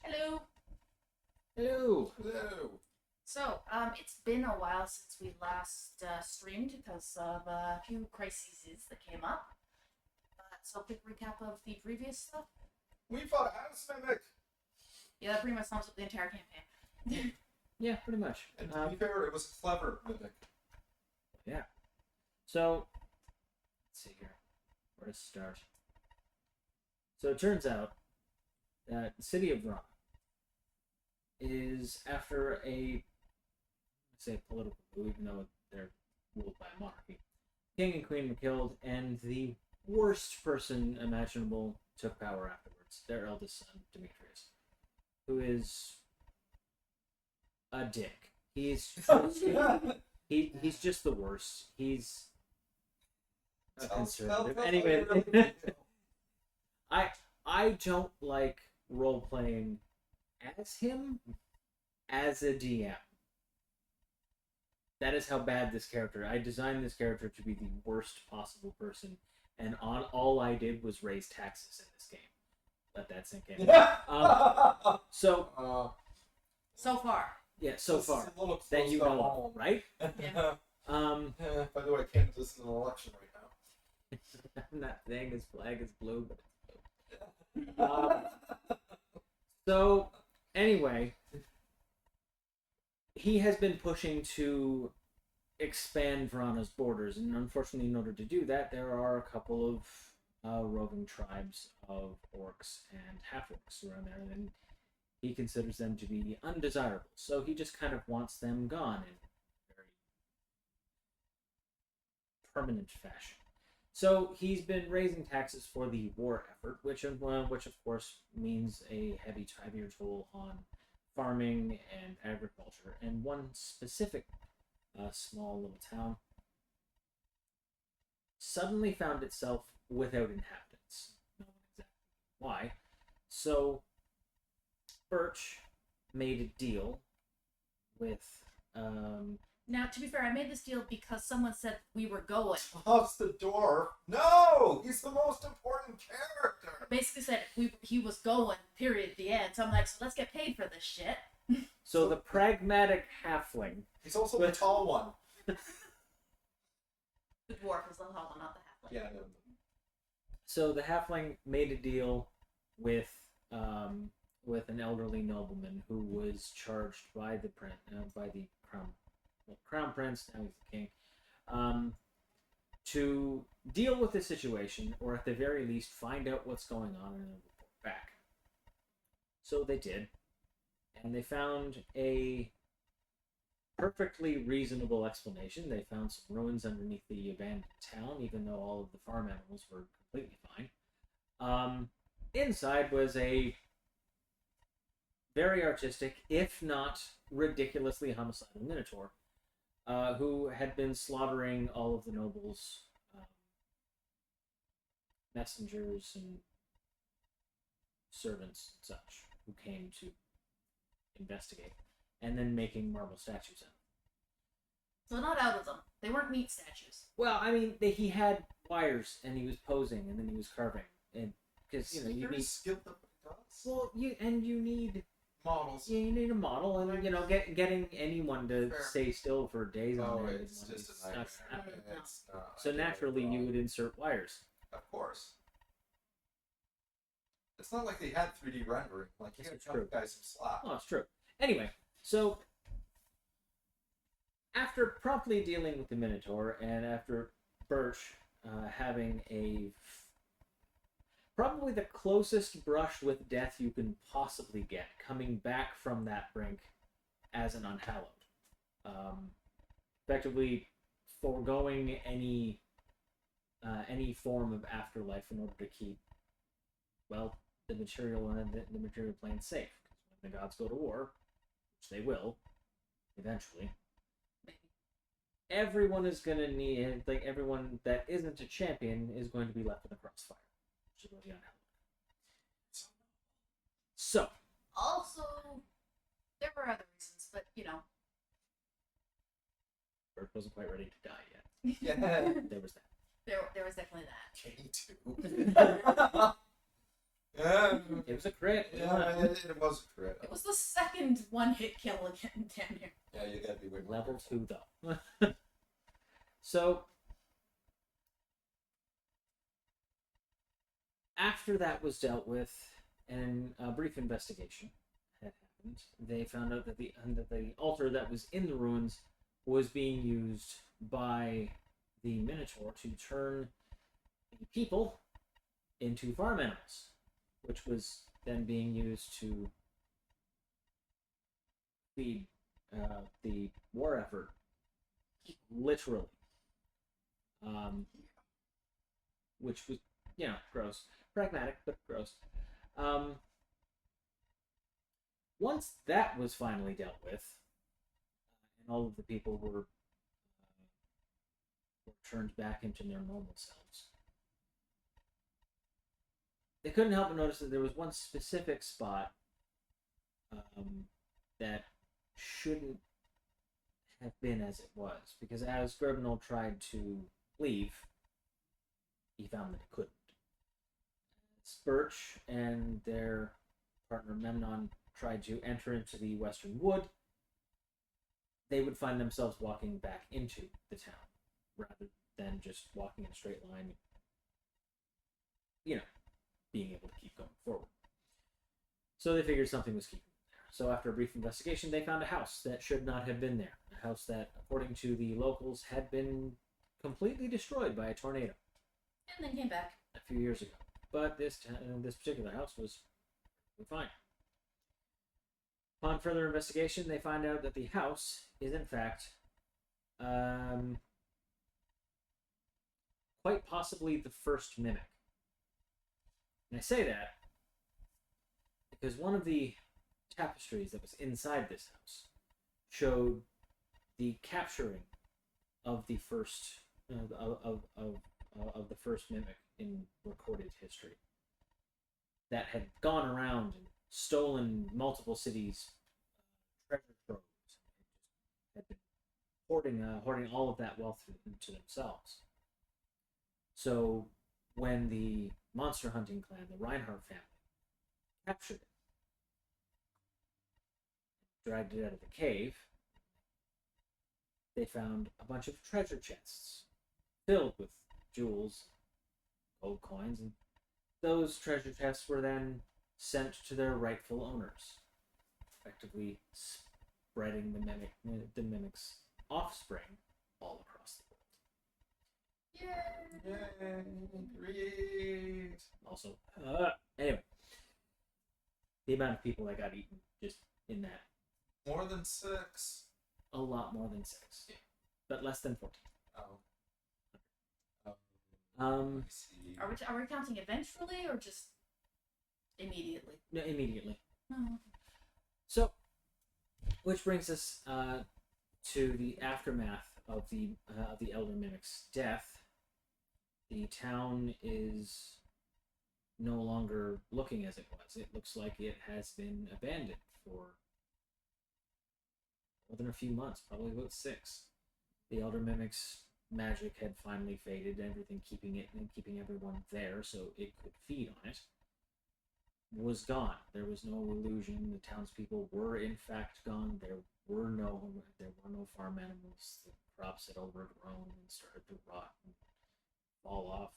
Hello. Hello. Hello. So, it's been a while since we last streamed because of a few crises that came up. So, quick recap of the previous stuff. We fought a house mimic. Yeah, that pretty much sums up the entire campaign. Yeah, pretty much. And to be fair, it was a clever mimic. Yeah. So, let's see here. Where to start? So it turns out that the city of Verona is after political coup, even though they're ruled by a monarchy. King and queen were killed, and the worst person imaginable took power afterwards. Their eldest son, Demetrius, who is a dick. He's he's just the worst. He's a conservative. Anyway, I don't like role playing as him as a DM. That is how bad this character. I designed this character to be the worst possible person, and all I did was raise taxes in this game. Let that sink in. So far. Yeah, so far that you know, right? Yeah. By the way, Kansas is an election right now. I'm not saying his flag is blue, but it's blue. So, anyway, he has been pushing to expand Verana's borders, and unfortunately, in order to do that, there are a couple of roving tribes of orcs and half-orcs around there, and he considers them to be undesirable. So he just kind of wants them gone in a very permanent fashion. So he's been raising taxes for the war effort, which of course means a heavier toll on farming and agriculture. And one specific small little town suddenly found itself without inhabitants. No one exactly why. So Birch made a deal with Now, to be fair, I made this deal because someone said we were going. Loves the dwarf. No! He's the most important character! Basically said he was going, period, the end. So I'm like, so let's get paid for this shit. So the pragmatic halfling. He's also the tall one. The dwarf is the tall one, not the halfling. Yeah, no. So the halfling made a deal with an elderly nobleman who was charged by the crown prince, now he's the king, to deal with the situation, or at the very least find out what's going on and then report back. So they did, and they found a perfectly reasonable explanation. They found some ruins underneath the abandoned town, even though all of the farm animals were completely fine. Inside was a very artistic, if not ridiculously homicidal minotaur, who had been slaughtering all of the nobles' messengers and servants and such who came to investigate, and then making marble statues out. So not out of them. They weren't meat statues. Well, I mean, he had wires, and he was posing, and then he was carving, and because you need skilled at what he does. well, you need Models. yeah, you need a model, and getting anyone to Fair. stay still for days on end It's is just a not nightmare. happening. It's not. So naturally, you would insert wires. Of course. It's not like they had 3D rendering. Like, you This gotta is cut true. the guys some slack. Oh, it's true. Anyway, so after promptly dealing with the Minotaur, and after Birch having probably the closest brush with death you can possibly get, coming back from that brink as an unhallowed, effectively foregoing any form of afterlife in order to keep, well, the material and the material plane safe. Because when the gods go to war, which they will, eventually, everyone is going to need, everyone that isn't a champion is going to be left in the crossfire, which is really unhealthy. So, Also, there were other reasons, but Bert wasn't quite ready to die yet. Yeah. There was that. there was definitely that. Kenny too. Yeah, It was a crit. yeah, it was a crit. It was the second one-hit kill again, damn near. Yeah, you gotta be way more Level careful. 2 though. So after that was dealt with, and a brief investigation had happened, they found out that the altar that was in the ruins was being used by the Minotaur to turn the people into farm animals, which was then being used to feed the war effort, literally. Which was, gross. Pragmatic, but gross. Once that was finally dealt with, and all of the people were turned back into their normal selves, they couldn't help but notice that there was one specific spot that shouldn't have been as it was, because as Grebinol tried to leave, he found that he couldn't. Spurch and their partner Memnon tried to enter into the Western Wood. They would find themselves walking back into the town rather than just walking in a straight line, being able to keep going forward. So they figured something was keeping them there. So after a brief investigation, they found a house that should not have been there. A house that, according to the locals, had been completely destroyed by a tornado And then came back. a few years ago. But this particular house was fine. Upon further investigation, they find out that the house is in fact quite possibly the first mimic. And I say that because one of the tapestries that was inside this house showed the capturing of the first of the first mimic in recorded history that had gone around and stolen multiple cities' treasure troves, and had been hoarding all of that wealth to themselves. So when the monster hunting clan, the Reinhardt family, captured it, dragged it out of the cave, they found a bunch of treasure chests filled with jewels, gold coins, and those treasure chests were then sent to their rightful owners, effectively spreading the mimic's offspring all across the world. Yay! Great. Also, anyway, the amount of people that got eaten just in that, More than 6. a lot more than 6, but less than 14. Oh. Um, Let me see. Are we counting eventually or just immediately? no, immediately. No. So, which brings us to the aftermath of the Elder Mimic's death. The town is no longer looking as it was. It looks like it has been abandoned for more than a few months, probably about 6. The Elder Mimic's magic had finally faded, everything keeping everyone there so it could feed on it was gone. There was no illusion. The townspeople were in fact gone. There were no farm animals. The crops had overgrown and started to rot and fall off.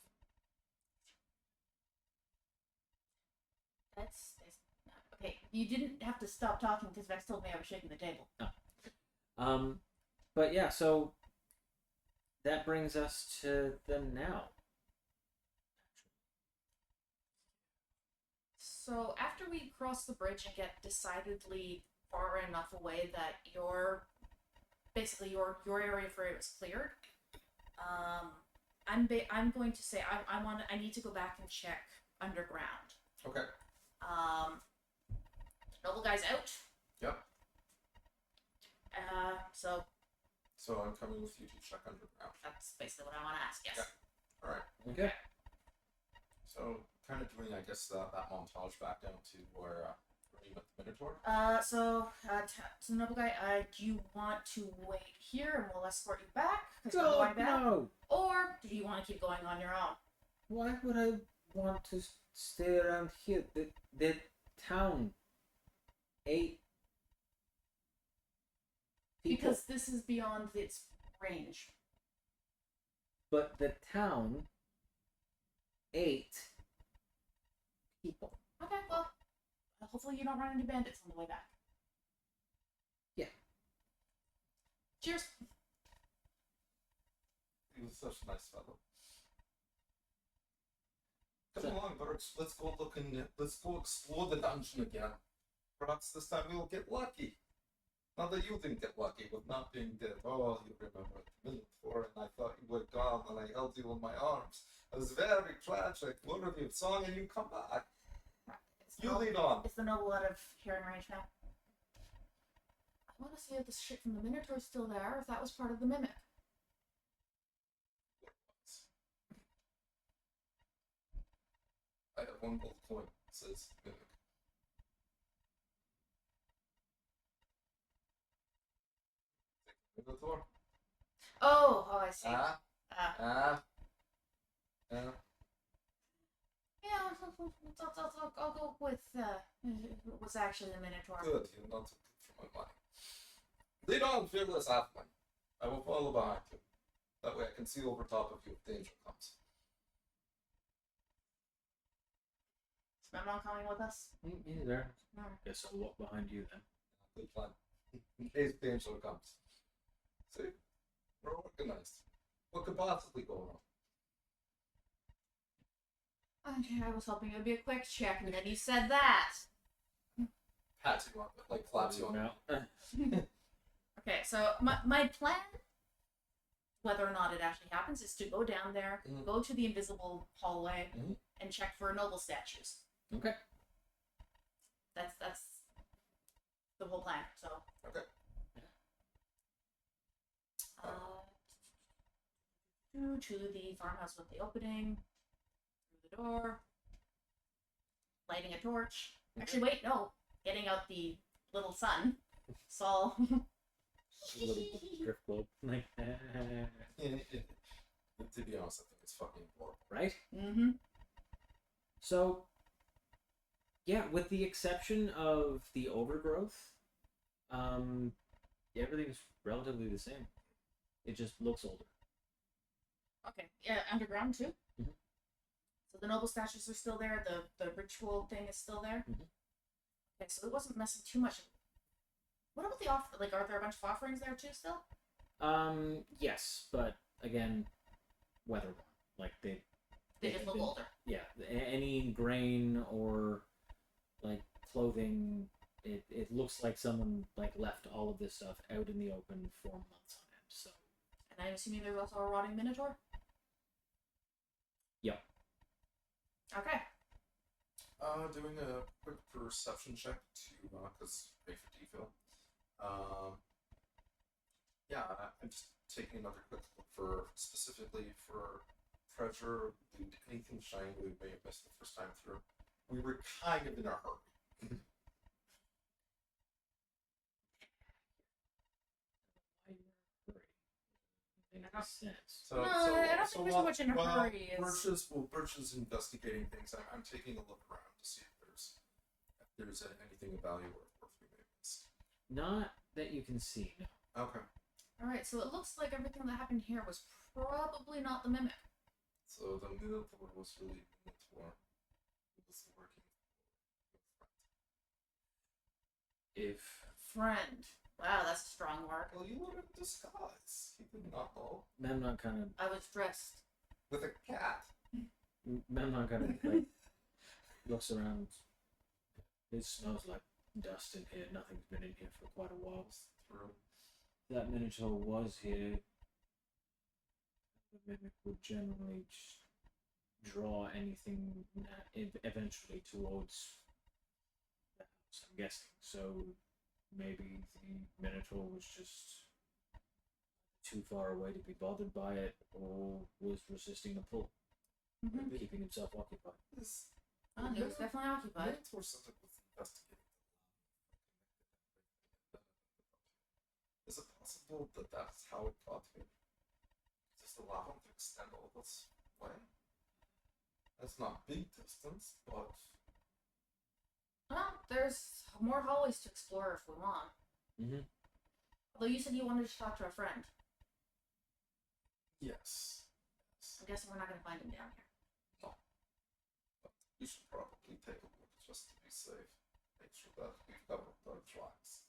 That's okay. You didn't have to stop talking because Vex told me I was shaking the table. But yeah, so that brings us to the now. So after we cross the bridge and get decidedly far enough away that your area for it was cleared, I'm going to say I need to go back and check underground. Okay. Noble guy's out. Yep. So I'm coming with you to check underground. that's basically what I want to ask. Yes. Yeah. All right. Okay. So kind of doing, I guess, that montage back down to where we met the Minotaur. So Noble guy, do you want to wait here and we'll escort you back? 'Cause we're God, going back? no! Or do you want to keep going on your own? Why would I want to stay around here. The town ate people. Because this is beyond its range. But the town ate people. Okay, well, hopefully you don't run into bandits on the way back. Yeah. Cheers. He was such a nice fellow. Come So- along, birds. Let's go let's go explore the dungeon again. Perhaps this time we will get lucky. Not that you didn't get lucky with not being dead. Oh, you remember the Minotaur, and I thought you were gone, and I held you in my arms. It was very tragic, worthy of song, and you come back. You lead on. Is the noble out of hearing range now? I want to see if the shit from the Minotaur's still there, or if that was part of the mimic. I have one gold coin. It says mimic. Minotaur? Oh, I see. Ah, Ah. ah. Yeah. Yeah, I'll go with it was actually the Minotaur. Good, you not took it from my mind. Lead on, fearless Halfling. I will follow behind you. That way I can see over top of you if danger comes. Is Memnon coming with us? He's there. No. Guess I'll walk behind you then. Good plan. In case danger comes. See? We're organized. What could possibly go wrong? Okay, I was hoping it would be a quick check, and then you said that. Pats you on, like claps you on. Now. Okay, so my plan, whether or not it actually happens, is to go down there, Mhm. go to the invisible hallway, Mhm. and check for noble statues. Okay. That's the whole plan. So. Okay. To the farmhouse with the opening, through the door, lighting a torch. Actually, wait, no, getting out the little sun. Saul. Little drift globe. Like, To be honest, I think it's fucking horrible. right? Mm-hmm. So, yeah, with the exception of the overgrowth, everything's relatively the same. It just looks older. Okay. Yeah, underground too. Mhm. So the noble statues are still there. The ritual thing is still there. Mhm. Okay, so it wasn't messing too much. What about the offer? Like, are there a bunch of offerings there too still? Yes, but again, weather. Like They just look older. Yeah, any grain or like clothing, it looks like someone like left all of this stuff out in the open for months on end. So And I'm assuming there's also a rotting minotaur. Yep. Okay. Doing a quick perception check to, because pay for default. Yeah, I'm just taking another quick look for, specifically for treasure, loot, anything shiny we may have missed the first time through. We were kind of in a hurry. makes sense. So, No, so, I don't so think we're so while- much in a while hurry. Birch is investigating things. I'm taking a look around to see if there's anything of value or worth we may have missed. Not that you can see. No. Okay. All right. So it looks like everything that happened here was probably not the mimic. So the Minotaur was really Minotaur. Who was working for If Friend. Wow, that's a strong word. Well, you were in disguise. He did not know. Memnon kind of I was dressed. With a cat. Memnon kind of like looks around. It smells like dust in here. Nothing's been in here for quite a while. Through. That minotaur was here. The mimic would generally just draw anything eventually towards the house, I'm guessing. So maybe the minotaur was just too far away to be bothered by it, or was resisting the pull, Mm-hmm. keeping himself occupied. This Oh, he was definitely occupied. Minotaur something with investigating. Is it possible that that's how it got here? Just allow him to extend all this way? It's not big distance, but Well, there's more hallways to explore if we want. Mm-hmm. Although you said you wanted to talk to a friend. yes. I'm guessing we're not going to find him down here. We should probably take a look just to be safe. Make sure that we've covered our tracks.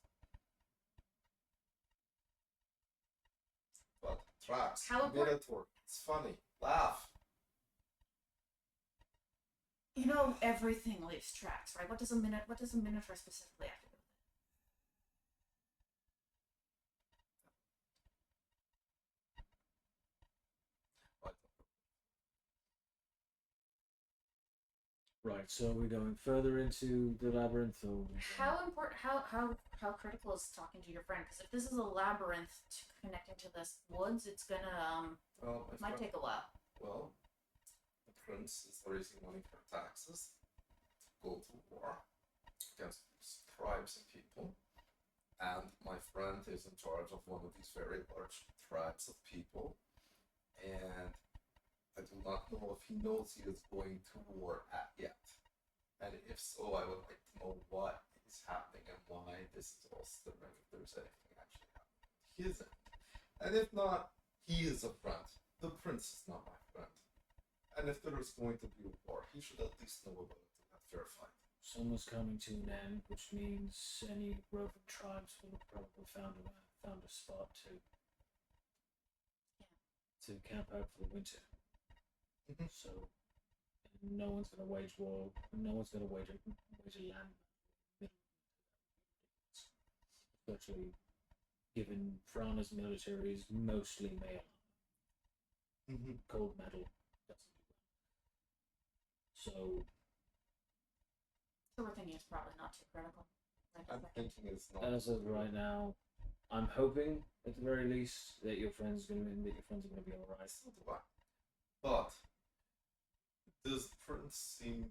But tracks, How important- Minotaur, it's funny. Laugh. You know, everything leaves tracks, right? What does a minotaur specifically have to do with Right. So are we going further into the labyrinth, or it? How important? How critical is talking to your friend? Because if this is a labyrinth connecting to this woods, it's gonna Well, my might friend, take a while. well, the prince is raising money for taxes to go to war against these tribes and people. And my friend is in charge of one of these very large tribes of people. And I do not know if he knows he is going to war yet. And if so, I would like to know what is happening and why this is all stirring, if there's anything actually happening on his end. And if not, he is a friend. The prince is not my friend. And if there is going to be a war, he should at least know about it and have fair fight. summer's coming to an end, which means any roving tribes will have probably found a spot to camp out for the winter. Mhm. So no one's going to wage war. No one's going to wage a land, especially given Frana's military is mostly male. Mm-hmm. Cold metal doesn't do well. So So we're thinking it's probably not too critical. Like I'm thinking it's not. as of right now, I'm hoping at the very least that your friends are going to be alright. So do I. But does the prince seem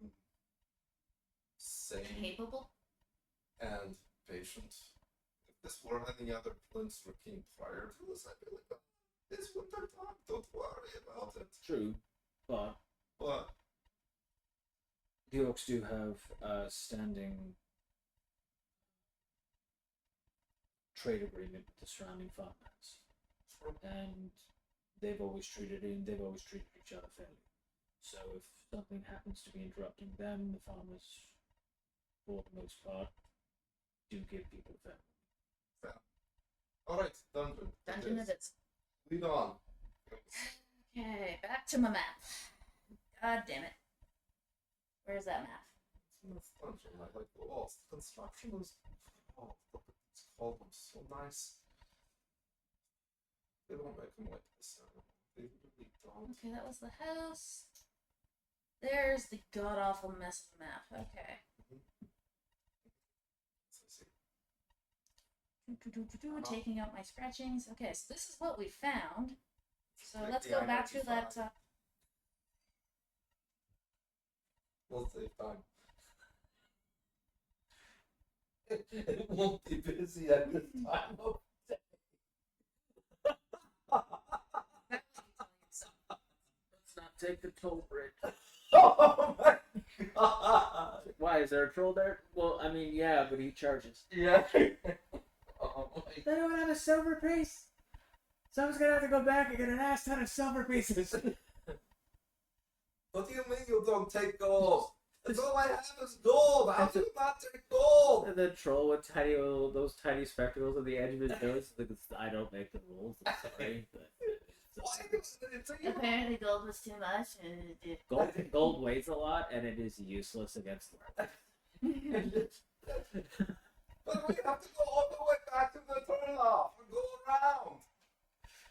sane capable. and patient? If this were any other prince or king prior to this, I'd be like, oh, it's winter time, don't worry about it. True, but But the orcs do have a standing trade agreement with the surrounding farmlands, and they've always treated each other fairly. So if something happens to be interrupting them, the farmers, for the most part, do give people fair. alright, dungeon. Dungeon it is. Lead on. Okay, back to my map. God damn it. Where's that map? It's in this dungeon. I like the walls. The construction is it's called them so nice. They don't make them like this. They really don't. Okay, that was the house. There's the god awful mess of the map. Okay. Let's see. Taking out my scratchings. Okay, so this is what we found. So Like let's the go back to I-95. that. We'll save time. It won't be busy at this time of day. Let's not take the toll bridge. Oh my god! Why, is there a troll there? Well, I mean, yeah, but he charges. Yeah. Oh my. They don't have a silver piece. Someone's gonna have to go back and get an ass ton of silver pieces. What do you mean you don't take gold? That's all I have is gold. How do you not take gold? And the troll with those tiny spectacles at the edge of his nose. Like, I don't make the rules. I'm sorry, but Why is it? Apparently gold was too much. And it gold weighs a lot, and it is useless against work. But we have to go all the way back to the turnoff and go around.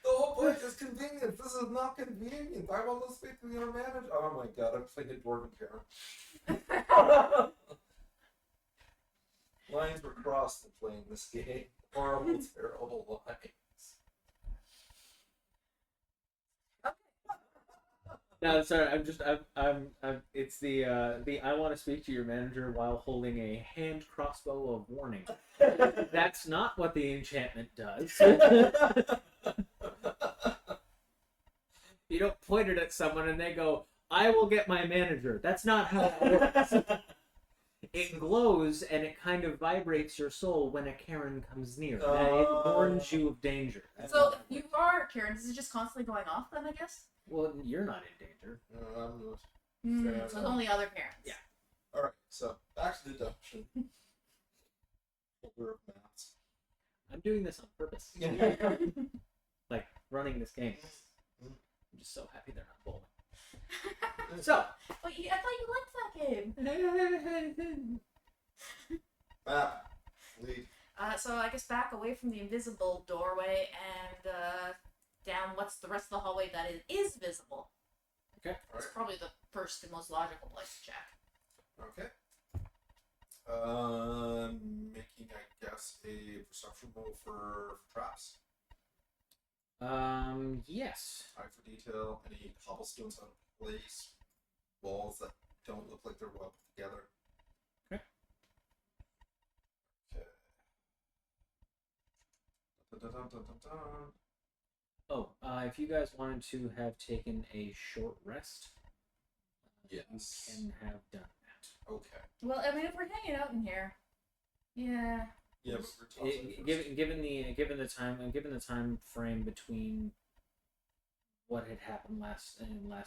The whole point is convenience. This is not convenient. I want to speak to your manager. Oh my god, I'm playing a dwarven Karen. Lines were crossed in playing this game. Horrible, terrible lines. No, sorry. I'm. It's the I want to speak to your manager while holding a hand crossbow of warning. That's not what the enchantment does. You don't point it at someone and they go, I will get my manager. That's not how it works. It glows and it kind of vibrates your soul when a Karen comes near. It warns you of danger. That's So how if that you works. are Karen, is it just constantly going off then, I guess? Well, you're not in danger. I'm not. Fair So enough. only other Karens. Yeah. Alright, so back to the dungeon. We're maths. I'm doing this on purpose. Like, running this game. I'm just so happy they're not bowling. So, But I thought you liked that game. Map. Lead. So I guess back away from the invisible doorway and down what's the rest of the hallway that is visible. okay. It's probably the first and most logical place to check. Okay. Making, I guess, a perception roll for traps. Yes. Eye for detail. Any cobblestones out of place. Walls that don't look like they're well put together. Okay. Okay. Dun, dun, dun, dun, dun, dun. Oh, if you guys wanted to have taken a short rest, Yes. you can have done that. Okay. Well, I mean, if we're hanging out in here, yeah. Yeah, but we're tossing first. Given the time frame between what had happened last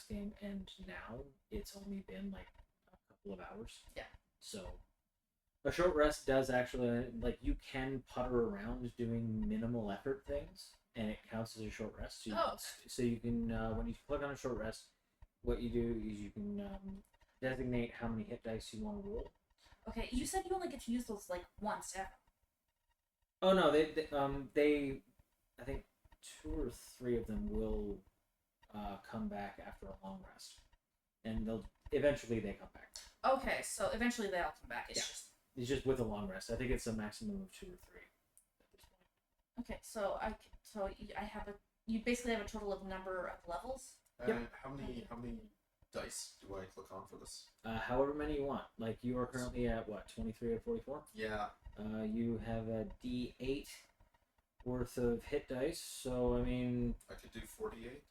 game and now, it's only been like a couple of hours. Yeah. So a short rest does actually, like, you can putter around doing minimal effort things, and it counts as a short rest. So you can when you click on a short rest, what you do is you can designate how many hit dice you want to roll. Okay, you said you only get to use those like once ever. Oh no, they I think 2 or 3 of them will come back after a long rest, and eventually they come back. Okay, so eventually they all come back. It's just with a long rest. I think it's a maximum of 2 or 3 at this point. Okay, so I have you basically have a total of number of levels. And how many dice do I click on for this? However many you want. Like, you are currently at what, 23 out of 44? Yeah. You have a D8 worth of hit dice, so I mean. I could do 48.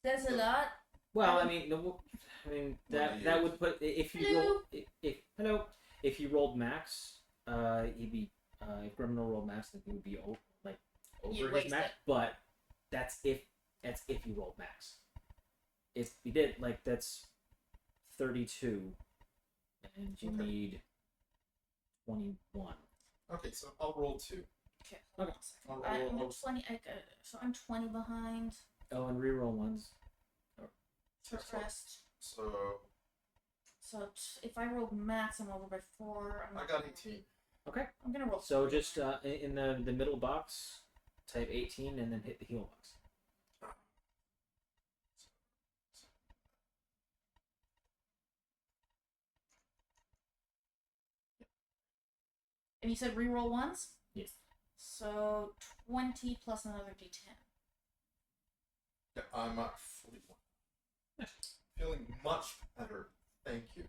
That's a lot. Well, I mean that would put if you roll if you rolled max, he'd be if Criminal rolled max, then he would be over his max. But that's if you rolled max. If you did, like, that's 32, and you need 21. Okay, so I'll roll 2. Okay, hold on a second. I'm at 20. So I'm 20 behind. Oh, and reroll ones. Short rest. So If I roll max, I'm over by 4. I got 18. Okay. I'm gonna roll. So just in the middle box, type 18, and then hit the heal box. And you said reroll once? Yes. So 20 plus another d10. Yeah, I'm at 41. Feeling much better. Thank you.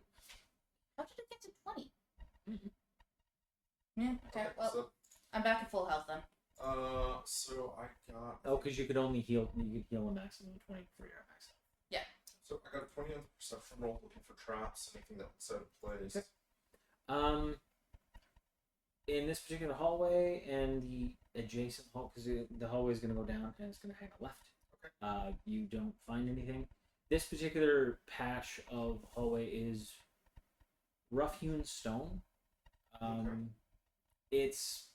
How did it get to 20? Mm-hmm. Yeah, okay, well, So, I'm back at full health then. so I got. Oh, because you could only heal. You could heal a maximum of 20 for your max. So I got a 20 on the perception roll, looking for traps, anything that was out of place. Okay. In this particular hallway and the adjacent hall, because the hallway is going to go down and it's going to hang a left. Okay. You don't find anything. This particular patch of hallway is rough-hewn stone. Okay. Its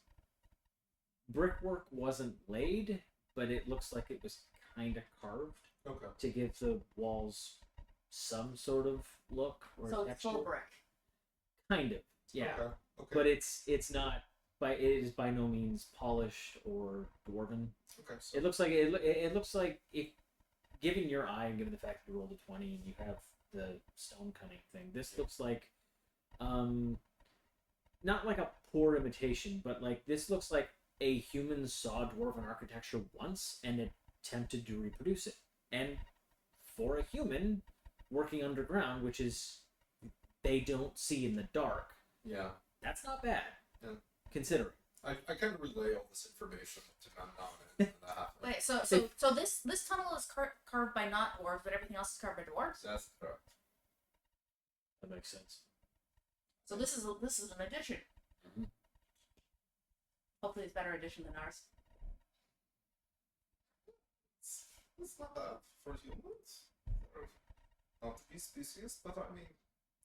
brickwork wasn't laid, but it looks like it was kind of carved Okay. to give the walls some sort of look or So it's texture. full brick. Kind of, yeah. Okay. But it's not it is by no means polished or dwarven. Okay. So It looks like it looks like, if given your eye and given the fact that you rolled a 20 and you have the stone cutting thing, this looks like not like a poor imitation, but like this looks like a human saw dwarven architecture once and attempted to reproduce it. And for a human working underground, which is they don't see in the dark, yeah. that's not bad. Yeah. Considering. I can relay all this information to them now and that happens. Wait, so this tunnel is carved by not dwarves, but everything else is carved by dwarves. That's correct. That makes sense. So this is an addition. Mhm. Hopefully, it's a better addition than ours. It's not bad for humans. Or not to be species, but I mean,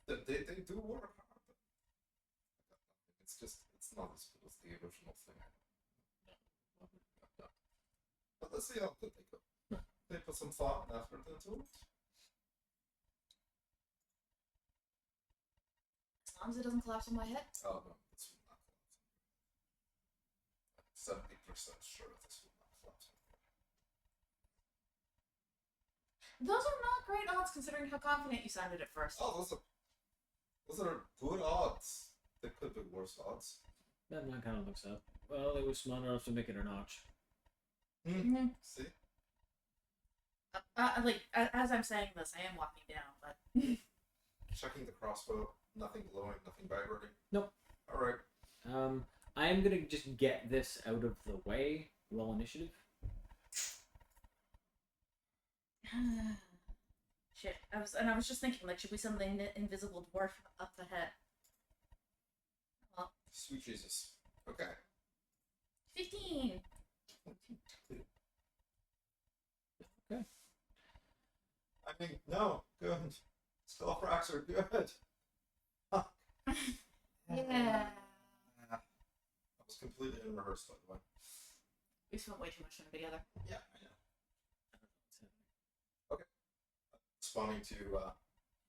they do work hard. It's not as good as the original thing. But let's see how good they go. They put some thought and effort into it. As long as it doesn't collapse on my head. Oh no, this will not collapse. 70% sure this will not collapse. Those are not great odds considering how confident you sounded at first. Oh, those are good odds. They could be worse odds. That kind of looks up. Well, they were smart enough to make it a notch. Mm-hmm. See? As I'm saying this, I am walking down, but Checking the crossbow. Nothing glowing, nothing vibrating. Nope. Alright. I am gonna just get this out of the way. Roll initiative. shit. I was just thinking, like, should we send the invisible dwarf up ahead? Well, Sweet Jesus. Okay. 15. Okay. I mean, no, good. Stealth racks are good. Huh. Yeah. I was completely in rehearsed, by the way. We spent way too much time together. Yeah, I know. Spawning to,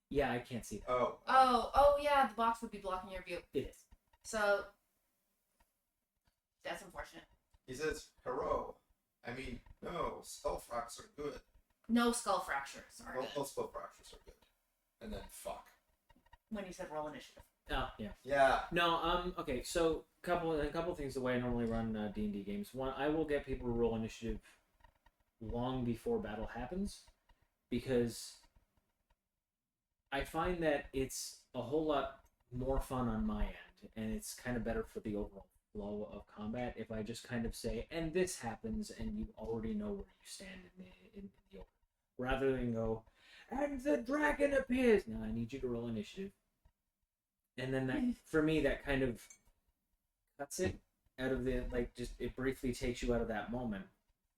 Yeah, I can't see that. Oh, yeah, the box would be blocking your view. It is. So, that's unfortunate. he says, hello. I mean, no, stealth racks are good. No skull fractures are good. All stealth fractures are good. And then fuck. When you said roll initiative. Oh, yeah. Yeah. No, okay, so a couple things the way I normally run D&D games. One, I will get people to roll initiative long before battle happens, because I find that it's a whole lot more fun on my end, and it's kind of better for the overall flow of combat if I just kind of say, and this happens, and you already know where you stand in the order, rather than go, and the dragon appears. No, I need you to roll initiative. And then that, for me, that kind of cuts it out of the, like, just, it briefly takes you out of that moment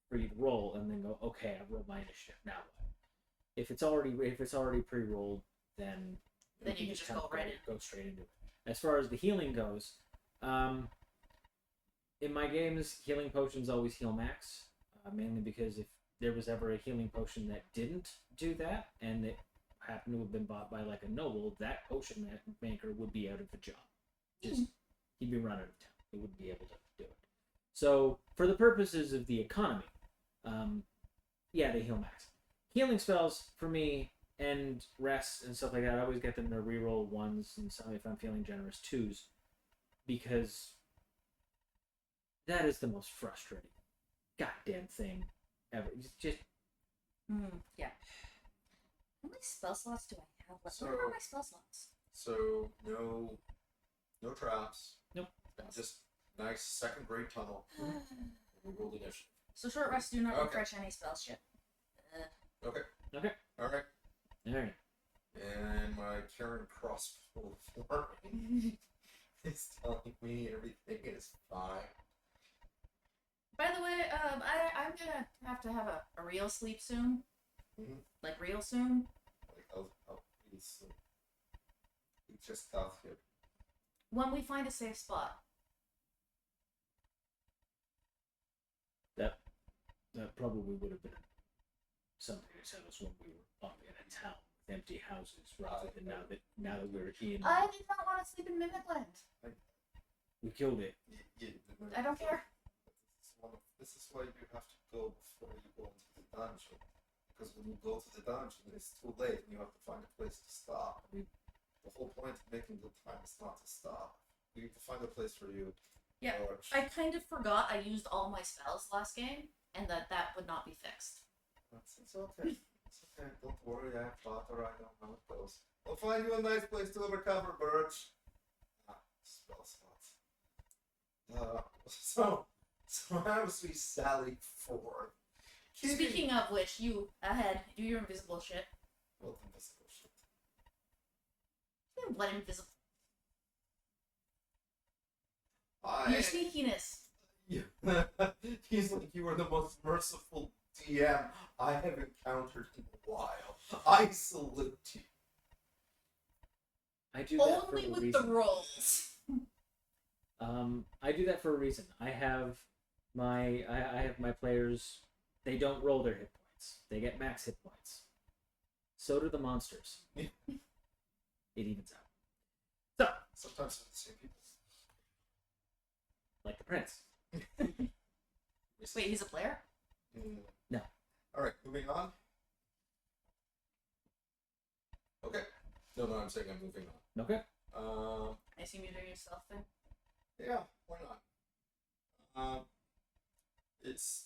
for you to roll, and then go, okay, I've rolled my initiative, now what? If it's already pre-rolled, then Then you can just kind go of right in. go straight into it. As far as the healing goes, in my games, healing potions always heal max, mainly because if there was ever a healing potion that didn't do that, and it happened to have been bought by like a noble, that potion maker would be out of a job. Just he'd be run out of town. He wouldn't be able to do it. So for the purposes of the economy, yeah, they heal max. Healing spells for me and rest and stuff like that, I always get them to reroll ones and some, if I'm feeling generous, twos, because that is the most frustrating goddamn thing ever. Just Yeah. How many spell slots do I have left? So- Where are my spell slots? So, no traps. Nope. Just nice second grade tunnel. We rolled initiative. So short rests do not Okay. refresh any spell shit. Okay. Okay. Alright. alright. And my current crossbow forming is telling me everything is fine. By the way, I'm gonna have to have a real sleep soon. Mhm. Like real soon. Like, I'll please. We just got here. When we find a safe spot. That probably would have been something to tell us when we were up in a town with empty houses, rather than now that we're in. I did not want to sleep in Mimicland. We killed it. I don't care. This is why you have to go before you go into the dungeon. Because when you go to the dungeon, it's too late and you have to find a place to stop. The whole point of making good time is not to stop. You have to find a place for you. Yeah, Or- I kind of forgot I used all my spells last game, and that would not be fixed. It's okay. It's okay. Don't worry, I have Potter. I know how it goes. We'll find you a nice place to recover, Birch. Spell slots. So as we sallied forth, Speaking of which, you ahead, do your invisible shit. Well, invisible shit. What invisible? I Your sneakiness. He's like, you are the most merciful DM I have encountered in a while. I salute you. I do that Only for a with reason. the rolls. I do that for a reason. I have my players. They don't roll their hit points. They get max hit points. So do the monsters. It evens out. Sometimes they're the same people. Like the prince. Wait, he's a player? No. Alright, moving on. Okay. No, I'm saying I'm moving on. Okay. I assume you're doing your stealth thing. Yeah, why not? It's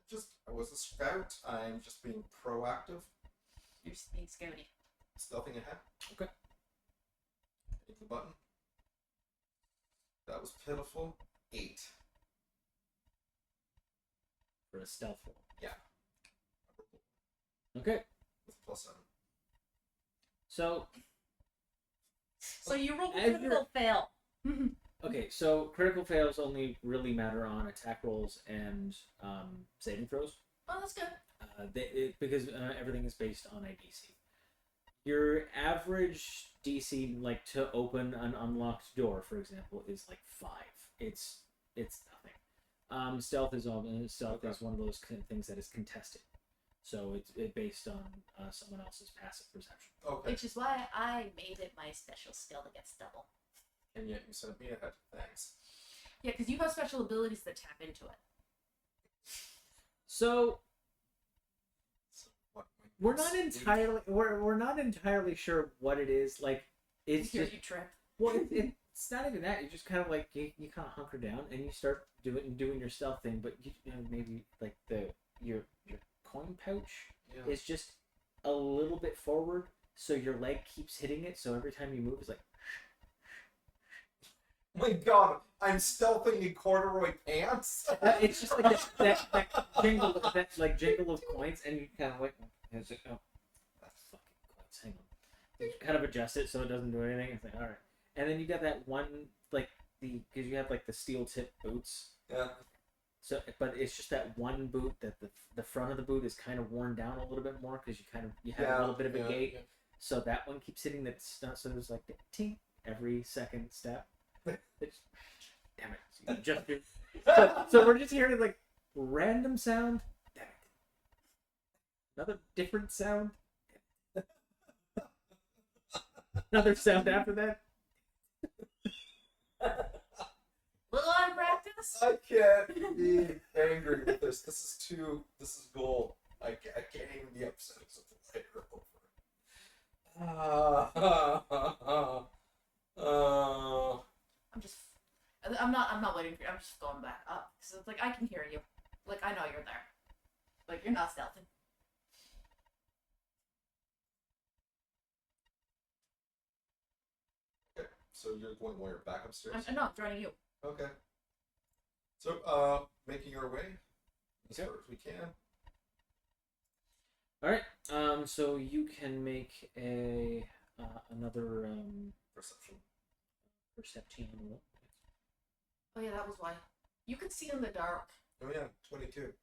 just, I was a scout. I'm just being proactive, You're being scouty. stealthing ahead. Okay. Hit the button. That was pitiful. 8. For a stealth roll. Yeah. Okay. With +7. So So you rolled a As critical fail. okay, so critical fails only really matter on attack rolls and saving throws. Oh, that's good. Because everything is based on a DC. Your average DC, like to open an unlocked door, for example, is like 5. It's nothing. Stealth is one of those things that is contested, so it's based on someone else's passive perception. Okay. Which is why I made it my special skill that gets double. And yet you sent me ahead. Thanks. Yeah, because you have special abilities that tap into it. So So, what, we're not entirely sure what it is. Like it's Here just you trip. well, it's not even that. You just kind of like you kind of hunker down and you start doing your stealth thing, but you know maybe like your coin pouch Yeah. is just a little bit forward, so your leg keeps hitting it. So every time you move, it's like My God, I'm stealthing in corduroy pants. it's just like that jingle of coins, and you kind of like it's like, oh, that's fucking coins. Hang on. You kind of adjust it so it doesn't do anything. It's like all right, and then you got that one like because you have like the steel tip boots. Yeah. So, but it's just that one boot that the front of the boot is kind of worn down a little bit more because you have a little bit of a gait. Yeah. So that one keeps hitting that stuff. So there's like tink every second step. It's, damn it! So, you so we're just hearing like random sound. Damn it! Another different sound. Another sound after that. Little out of practice? I can't be angry with this. This is gold. I can't even be upset with the later over. I'm not waiting for you. I'm just going back up. So it's like, I can hear you. Like, I know you're there. Like, you're not stealthing. Okay, so you're going while you're back upstairs? No, I'm joining you. Okay. So, making our way as Okay. far as we can. All right. So you can make another Perception. perception roll. Oh yeah, that was why. You could see in the dark. Oh yeah, 22.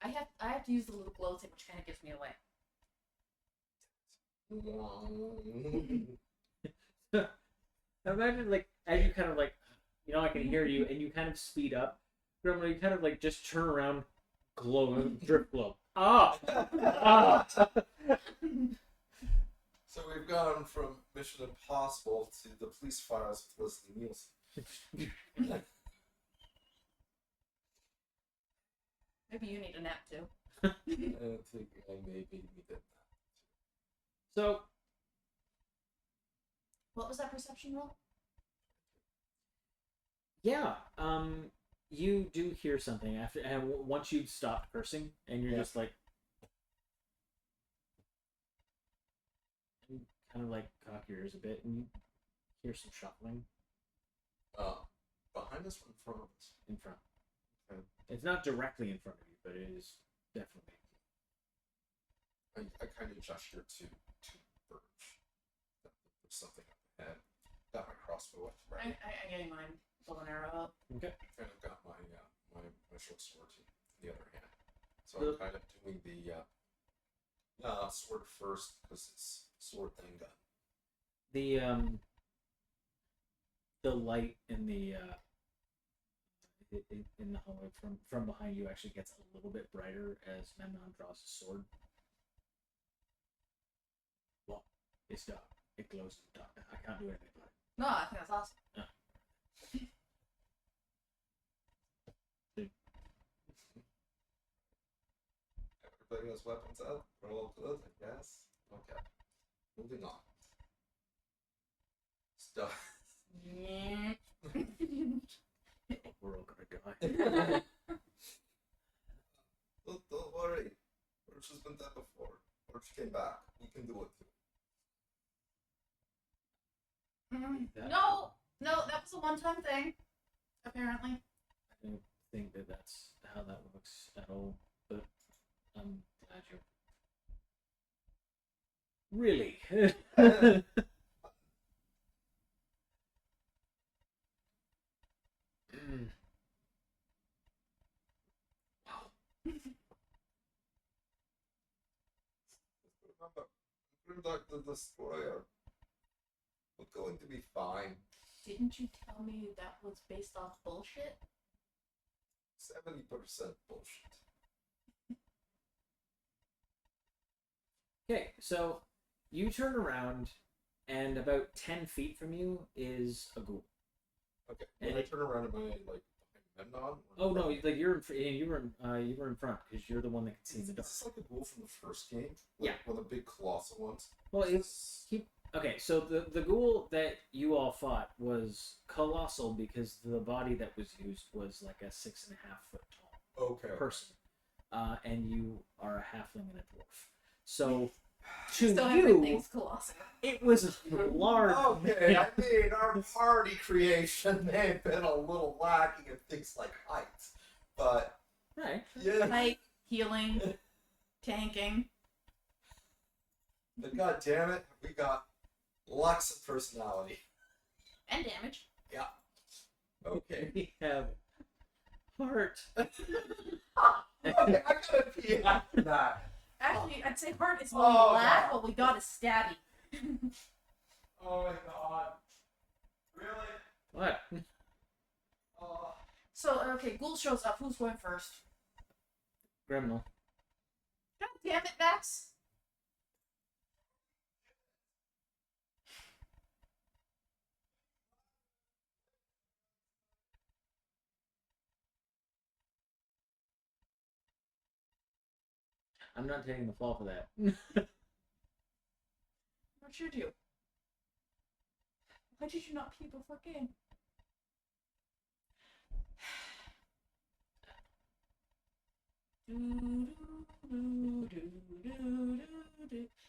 I have to use the little glow thing, which kind of gives me away. Imagine like as you kind of like, I can hear you, and you kind of speed up. Remember, you kind of like just turn around, glow, drip glow. Ah, ah. So we've gone from Mission Impossible to the police files with Leslie Nielsen. Maybe you need a nap too. I think I maybe need that. So What was that perception roll? yeah, you do hear something after, and once you've stopped cursing, and you're just like, and kind of like cock your ears a bit, and you hear some shuffling. Behind behind us or in front of us? in front. Okay. It's not directly in front of you, but it is definitely. I kind of gesture to Birch. There's something up ahead. Got my crossbow up, right? I'm getting my bow and arrow up. Okay. And I've got my short sword in the other hand. So I'm kind of doing the sword first because it's sword then gun. The light in the hallway from behind you actually gets a little bit brighter as Memnon draws his sword. Well, it's dark. It glows in the dark. I can't do anything about it. No, I think that's awesome. Everybody has weapons out. We're all good, I guess. Okay. Moving on. Stuff. We're all gonna die. Don't worry. Birch has been dead before. Birch came back. We can do it too. No, that was a one-time thing. Apparently. I don't think that's how that works at all, but I'm glad you're. Really? Remember, Grimdark the Destroyer. We're going to be fine. Didn't you tell me that was based off bullshit? 70% bullshit. Okay, so you turn around, and about 10 feet from you is a ghoul. Okay. When I turn around, am I like behind Memnon? Oh no, like you were in front because you're the one that can see in the dark. Is this like a ghoul from the first game? Yeah. One of the big colossal ones. Well, it's okay. So the ghoul that you all fought was colossal because the body that was used was like a 6.5 foot tall Okay. person, and you are a halfling and a dwarf. So to Still you, everything's colossal. it was large. Okay, I mean, our party creation may have been a little lacking in things like height, but Right. yeah. Like healing, tanking. But god damn it, we got lots of personality. And damage. Yeah. Okay. We have heart. Okay, I gotta pee after that. Actually, I'd say heart is when Oh, we laugh, God. but we got a stabby. Oh my god. Really? What? Oh. So, okay, Ghoul shows up. Who's going first? Criminal. God damn it, Max. I'm not taking the fall for that. What should you? Why did you not pee before game?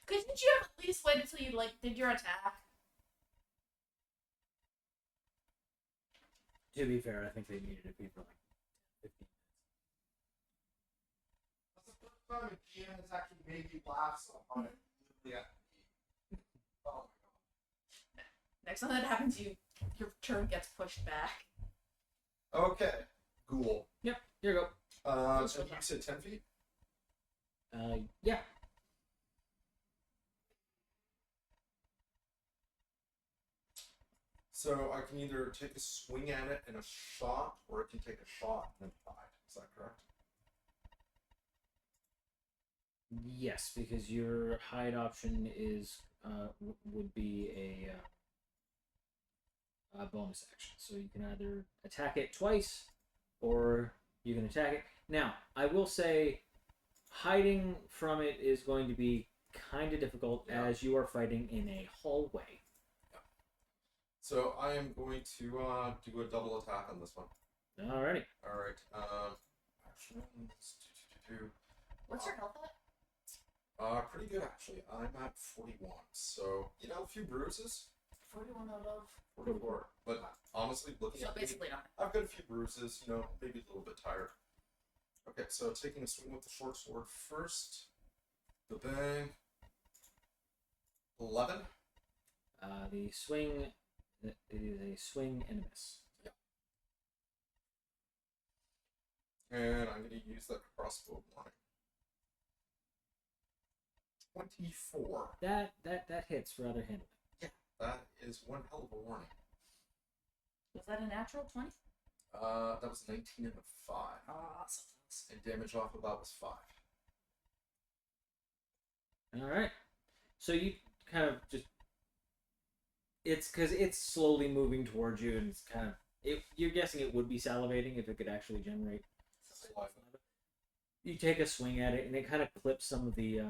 Couldn't you have at least wait until you did your attack? To be fair, I think they needed to be for like 15 That's the first time a GM has actually made you laugh so hard. Yeah. Oh my god. Next time that happens, your turn gets pushed back. Okay. Ghoul. Yep, here you go. And you said 10 feet? Yeah. So I can either take a swing at it and a shot, or I can take a shot and then hide. Is that correct? Yes, because your hide option is would be a bonus action. So you can either attack it twice, or you can attack it. Now, I will say, hiding from it is going to be kind of difficult as you are fighting in a hallway. So I am going to do a double attack on this one. Alrighty. Alright. Actions. What's your health at? Pretty good actually. I'm at 41. So, a few bruises. 41 out of. 44. But honestly, looking So at me, basically nothing. I've got a few bruises, you know, maybe a little bit tired. Okay, so taking a swing with the short sword first. The bang. 11. The swing. It is a swing and a miss. And I'm going to use that crossbow warning. 24. That hits rather handily. That is one hell of a warning. Was that a natural 20? That was 19 and a 5. Oh, so close. And damage off of that was 5. All right. So you kind of just. It's because it's slowly moving towards you, and it's kind of. You're guessing it would be salivating if it could actually generate. Saliva. You take a swing at it, and it kind of clips some of the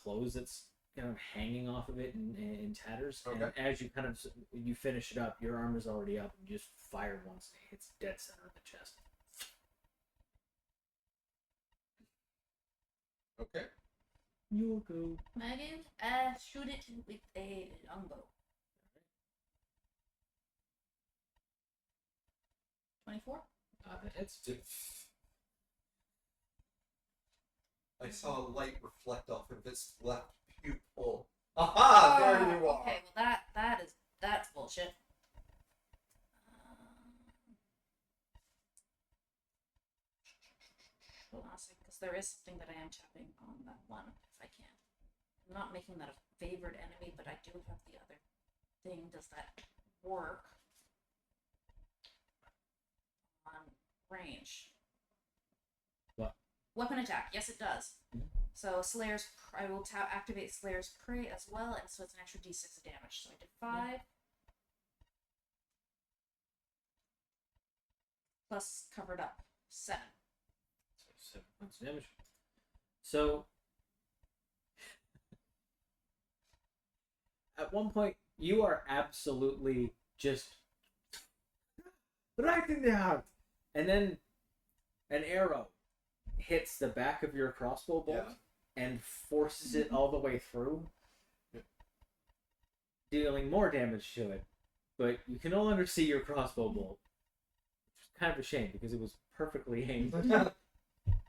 clothes that's kind of hanging off of it in tatters. Okay. And as you kind of you finish it up, your armor's already up, and you just fire once, and it hits dead center of the chest. Okay. You'll go. Megan, shoot it with a longbow. 24? That hits. I saw a light reflect off of his left pupil. Aha! There you are! Okay, well that's bullshit. Hold on a second, because there is something that I am tapping on that one, if I can. I'm not making that a favored enemy, but I do have the other thing. Does that work on range? What? Weapon attack. Yes, it does. Mhm. So Slayer's, I will activate Slayer's Prey as well, and so it's an extra d6 of damage. So I did 5. Plus covered up 7. So 7 points of damage. So at one point, you are absolutely just right in the heart, and then an arrow hits the back of your crossbow bolt and forces it all the way through, dealing more damage to it. But you can no longer see your crossbow bolt. It's kind of a shame because it was perfectly aimed.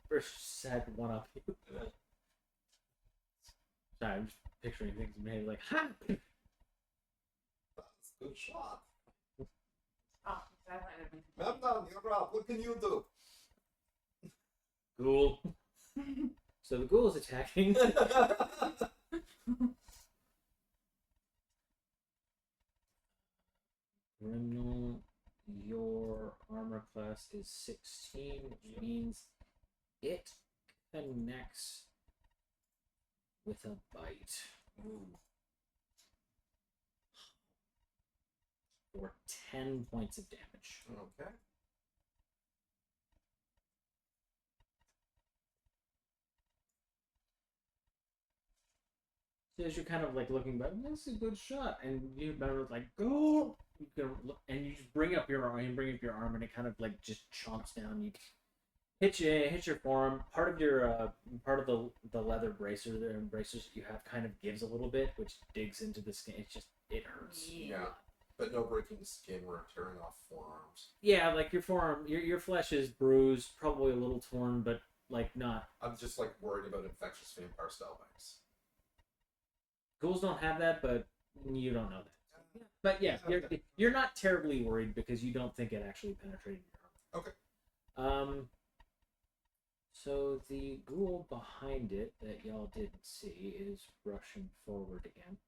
First had one up you. Sorry, I'm just picturing things in my head like, ha! That's a good shot. Oh, that might have been. Memnon, you're up. What can you do? Ghoul. So the ghoul is attacking. Criminal, your armor class is 16, which means it connects with a bite. For 10 points of damage. Okay. So as you're kind of like looking back, this is a good shot, and you remember like go, you can look, and you just bring up your arm, and it kind of like just chomps down. You hit your forearm. Part of your part of the leather bracers that you have kind of gives a little bit, which digs into the skin. It hurts. Yeah. But no breaking skin or tearing off forearms. Yeah, like your forearm, your flesh is bruised, probably a little torn, but like not. I'm just like worried about infectious vampire style bites. Ghouls don't have that, but you don't know that. But yeah, you're not terribly worried because you don't think it actually penetrated your armor. Okay. So the ghoul behind it that y'all didn't see is rushing forward again.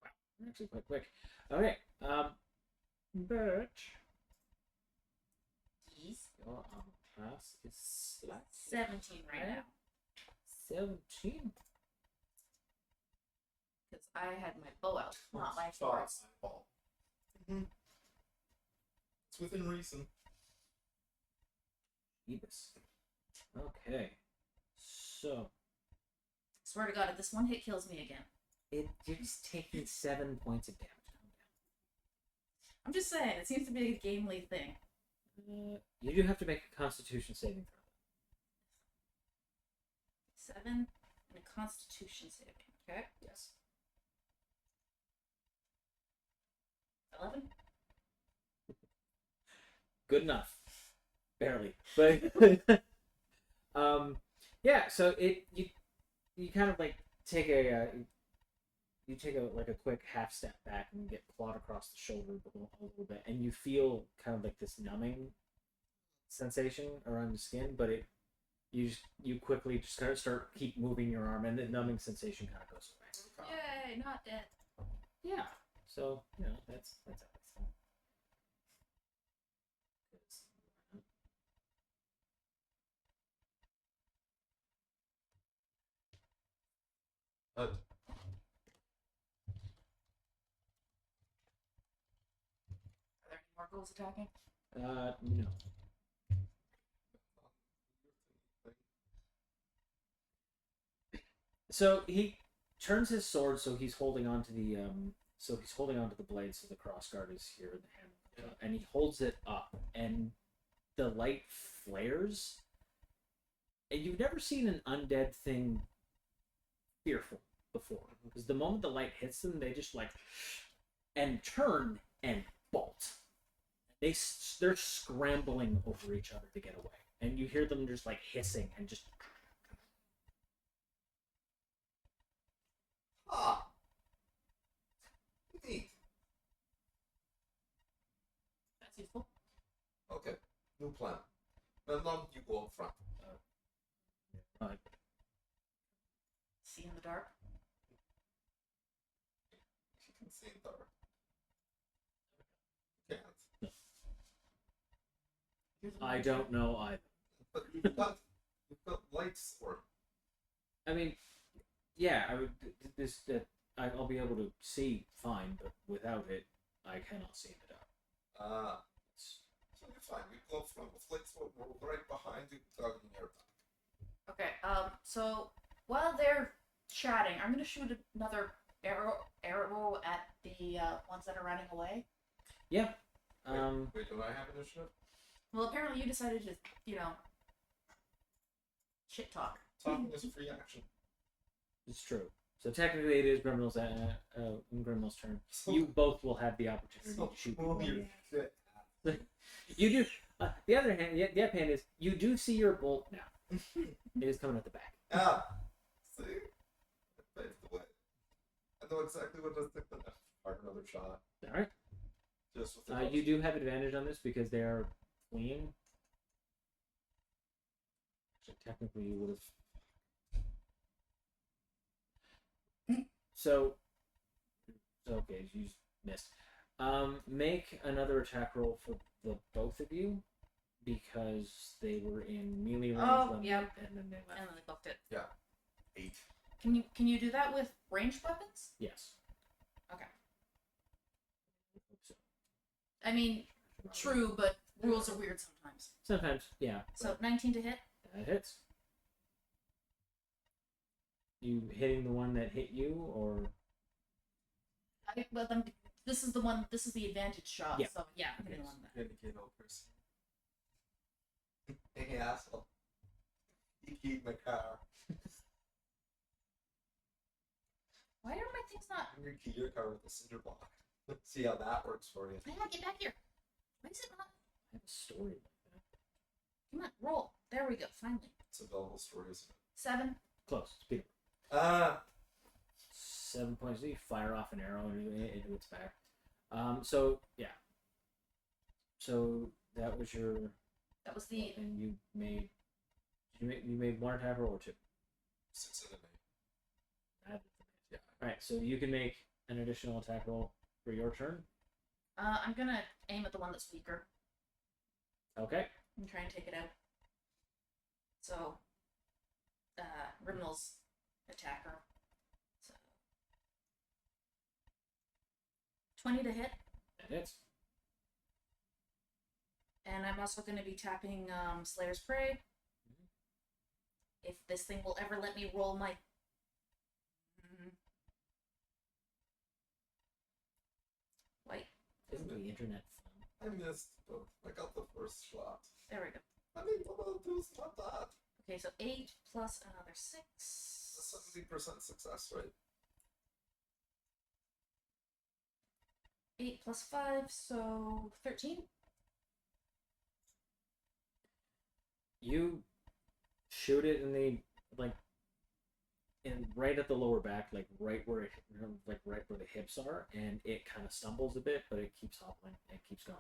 Wow, they're actually quite quick. Okay. But Jeez. your armor class is 17 right now. 17. Because I had my bow out, not my Sorry, swords. eyeball. Mm-hmm. It's within reason. Ebus. Okay. So Swear to God, if this one hit kills me again. you're just taking 7 points of damage. I'm just saying, it seems to be a gamely thing. You do have to make a Constitution saving throw. 7 and a Constitution saving. Okay. Yes. 11? Good enough. Barely. But yeah, so you kind of like take a you take a like a quick half step back and get clawed across the shoulder a little bit, and you feel kind of like this numbing sensation around the skin, but you quickly just start keep moving your arm, and the numbing sensation kind of goes away. Yay, not dead. Yeah. So that's how it's done. Uh, Are there any more ghouls attacking? No. So he turns his sword, so he's holding on to the blade, so the crossguard is here in the hand, and he holds it up, and the light flares, and you've never seen an undead thing fearful before, because the moment the light hits them, they just like and turn and bolt. They're scrambling over each other to get away, and you hear them just like hissing and just. Ah! Neat. That's useful. Okay, new plan. Melon, you go up front. See in the dark? You can see in dark. You can't. Here's the I one. don't know either. But you've got light sword. I mean, yeah, I would. I'll be able to see fine, but without it, I cannot see in the dark. Ah. So you're fine. We go up front with light sword. We're right behind you, tugging your back. Okay, so while they're chatting, I'm gonna shoot another arrow at the ones that are running away. Yeah. Wait, do I have initiative? Well, apparently you decided to, shit talk. Talking is a free action. It's true. So technically, it is Grimmel's turn. You both will have the opportunity to shoot. Oh, you shit. You do. The other hand, the other hand is you do see your bolt now. It is coming at the back. Ah! See? It paved the way. I know exactly what to stick the next. Fire another shot. All right. Just with the You do have advantage on this because they are fleeing. So technically, you would have. So okay, you missed. Make another attack roll for the both of you because they were in melee range and then they left. And then they booked it. 8. Can you do that with ranged weapons? Yes. Okay. I mean, true, but rules are weird sometimes. Sometimes, yeah. So 19 to hit. That hits. You hitting the one that hit you, or This is the one. This is the advantage shot. Yeah. So yeah, I'm Okay. hitting the one that. Renegade old person. Hey, asshole. You keep my car. Why are my things not? I'm gonna key your car with a cinder block. See how that works for you. Yeah, get back here. Why is it not? I have a story like that. Come on, roll. There we go. Finally. It's a Velvet story, isn't it? 7. Close. Speed. Ah! 7 points. You fire off an arrow into its back. So yeah. So that was your. That was the. And you made. You made one attack roll or two. 6 and an 8. Yeah. All right. So you can make an additional attack roll for your turn. I'm gonna aim at the one that's weaker Okay. and try and take it out. So, Rimmel's attacker. So 20 to hit, That hits. and I'm also going to be tapping Slayer's Prey. If this thing will ever let me roll my. Wait, Isn't the internet fun? I missed, but I got the first shot. there we go. I mean, what I'll do is not that. Okay, so 8 plus another 6. It's a 70% success rate. 8 plus 5, so 13. You shoot it in the right at the lower back, right where right where the hips are, and it kind of stumbles a bit, but it keeps hobbling and keeps going.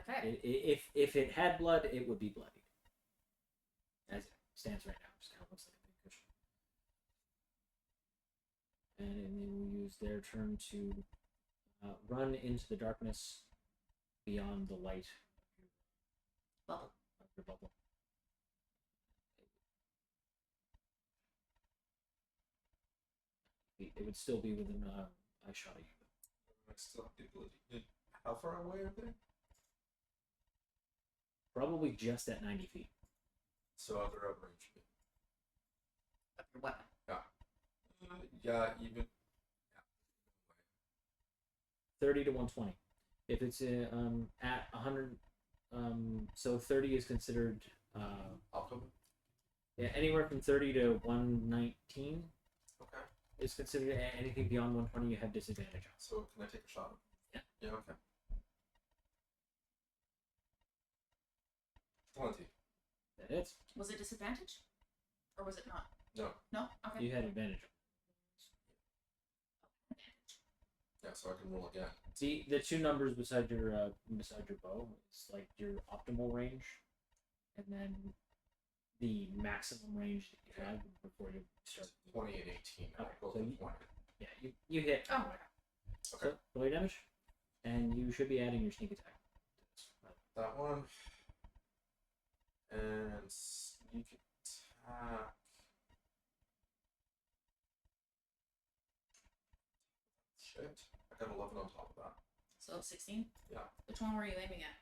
Okay. If it had blood, it would be bloodied. As it stands right now, it just kind of looks like a big cushion. And they will use their turn to run into the darkness beyond the light Bubble. of your bubble. It would still be within eye shot of you. I still have the ability. How far away are they? Probably just at 90 feet. So they're out of range. Of your weapon. Yeah, even. 30 to 120. If it's at 100, so 30 is considered Optimum. yeah, anywhere from 30 to 119 Okay. is considered. Anything beyond 120 you have disadvantage on. So can I take a shot? Yeah. Yeah. Okay. 20. That hits. Was it disadvantage? Or was it not? No. No? Okay. You had advantage. Yeah, so I can roll again. See the two numbers beside your bow. It's like your optimal range, and then the maximum range that you have before you start. 20 and 18. I'll Okay, go so with you- 20. Yeah, you hit. Oh, okay. Okay. So roll your damage, and you should be adding your sneak attack. That one. And sneak attack. Shit. I got 11 on top of that. So 16? Yeah. Which one were you aiming at?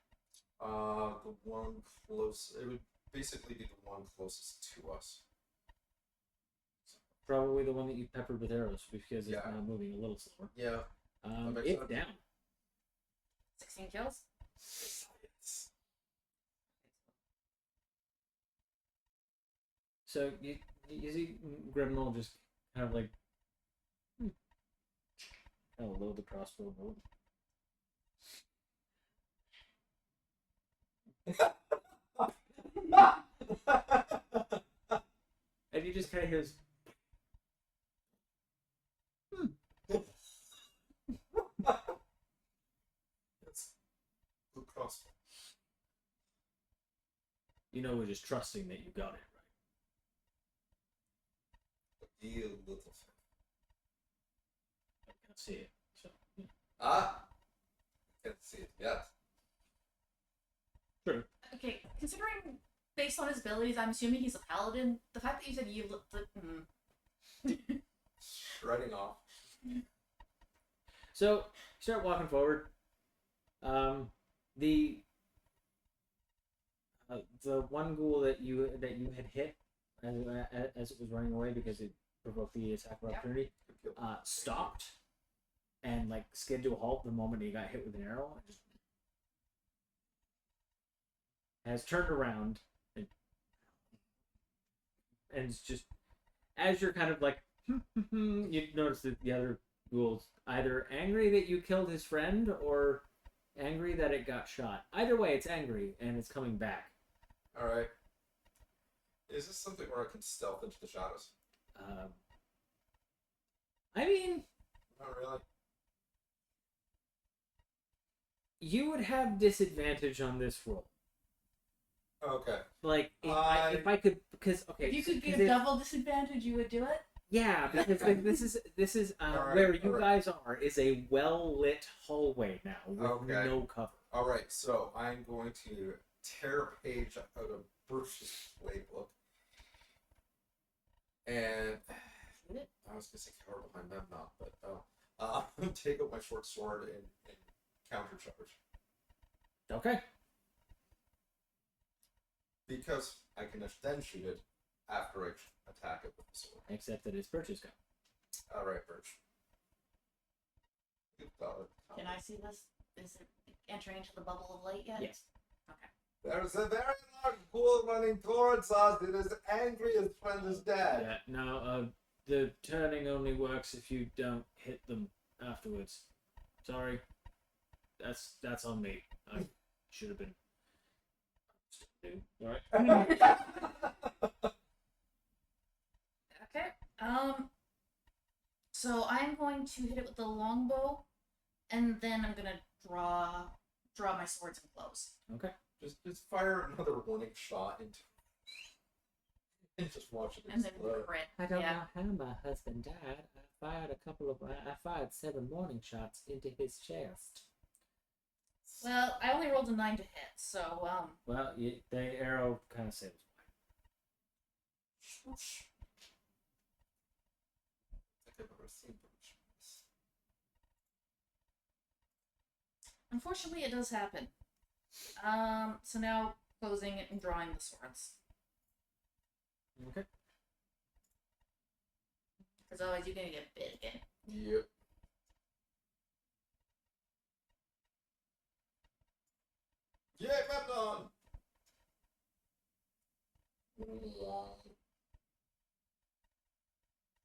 The one close. It would basically be the one closest to us. Probably the one that you peppered with arrows because it's Yeah. now moving a little slower. Yeah. It's down. 16 kills? Science. So you see Grimnall just kind of like kind of load the crossbow. And you just kind of hear this, It's the crossbow. you know, we're just trusting that you got it right. You little thing. I can't see it. So yeah. Ah! Can't see it yet. True. Okay, considering based on his abilities, I'm assuming he's a paladin. The fact that you said you look Shredding off. So you start walking forward. The one ghoul that you had hit as it was running away because it provoked the attack of opportunity stopped and like skid to a halt the moment he got hit with an arrow and just has turned around and it's just as you're kind of like you notice that the other ghoul's either angry that you killed his friend or angry that it got shot. Either way, it's angry and it's coming back. Alright. Is this something where I can stealth into the shadows? I mean, Not really. you would have disadvantage on this roll. Okay. Like if I could, because okay, if you could because get a double disadvantage, you would do it? yeah, because like, this is Alright, where you alright. guys are is a well lit hallway now with Okay. no cover. Alright, so I'm going to tear a page out of Bruce's playbook. And Shoot it? I was gonna say cover behind them, not, but take out my short sword and countercharge. Okay. Because I can then shoot it after I attack it with the sword. Except that it's purchase go. Alright, Birch. Good thought. Can I see this? Is it entering into the bubble of light yet? Yes. There's a very large ghoul running towards us. It is angry his friend is dead. Yeah. Now the turning only works if you don't hit them afterwards. Sorry. That's on me. I should have been. All right. Okay. So I'm going to hit it with the longbow, and then I'm gonna draw my swords and close. Okay. Just fire another warning shot into and just watch it And then explode. crit. I don't Yeah. know how my husband died. I fired 7 warning shots into his chest. Well, I only rolled a 9 to hit, so Well, the arrow kind of saves. Swoosh. I think I've never seen this. unfortunately it does happen. So now closing it and drawing the swords, Okay. because otherwise you're gonna get bit again. Yep. Yay, Memnon!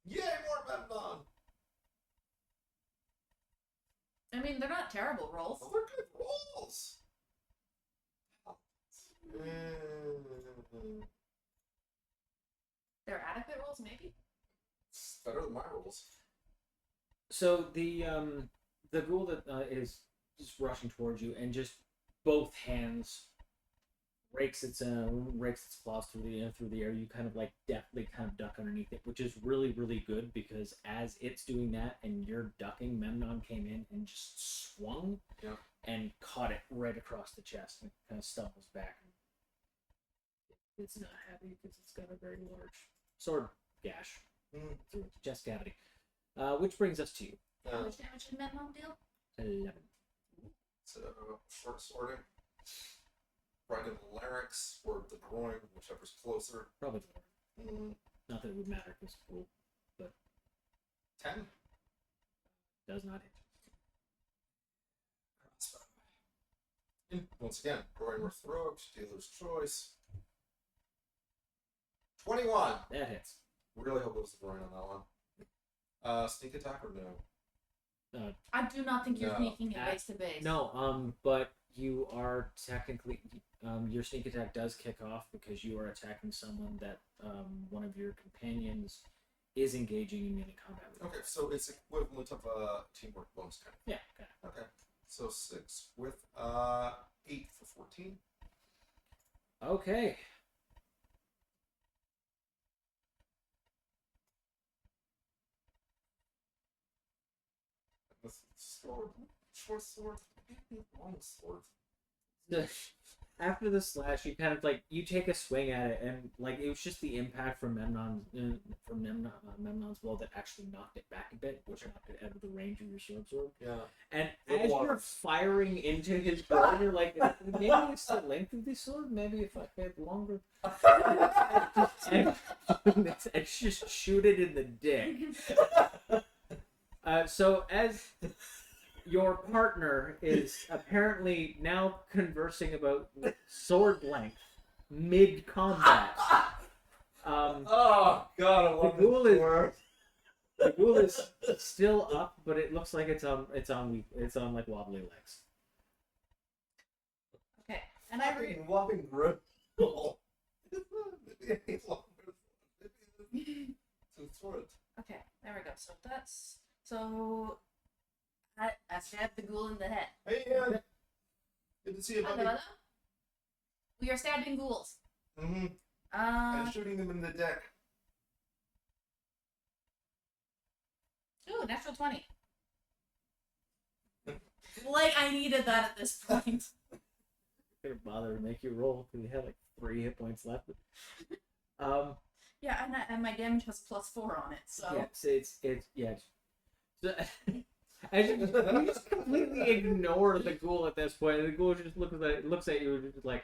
Yay, more Memnon! I mean, they're not terrible rolls. Oh, they're good rolls! They're adequate rolls, maybe. It's better than my rolls. So the ghoul that is just rushing towards you, and just both hands rakes its claws through the air. You kind of like deftly kind of duck underneath it, which is really good because as it's doing that and you're ducking, Memnon came in and just swung and caught it right across the chest and kind of stumbles back. It's not happy because it's got a very large sword gash through its chest cavity. Which brings us to you. How much damage did Memnon deal? 11. So, short swording. Right in the larynx or the groin, whichever's closer. Probably more. Not that it would matter because cool, but 10. does not hit. Crossbow. And once again, groin or throat, dealer's choice. 21. That hits. Really hope it was the groin on that one. Sneak attack or no? I do not think you're No. sneaking it base to base. No, but you are technically your sneak attack does kick off because you are attacking someone that one of your companions is engaging in melee combat with. Okay, so it's equivalent of a teamwork bonus kind of. Yeah, kind of. Okay, so 6 with 8 for 14. Okay. This sword, short sword, long sword. After the slash, you kind of like you take a swing at it, and like it was just the impact from Memnon's blow that actually knocked it back a bit, which knocked it out of the range of your sword. Yeah. And Good as water. you're firing into his brain, you're like, maybe it's the length of this sword. Maybe if I had longer, and it's just shoot it in the dick. So as your partner is apparently now conversing about sword length mid-combat. Oh God, I love The ghoul is- this word. The ghoul is still up, but it looks like it's on like wobbly legs. Okay, and I read. Whopping grip. Okay, there we go. So I stabbed the ghoul in the head. Hey, Ian. Good to see you, buddy. Hello? We are stabbing ghouls. Mm-hmm. And shooting them in the deck. Ooh, natural 20. Like I needed that at this point. Couldn't bother to make you roll because you had like 3 hit points left. Yeah, and my damage has +4 on it, so. Yeah, so it's yeah. So, as you just completely ignore the ghoul at this point. The ghoul just looks at you and just like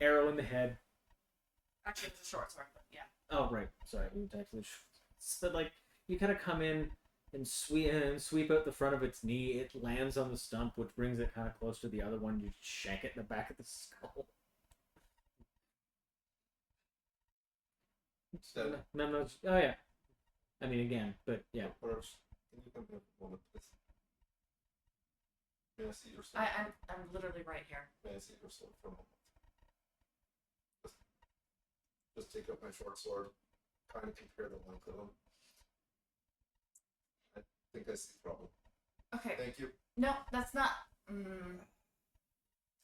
arrow in the head. Actually, it's a short sword, but yeah. Oh right, sorry. So like you kind of come in and sweep out the front of its knee. It lands on the stump, which brings it kind of close to the other one. You shank it in the back of the skull. Dead. Oh yeah. I mean again, but yeah. Can you come here for a moment, please? May I see your sword? I'm literally right here. May I see your sword for a moment? Just take up my short sword, kind of compare the length of them. I think I see the problem. Okay. Thank you. No, that's not.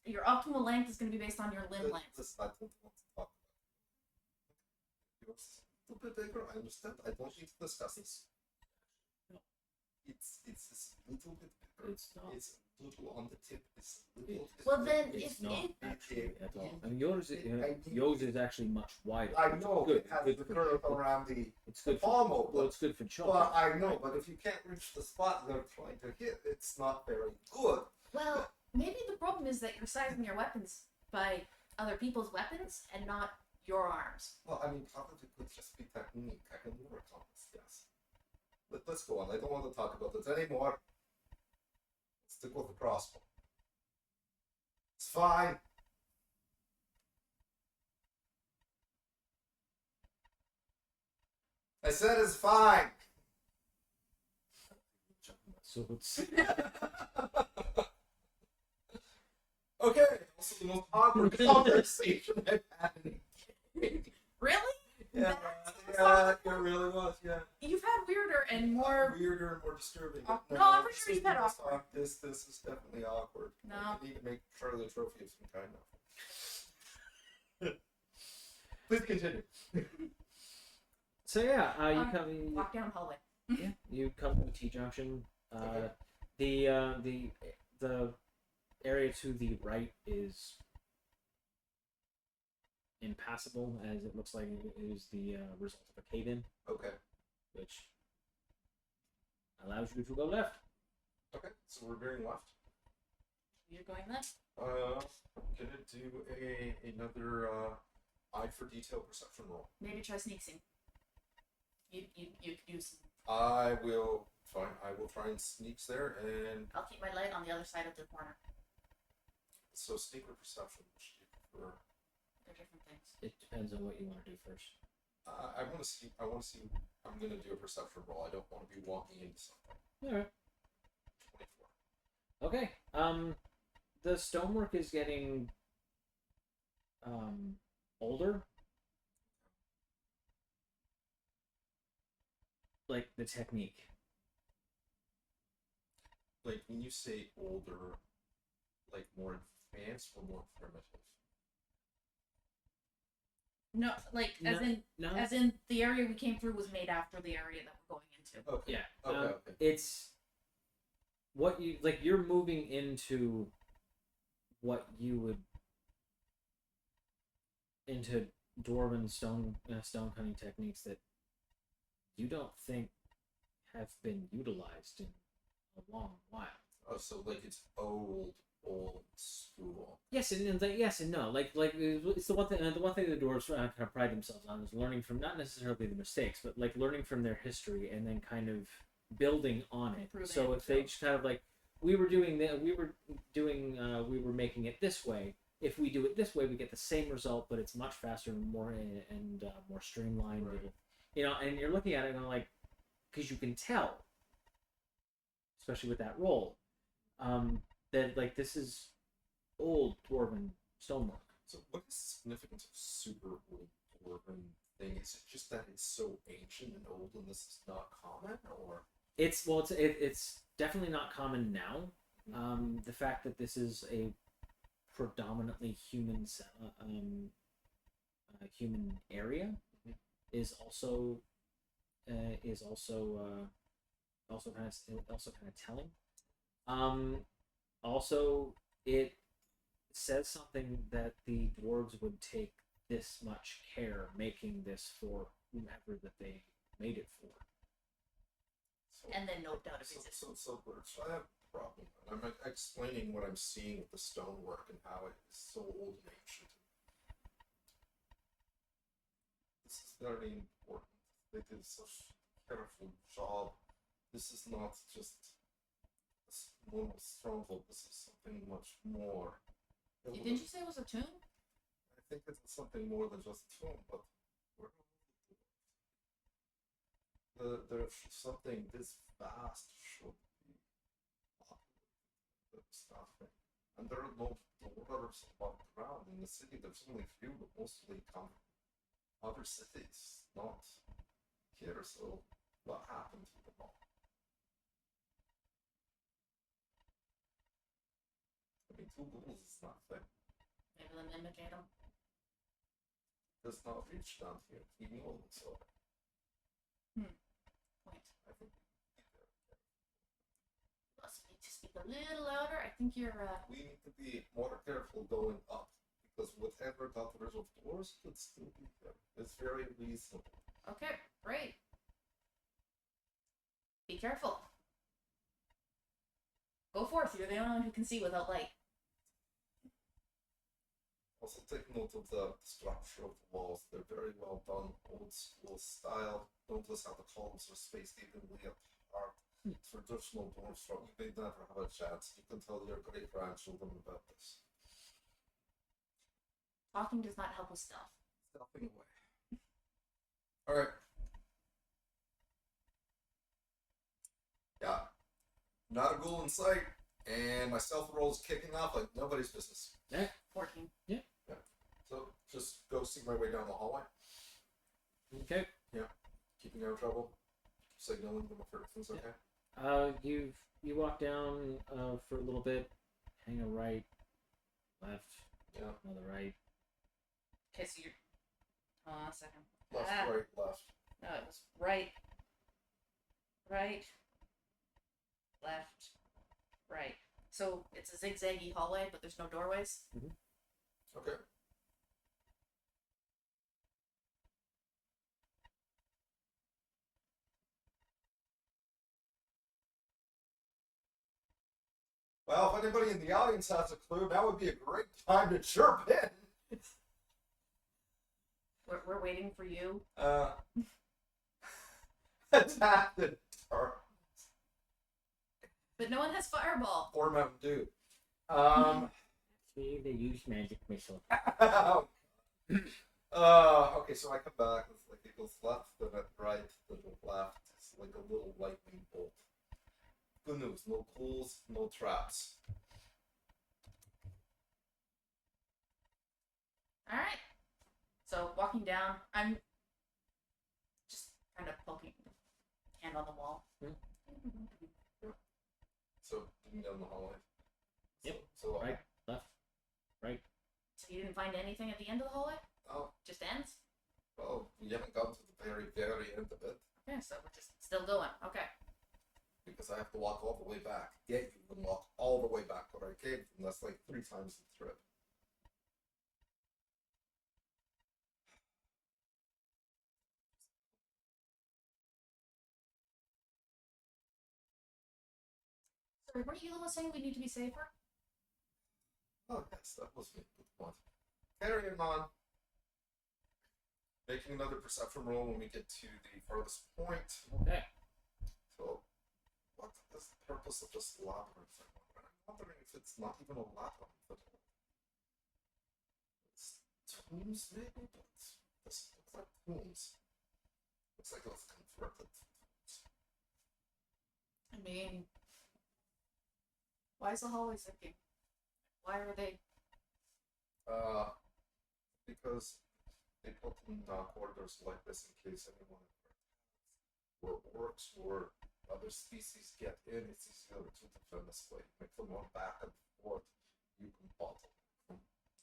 Your optimal length is going to be based on your limb length. This I don't want to talk about. Yours a little bit bigger. I understand. I don't need to discuss this. No. It's a little bit bigger. It's not. It's a little on the tip. It's a little. Well, then, It's if not it. actually at all. I mean, yours is actually much wider. I know Good. it has Good the for- curve around the It's good for pommel, well, but it's good for chopping. well, I know. But if you can't reach the spot they're trying to hit, it's not very good. Well, maybe the problem is that you're sizing your weapons by other people's weapons and not your arms. Well, I mean, part of it could just be technique. I can work on this, yes. Let's go on. I don't want to talk about this anymore. Let's stick with the crossbow. It's fine. I said it's fine. So it's Okay. Also, the most awkward conversation I've had in a game. Really? Yeah, That's it really was. Yeah. You've had weirder and more. Weirder and more disturbing. No, but I'm pretty this sure is you've had the most awkward. This is definitely awkward. No. I need to make Charlie a trophy of some kind now. Please continue. so yeah. You come. Walk down the hallway. Yeah, you come to a T junction. Okay. The area to the right is impassable, as it looks like it is the result of a cave-in, Okay. which allows you to go left. Okay. So we're veering left. You're going left. I'm gonna do another eye for detail perception roll. Maybe try sneaking. You could use. I will try and sneaks there, and I'll keep my light on the other side of the corner. so sneak or perception. Which do you prefer? They're different things. It depends on what you want to do first. I want to see. I'm gonna do a perception roll. I don't want to be walking into something. All right. 24. Okay. The stonework is getting older. Like the technique. Like when you say older, like more advanced or more primitive? No, like No. as in the area we came through was made after the area that we're going into. Okay. Yeah. Okay. Okay. It's what you like. You're moving into what you would into dwarven stone cutting techniques that you don't think have been utilized in a long while. Oh, so like it's old school. Yes and yes and no. Like it's the one thing. The one thing the dwarves kind of pride themselves on is learning from not necessarily the mistakes, but like learning from their history and then kind of building on it. Improving So it, if they just kind of like we were making it this way. If we do it this way, we get the same result, but it's much faster and more more streamlined. Right. You know, and you're looking at it and like, because you can tell, especially with that roll, that like this is old dwarven stonework. So what is the significance of super old dwarven thing? Is it just that it's so ancient and old and this is not common, or? It's definitely not common now. The fact that this is a predominantly human area is also kind of telling. Also, it says something that the dwarves would take this much care making this for whomever that they made it for. So, And then no doubt of so, existence. so I have a problem. I'm explaining what I'm seeing with the stonework and how it is so old and ancient. This is very important. They did such a careful job. This is not just a normal stronghold. This is something much more. Didn't you say it was a tomb? I think it's something more than just a tomb, but there's something this vast should be populated with nothing. And there are no doors above ground in the city. There's only a few, but mostly come from other cities, not here. So what happened to them all? I mean, 2 ghouls is nothing. Maybe the mimic ate him. Does not reach down here. We know it, so Point. I think You also need to speak a little louder. I think you're, we need to be more careful going up because whatever got rid of doors could still be there. It's very reasonable. Okay, great. Be careful. Go forth. You're the only one who can see without light. Also, take note of the structure of the walls. They're very well done, old school style. Notice how the columns are spaced evenly apart. Traditional dwarf strong. You may never have a chance. You can tell your great grandchildren about this. Talking does not help with stealth. Stepping away. Alright. Yeah. Not a ghoul in sight, and my stealth roll is kicking off like nobody's business. 14. So just go see my way down the hallway. Okay. Keeping out of trouble. Signaling them if everything's okay. You walk down for a little bit, hang a right, left, Yeah. another right. Okay, so you're. Hold on a second. Left, Ah. right, left. No, it was right. Right. Left. Right. So it's a zigzaggy hallway, but there's no doorways. Okay. Well, if anybody in the audience has a clue, that would be a great time to chirp in. We're waiting for you. Attack the dark. But no one has fireball. Or Mountain Dew. See, they use magic missile. Okay, so I come back. It's like it goes left, then right, then left. It's like a little lightning bolt. Good news, no pools, no traps. Alright. So walking down, I'm just kind of poking hand on the wall. So, moving down the hallway. Yep. So Right, left, right. So you didn't find anything at the end of the hallway? Oh, Just ends? well, we haven't gotten to the very, very end of it Okay, so we're just still going. Okay. because I have to walk all the way back. Get you and walk all the way back where I came from. That's like 3 times the trip. Sorry, weren't you the one saying we need to be safer? Oh, yes, that was me. Good point. Carrying on. Making another perception roll when we get to the farthest point. Okay. So, what is the purpose of this labyrinth? I'm wondering if it's not even a labyrinth at all. It's tombs, maybe, but this looks like tombs. Looks like it was converted. I mean, why is the hallway sinking? Why are they? Because they put in corridors like this in case anyone or orcs or other species get in. It's easier to defend this way. Make them run back and forth. You can bottle them.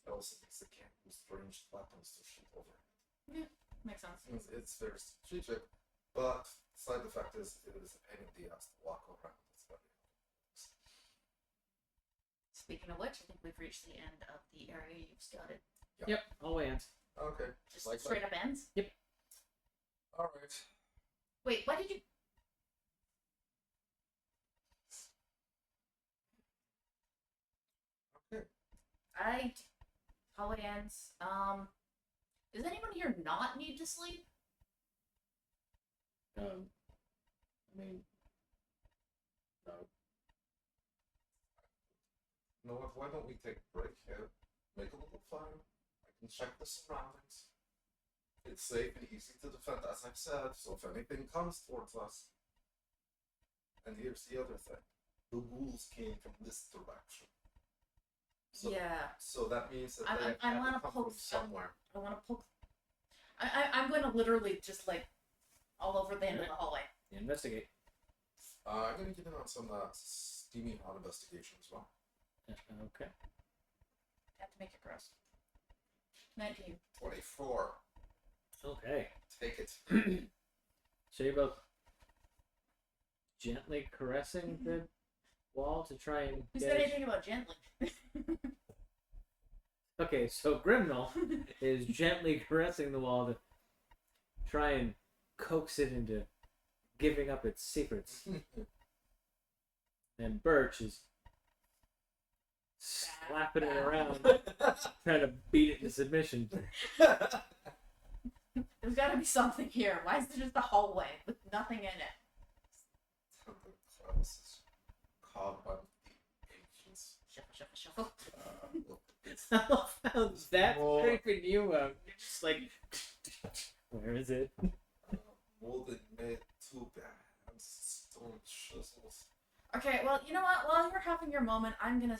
Also, because they can't use ranged weapons to shoot over. Makes sense. It's very strategic, but side effect is it is a pain in the ass to walk around. It's very Speaking of which, I think we've reached the end of the area you've scouted. Yep, hallway ends. okay. Just Like straight that. up ends? All right. Wait, why did you... Okay. Hallway ends. Does anyone here not need to sleep? I mean, no. You know what? Why don't we take a break here? Make a little fire. I can check the surroundings. It's safe and easy to defend, as I've said, so if anything comes towards us. And here's the other thing. The ghouls came from this direction. So, Yeah. So that means that I they I had want to to come poke from somewhere. I want to poke. I'm going to literally just like all over the end of the hallway. Investigate. I'm going to get in on some steamy hot investigation as well. Okay. Have to make it gross. 19. 24. Okay. Take it. So you're both gently caressing the wall to try and Who get said it- anything about gently? Okay, so Grimnall is gently caressing the wall to try and coax it into giving up its secrets. And Birch is slapping it around, trying to beat it into submission. There's got to be something here. Why is there just a hallway with nothing in it? Caught by the ancients. Shuffle, shuffle, shuffle. How's that More- creeping you out? You're just like, where is it? More than made too bad. Stone chisels. Okay, well, you know what? While you're having your moment, I'm gonna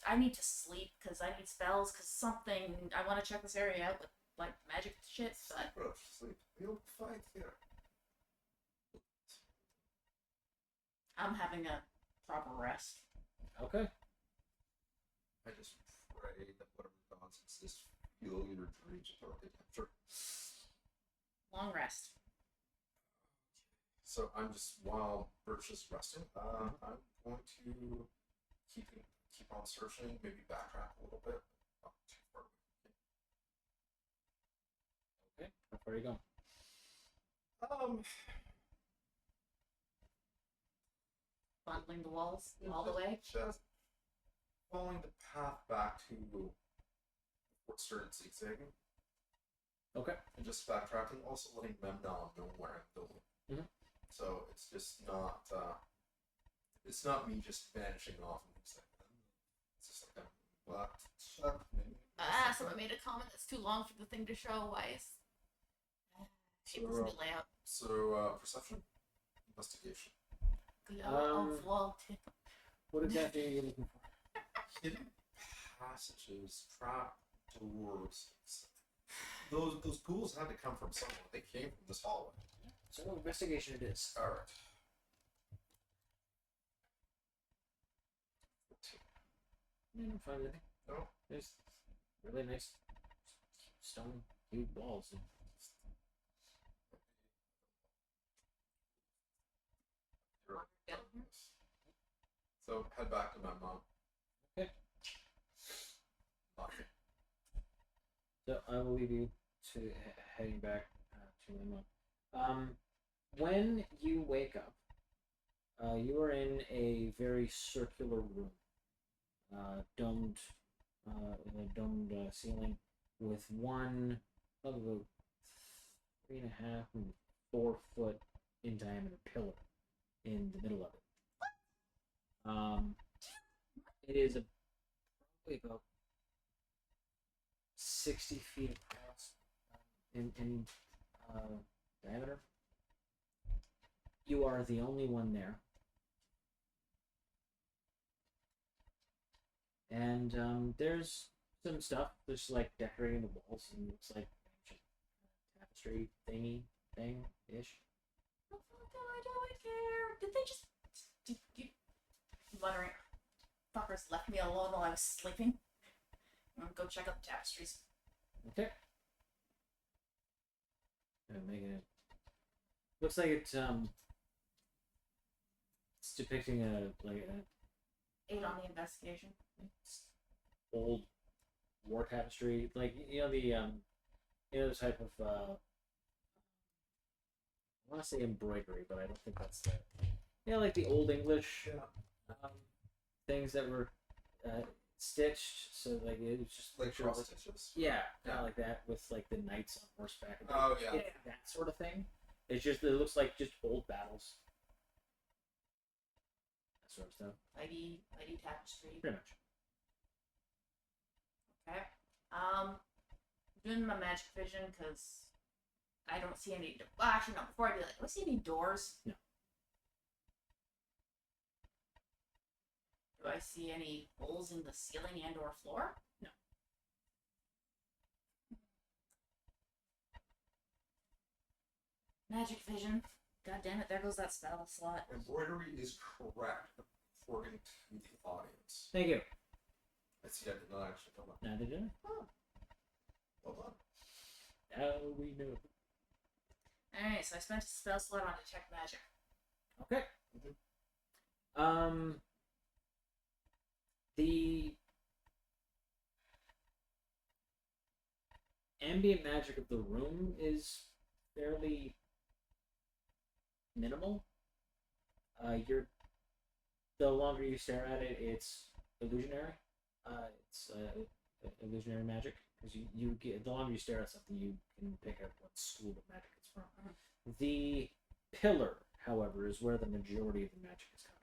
I need to sleep because I need spells because something. I want to check this area out with like magic shit, but Sleep, bro. Sleep. We'll fight here. I'm having a proper rest. Okay. I just pray that whatever gods exist feel your dreams of architecture. Long rest. So I'm just, while Birch is resting, I'm going to keep on searching, maybe backtrack a little bit. Not too far Okay. How far are you going? away. Bundling the walls all the way. Just following the path back to Fort Stern zigzagging. Okay. And just backtracking, also letting Memnon know where I'm going. Mhm. So it's just not, it's not me just vanishing off and things like that. It's just like a black shut. Someone made a comment that's too long for the thing to show. Why is it was a bit layout? So, perception, investigation. Glow of wall tip. What exactly are you looking for? Hidden passages, trap doors. Those ghouls had to come from somewhere. They came from this hallway. So investigation it is. Alright. I didn't find anything. No? There's really nice stone huge walls. So head back to my mom. Okay. Nothing. So I will leave you to heading back to my mom. When you wake up, you are in a very circular room, domed, in a domed ceiling, with one of about 3.5 and 4 foot in diameter pillar in the middle of it. It is probably about 60 feet across in diameter. You are the only one there. And there's some stuff just like decorating the walls and looks like ancient tapestry thing-ish. I don't care. Did they just? Did you? Muttering. Fuckers left me alone while I was sleeping. I'm gonna go check out the tapestries. Okay. Making it. Looks like it's depicting a 8 on the investigation. old war tapestry, like the type of I want to say embroidery, but I don't think that's the like the old English things that were stitched, so like it was just Like pictures cross of- stitches. yeah, Yeah. kind of like that with like the knights on horseback. And Oh yeah. that sort of thing. It's just it looks like just old battles, that sort of stuff. Mighty tapestry. Pretty much. Okay. Doing my magic vision because I don't see any. Well, actually, no. Before I do that, do I see any doors? No. Do I see any holes in the ceiling and/or floor? No. Magic vision. God damn it! There goes that spell slot. Embroidery is correct according to the audience. Thank you. I see I did not actually come up. Neither did I. Oh. Well done. Now we know. Alright, so I spent a spell slot on detect magic. Okay. The ambient magic of the room is fairly minimal. The longer you stare at it, it's illusionary. It's illusionary magic because you get the longer you stare at something, you can pick out what school of magic it's from. The pillar, however, is where the majority of the magic is coming.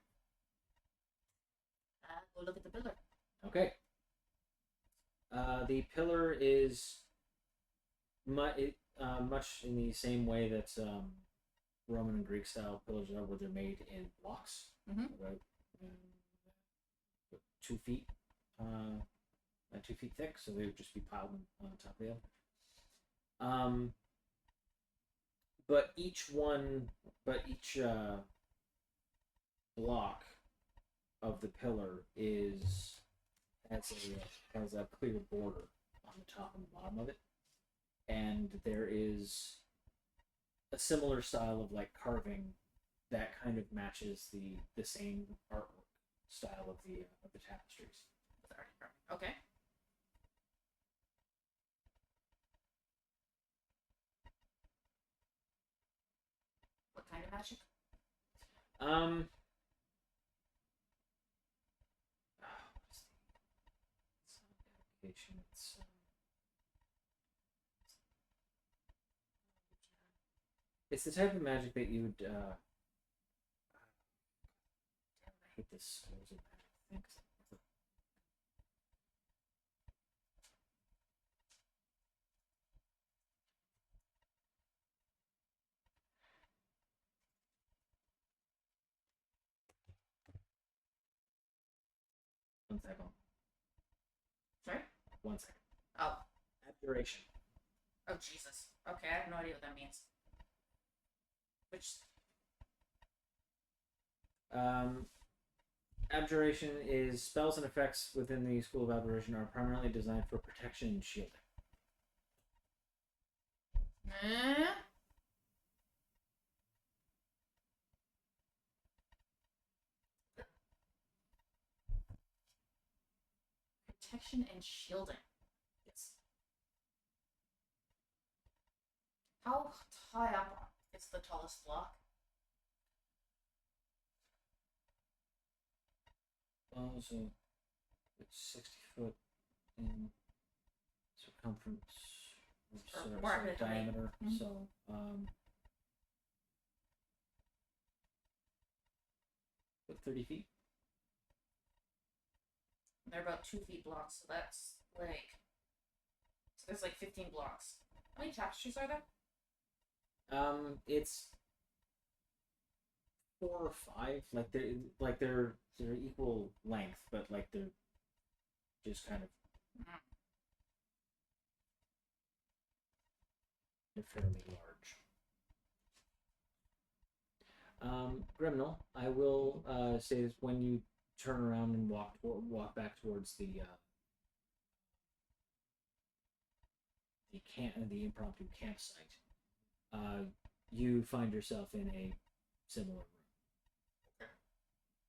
Go look at the pillar. Okay. The pillar is much in the same way that Roman and Greek style pillars are, where they're made in blocks, about 2 feet, 2 feet thick, so they would just be piled on top of the other. But each block of the pillar has a clear border on the top and the bottom of it, and there is a similar style of like carving that kind of matches the same artwork style of the tapestries. Okay. What kind of magic? It's the type of magic that you would. Damn, I hate this. What was it? Magic thing? One second. Sorry? 1 second. Oh. Abjuration. Oh, Jesus. Okay, I have no idea what that means. Which... Abjuration is spells and effects within the School of Abjuration are primarily designed for protection and shielding. Protection and shielding. Yes. How high up is the tallest block? So it's 60 foot in circumference, sorry, diameter. Mm-hmm. So about 30 feet. They're about 2 feet blocks, so that's like... So there's like 15 blocks. How many tapestries are there? It's 4 or 5. They're equal length, but like they're just kind of they're fairly large. Grimnal, I will say this when you turn around and walk back towards the impromptu campsite. You find yourself in a similar room.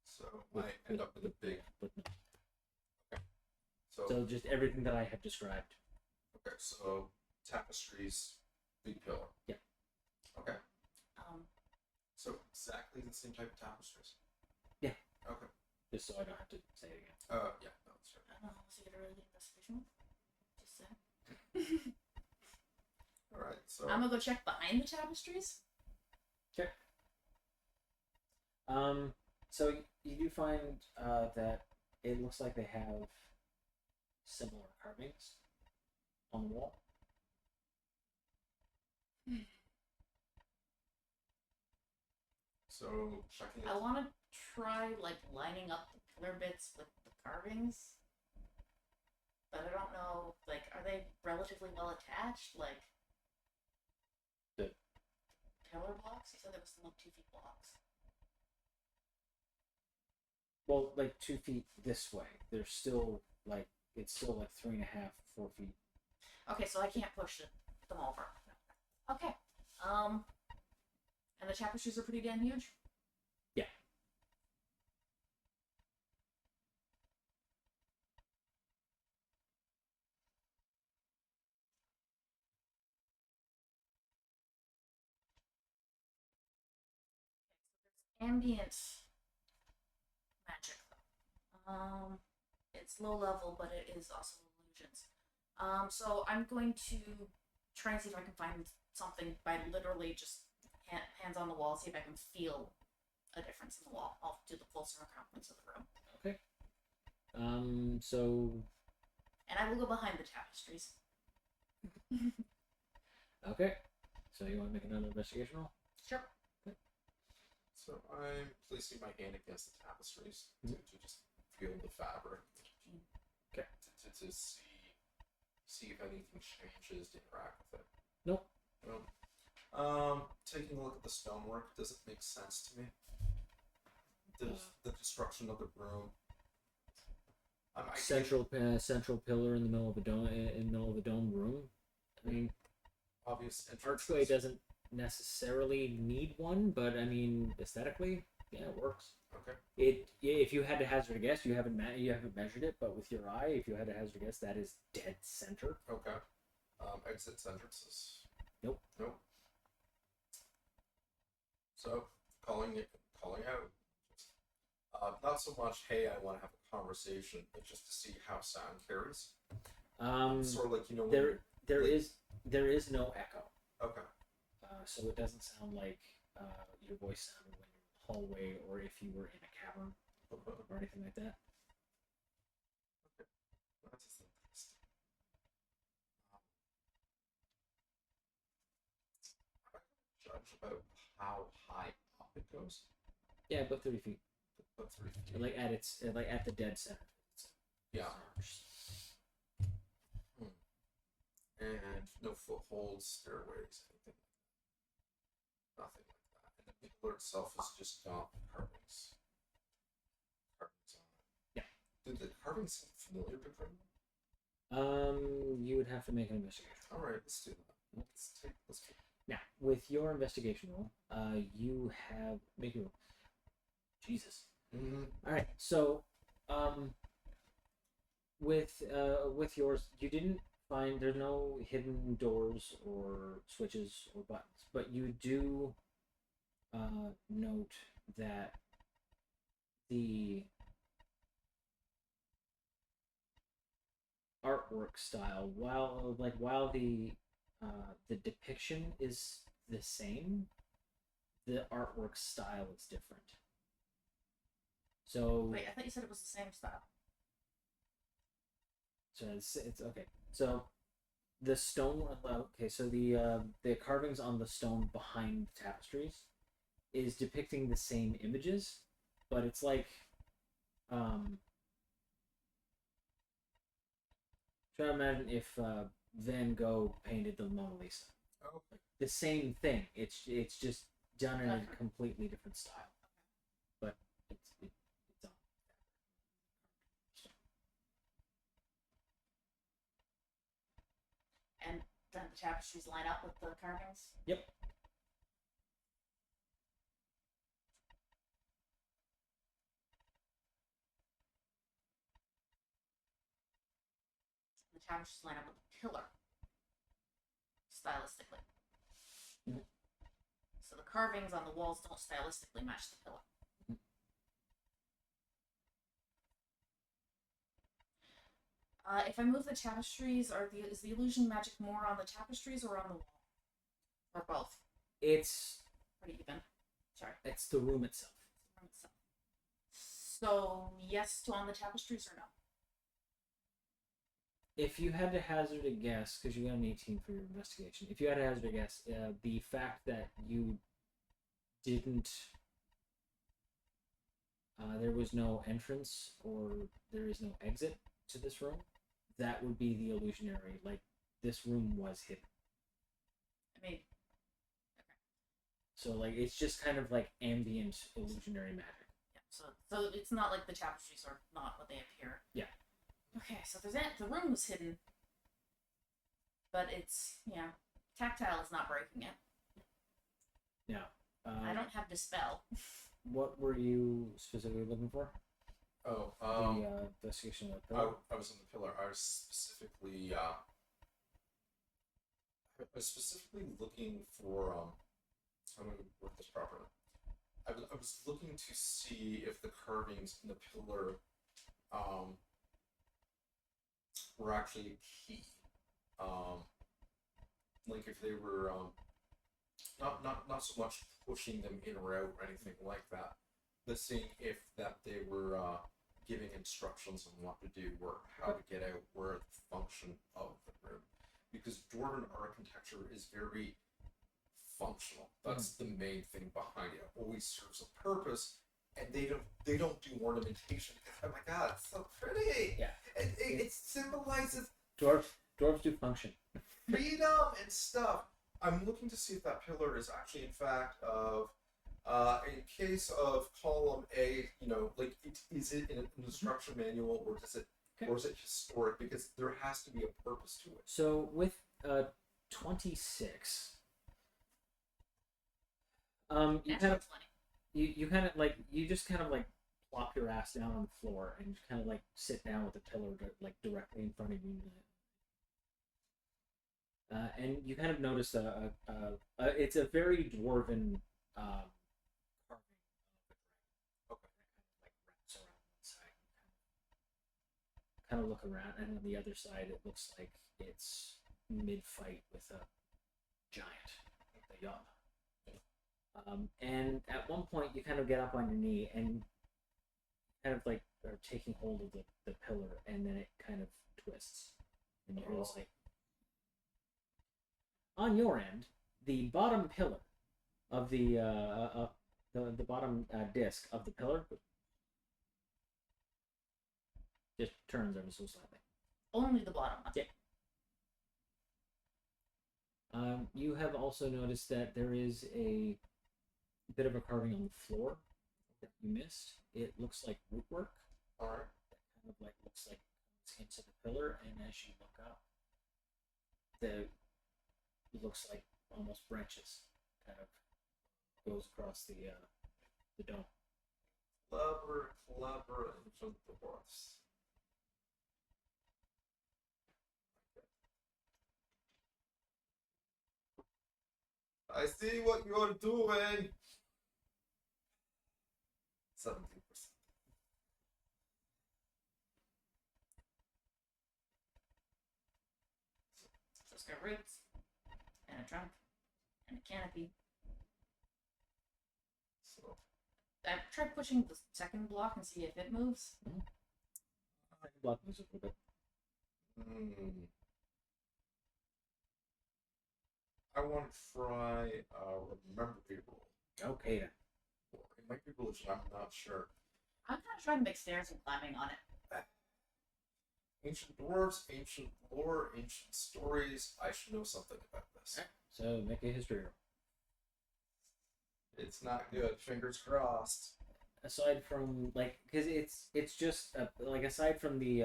So I end up with a big. But no. Okay. So just everything that I have described. Okay, so tapestries, big pillar. Yeah. Okay. So exactly the same type of tapestries. Yeah. Okay. Just so I don't have to say it again. Yeah, no, that's right. I don't know, was it a really good investigation? Just saying. All right, so I'm gonna go check behind the tapestries. Okay. So you do find that it looks like they have similar carvings on the wall. So checking it. I want to try like lining up the pillar bits with the carvings, but I don't know. Like, are they relatively well attached? Like The- pillar blocks? You said there was some like 2 feet blocks. Well, like 2 feet this way. They're still like it's still like 3.5, 4 feet. Okay, so I can't push them over. Okay. And the tapestries are pretty damn huge. Yeah. Ambient magic. It's low level, but it is also illusions. So I'm going to try and see if I can find something by literally just hands on the wall, see if I can feel a difference in the wall. I'll do the full circumference of the room. Okay. So And I will go behind the tapestries. okay. So you want to make another investigation roll? Sure. So I'm placing my hand against the tapestries to just feel the fabric. Okay. To see if anything changes to interact with it. Nope. Taking a look at the stonework, does it make sense to me? The destruction of the room. Central pillar in the middle of a dome in the middle of a dome room. I mean, obvious archway doesn't necessarily need one, but I mean aesthetically, yeah, it works. Okay. If you had to hazard a guess, you haven't measured it, but with your eye, if you had to hazard a guess, that is dead center. Okay. Exits, entrances. Nope. So calling out. Not so much, hey, I want to have a conversation, but just to see how sound carries. Sort of like, there is no echo. Okay. So it doesn't sound like your voice sounded when you're in the hallway or if you were in a cavern or anything like that. Okay. That's interesting. Judge about how high up it goes. Yeah, about 30 feet. About 3 feet. Like at the dead center. Yeah. And no footholds, stairways, anything. Nothing like that. And the pillar itself is just got carvings. Carvings on it. Yeah. Did the carvings seem familiar to Grim? You would have to make an investigation. All right, let's do that. Let's go. Now, with your investigation roll, you have make your roll. Jesus. Mm-hmm. All right, so with yours, you didn't find there's no hidden doors or switches or buttons, but you do note that the artwork style, while the depiction is the same, the artwork style is different. So Wait, I thought you said it was the same style. so it's okay. So the stone. Okay, so the carvings on the stone behind the tapestries is depicting the same images, but it's like try to imagine if Van Gogh painted the Mona Lisa. Oh. Like, the same thing. It's just done in a completely different style, but it's on. And then the tapestries line up with the carvings? Yep. The tapestries line up with the pillar. Stylistically. Mm-hmm. So the carvings on the walls don't stylistically match the pillar. If I move the tapestries, is the illusion magic more on the tapestries or on the wall? Or both? It's Pretty even. Sorry. it's the room itself. So, yes to on the tapestries or no? If you had to hazard a guess, because you got an 18 for your investigation, if you had to hazard a guess, the fact that you didn't there was no entrance or there is no exit to this room, that would be the illusionary. Like, this room was hidden. I mean, So, like, it's just kind of like ambient illusionary magic. yeah. So it's not like the tapestries are not what they appear. Yeah. Okay, so the room was hidden, but it's tactile is not breaking it. Now, I don't have dispel. what were you specifically looking for? Oh, The investigation of the pillar? I was on the pillar. I was specifically looking for I'm going to work this properly. I was looking to see if the carvings in the pillar were actually a key. Like if they were not so much pushing them in or out or anything like that, but seeing if that they were giving instructions on what to do or how to get out, or the function of the room. Because dwarven architecture is very functional. That's the main thing behind it. It always serves a purpose, and they don't do ornamentation because, oh my god, it's so pretty. Yeah. It symbolizes Dwarves do function. freedom and stuff. I'm looking to see if that pillar is actually, in fact, of in case of column A, is it in an instruction manual, or does it, Okay. or is it historic? Because there has to be a purpose to it. So with 26, you Natural kind of 20. you kind of like you just kind of like plop your ass down on the floor and just kind of like sit down with the pillar like directly in front of you. And you kind of notice it's a very dwarven carving of the dragon. Okay. That kind of like wraps around one side. Kind of look around, and on the other side, it looks like it's mid-fight with a giant, the yawn. And at one point, you kind of get up on your knee and kind of like are taking hold of the pillar, and then it kind of twists, and you hear this like. On your end, the bottom pillar of the bottom disc of the pillar just turns ever so slightly. Only the bottom one. Yeah. You have also noticed that there is a bit of a carving on the floor that you missed. It looks like woodwork. All right. That kind of like looks like it's into the pillar, and as you look up, it looks like almost branches kind of goes across the dome. Clever ancient dwarfs. I see what you're doing. 17%. So it's got roots and a trunk and a canopy. So I've tried pushing the second block and see if it moves. Block moves a little bit. I want to try remember roll. Okay then. It might be religion, I'm not sure. I'm kind of trying to make stairs and climbing on it. Ancient dwarves, ancient lore, ancient stories. I should know something about this. So make a history roll. It's not good. Fingers crossed. Aside from like, because it's just like aside from the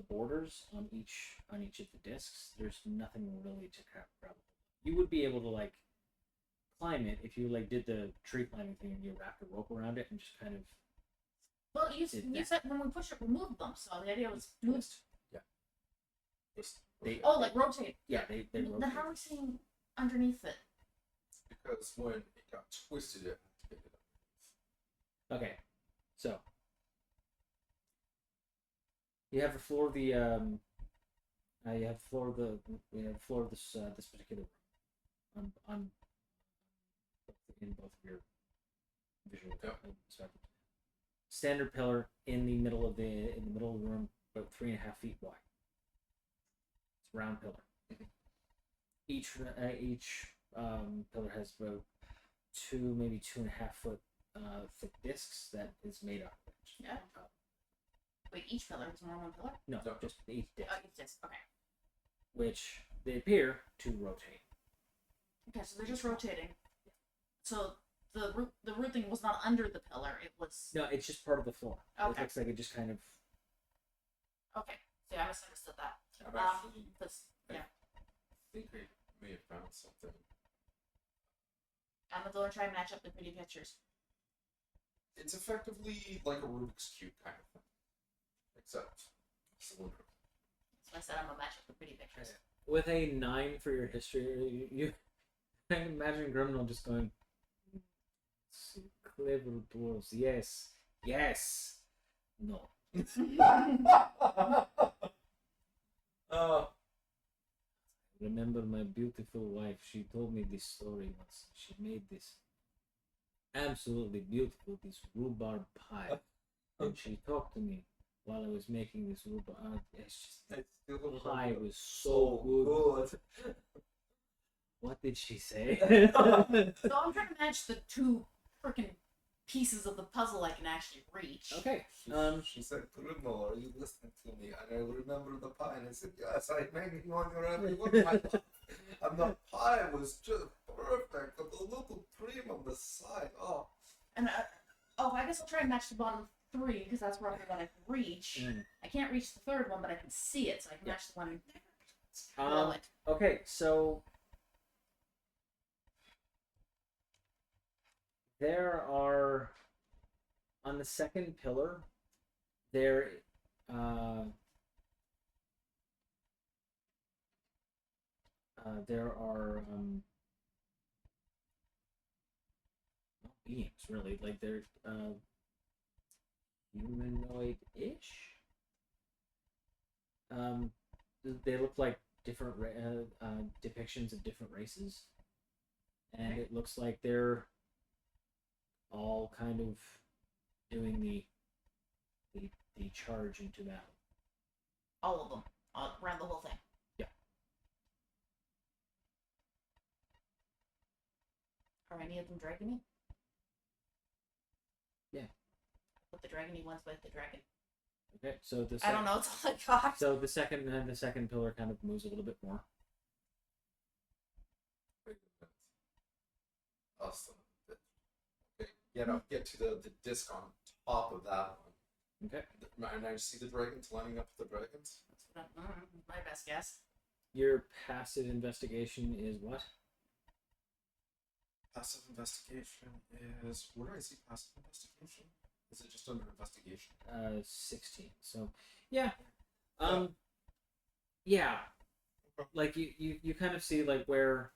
borders on each of the discs, there's nothing really to grab. You would be able to like climb it if you like did the tree climbing thing and you wrapped a rope around it and just kind of. Well, you said when we push it, we move them. So the idea was move. Yeah. They Oh, like rotate. Yeah, they Then rotate. how are we seeing underneath it? Because when it got twisted, it picked it up. Okay, so you have the floor of the you have the floor of this this particular room on in both of your visual perspectives. Standard pillar in the middle of the room, about 3.5 feet wide. It's a round pillar. Each pillar has about 2, maybe 2.5 foot thick discs that is made up of. Yeah. Wait, each pillar is more than one pillar? No, No. just each disc, Each disc. Okay. which they appear to rotate. Okay, so they're just rotating. So the root thing was not under the pillar. It was. No, it's just part of the floor. Okay. It looks like it just kind of. Okay. So yeah, I misunderstood that. I'm actually. Yeah. I think we may have found something. I'm gonna go and try and match up the pretty pictures. It's effectively like a Rubik's Cube kind of thing. Except cylindrical. So I said I'm gonna match up the pretty pictures. With a 9 for your history, you I can imagine Grimnall just going, clever dwarves, yes, yes, no. Remember my beautiful wife, she told me this story once. She made this absolutely beautiful, this rhubarb pie. And she talked to me while I was making this rhubarb. It's just, the pie was so good. What did she say? So I'm trying to match the two freaking pieces of the puzzle I can actually reach. Okay. She said, Grimnall, are you listening to me? And I remember the pie, and I said, yes, I'm hanging on your every word, my love. And the pie was just perfect, with the little cream on the side. Oh, And I guess I'll try and match the bottom three because that's roughly what I can reach. I can't reach the third one, but I can see it, so I can match the one below it. Okay, so there are on the second pillar there there are not beings really, like they're humanoid-ish. They look like different depictions of different races, and it looks like they're all kind of doing the charge into battle. All of them. Around the whole thing. Yeah. Are any of them dragony? Yeah. Put the dragony ones with the dragon. Okay, so the I don't know, it's all I got. So the second pillar kind of moves a little bit more. wait a minute. Awesome. Okay, yeah, no, get to the disc on top of that one. Okay. And I see the dragons lining up with the dragons. That's what my best guess. Your passive investigation is what? Passive investigation is. Where do I see passive investigation? Is it just under investigation? 16. So, yeah. Yeah. Like you kind of see like where,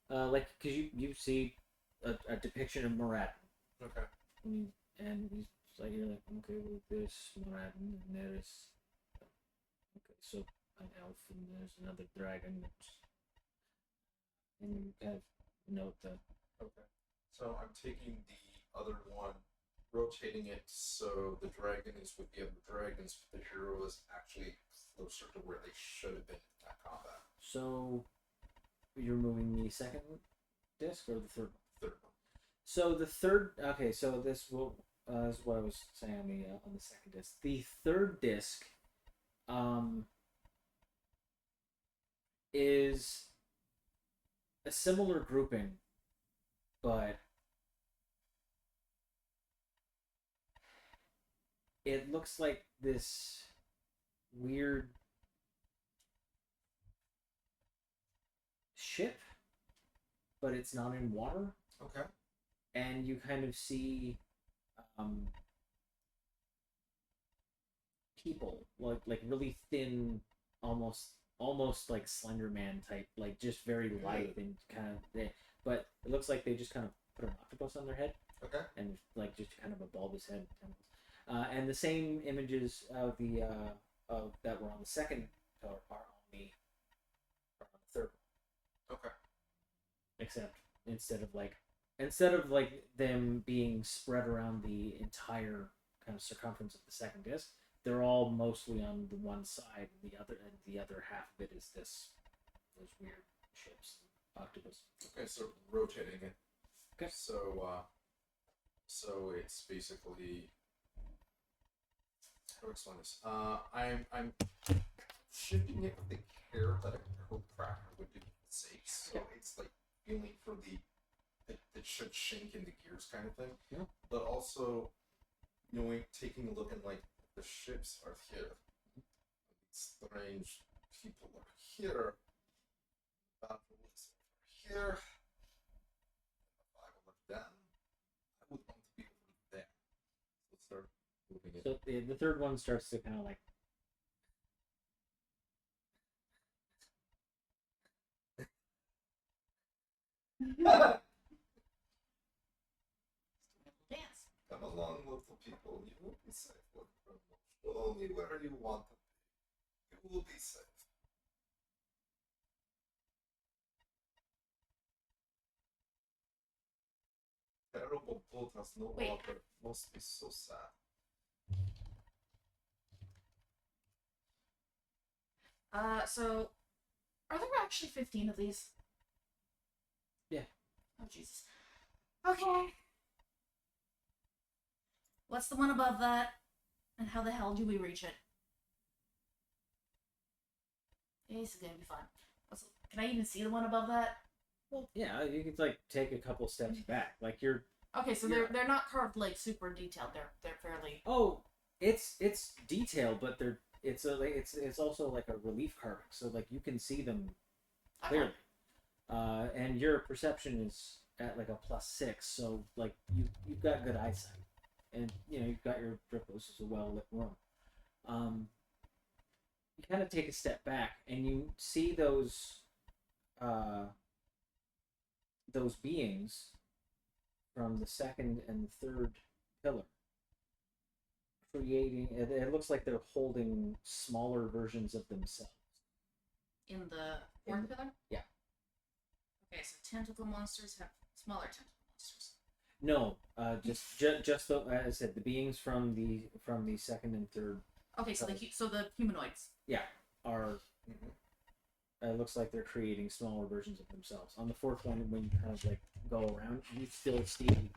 like because you see a depiction of Moradin. Okay. And he's like, you're like, okay, well, there's Moradin, and there's, okay, so an elf, and there's another dragon, and you kind of note that. Okay. So I'm taking the other one, rotating it so the dragon is with the other dragons, but the hero is actually closer to where they should have been in that combat. So, you're moving the second disc or the third one? Third one. So the third, okay, so this will is what I was saying on the second disc. The third disc, is a similar grouping, but it looks like this weird ship, but it's not in water. Okay. And you kind of see people like really thin, almost like Slender Man type, like just very light and kind of. But it looks like they just kind of put an octopus on their head. Okay. And like just kind of a bulbous head. And the same images of the that were on the second pillar are on the third one. Okay. Except instead of like them being spread around the entire kind of circumference of the second disc, they're all mostly on the one side, and the other half of it is those weird ships, octopus. Okay, so rotating it. Okay. So So it's basically, how do I explain this? I'm shifting it with the care that a cracker would do with safes. So it's like feeling for it should shink in the gears kind of thing. Yeah. But also taking a look and like the ships are here. Strange people are here. Battle is over here. If I were them, I would want to be over there. Let's start moving it. So the third one starts to kind of like. Dance. Come along, little people. You will be safe. Look for show me where you want to be. You will be safe. Terrible boat has no Wait. water. Must be so sad. So are there actually 15 of these? Yeah. Oh Jesus. Okay. What's the one above that? And how the hell do we reach it? This is gonna be fun. Can I even see the one above that? Well, yeah, you could like take a couple steps back, like you're. Okay, so Yeah. they're not carved like super detailed. They're fairly. Oh, it's detailed, but it's also like a relief carving, so like you can see them clearly. And your perception is at like a +6, so like you've got good eyesight, and you've got your Dripos as a well lit room. You kind of take a step back, and you see those beings from the second and the third pillar creating. It looks like they're holding smaller versions of themselves. In the fourth pillar? Yeah. Okay, so tentacle monsters have smaller tentacle monsters. No, just the, as I said, the beings from the second and third. Okay, so the humanoids. Yeah, are. It looks like they're creating smaller versions of themselves. On the fourth one, when you kind of like go around, you still see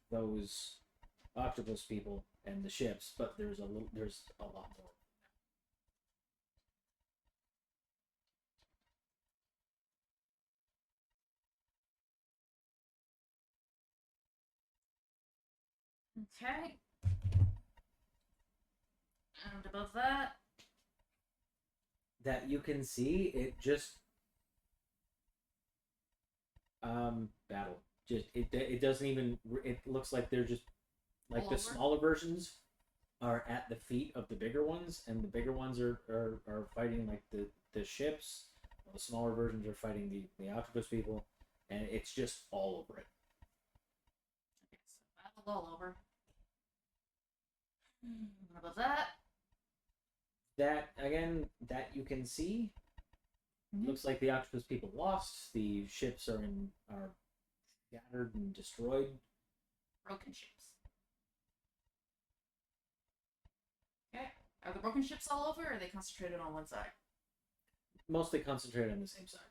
those octopus people and the ships, but there's a lot more. Okay. And above that. That you can see, it just battle. Just it doesn't even. It looks like they're just like All the over? smaller versions are at the feet of the bigger ones, and the bigger ones are fighting like the ships. While the smaller versions are fighting the octopus people, and it's just all over it. Okay, so battle's all over. And above that. That again, that you can see. Mhm. Looks like the octopus people lost. The ships are scattered and destroyed. Broken ships. Okay. Are the broken ships all over, or are they concentrated on one side? Mostly concentrated on the same side.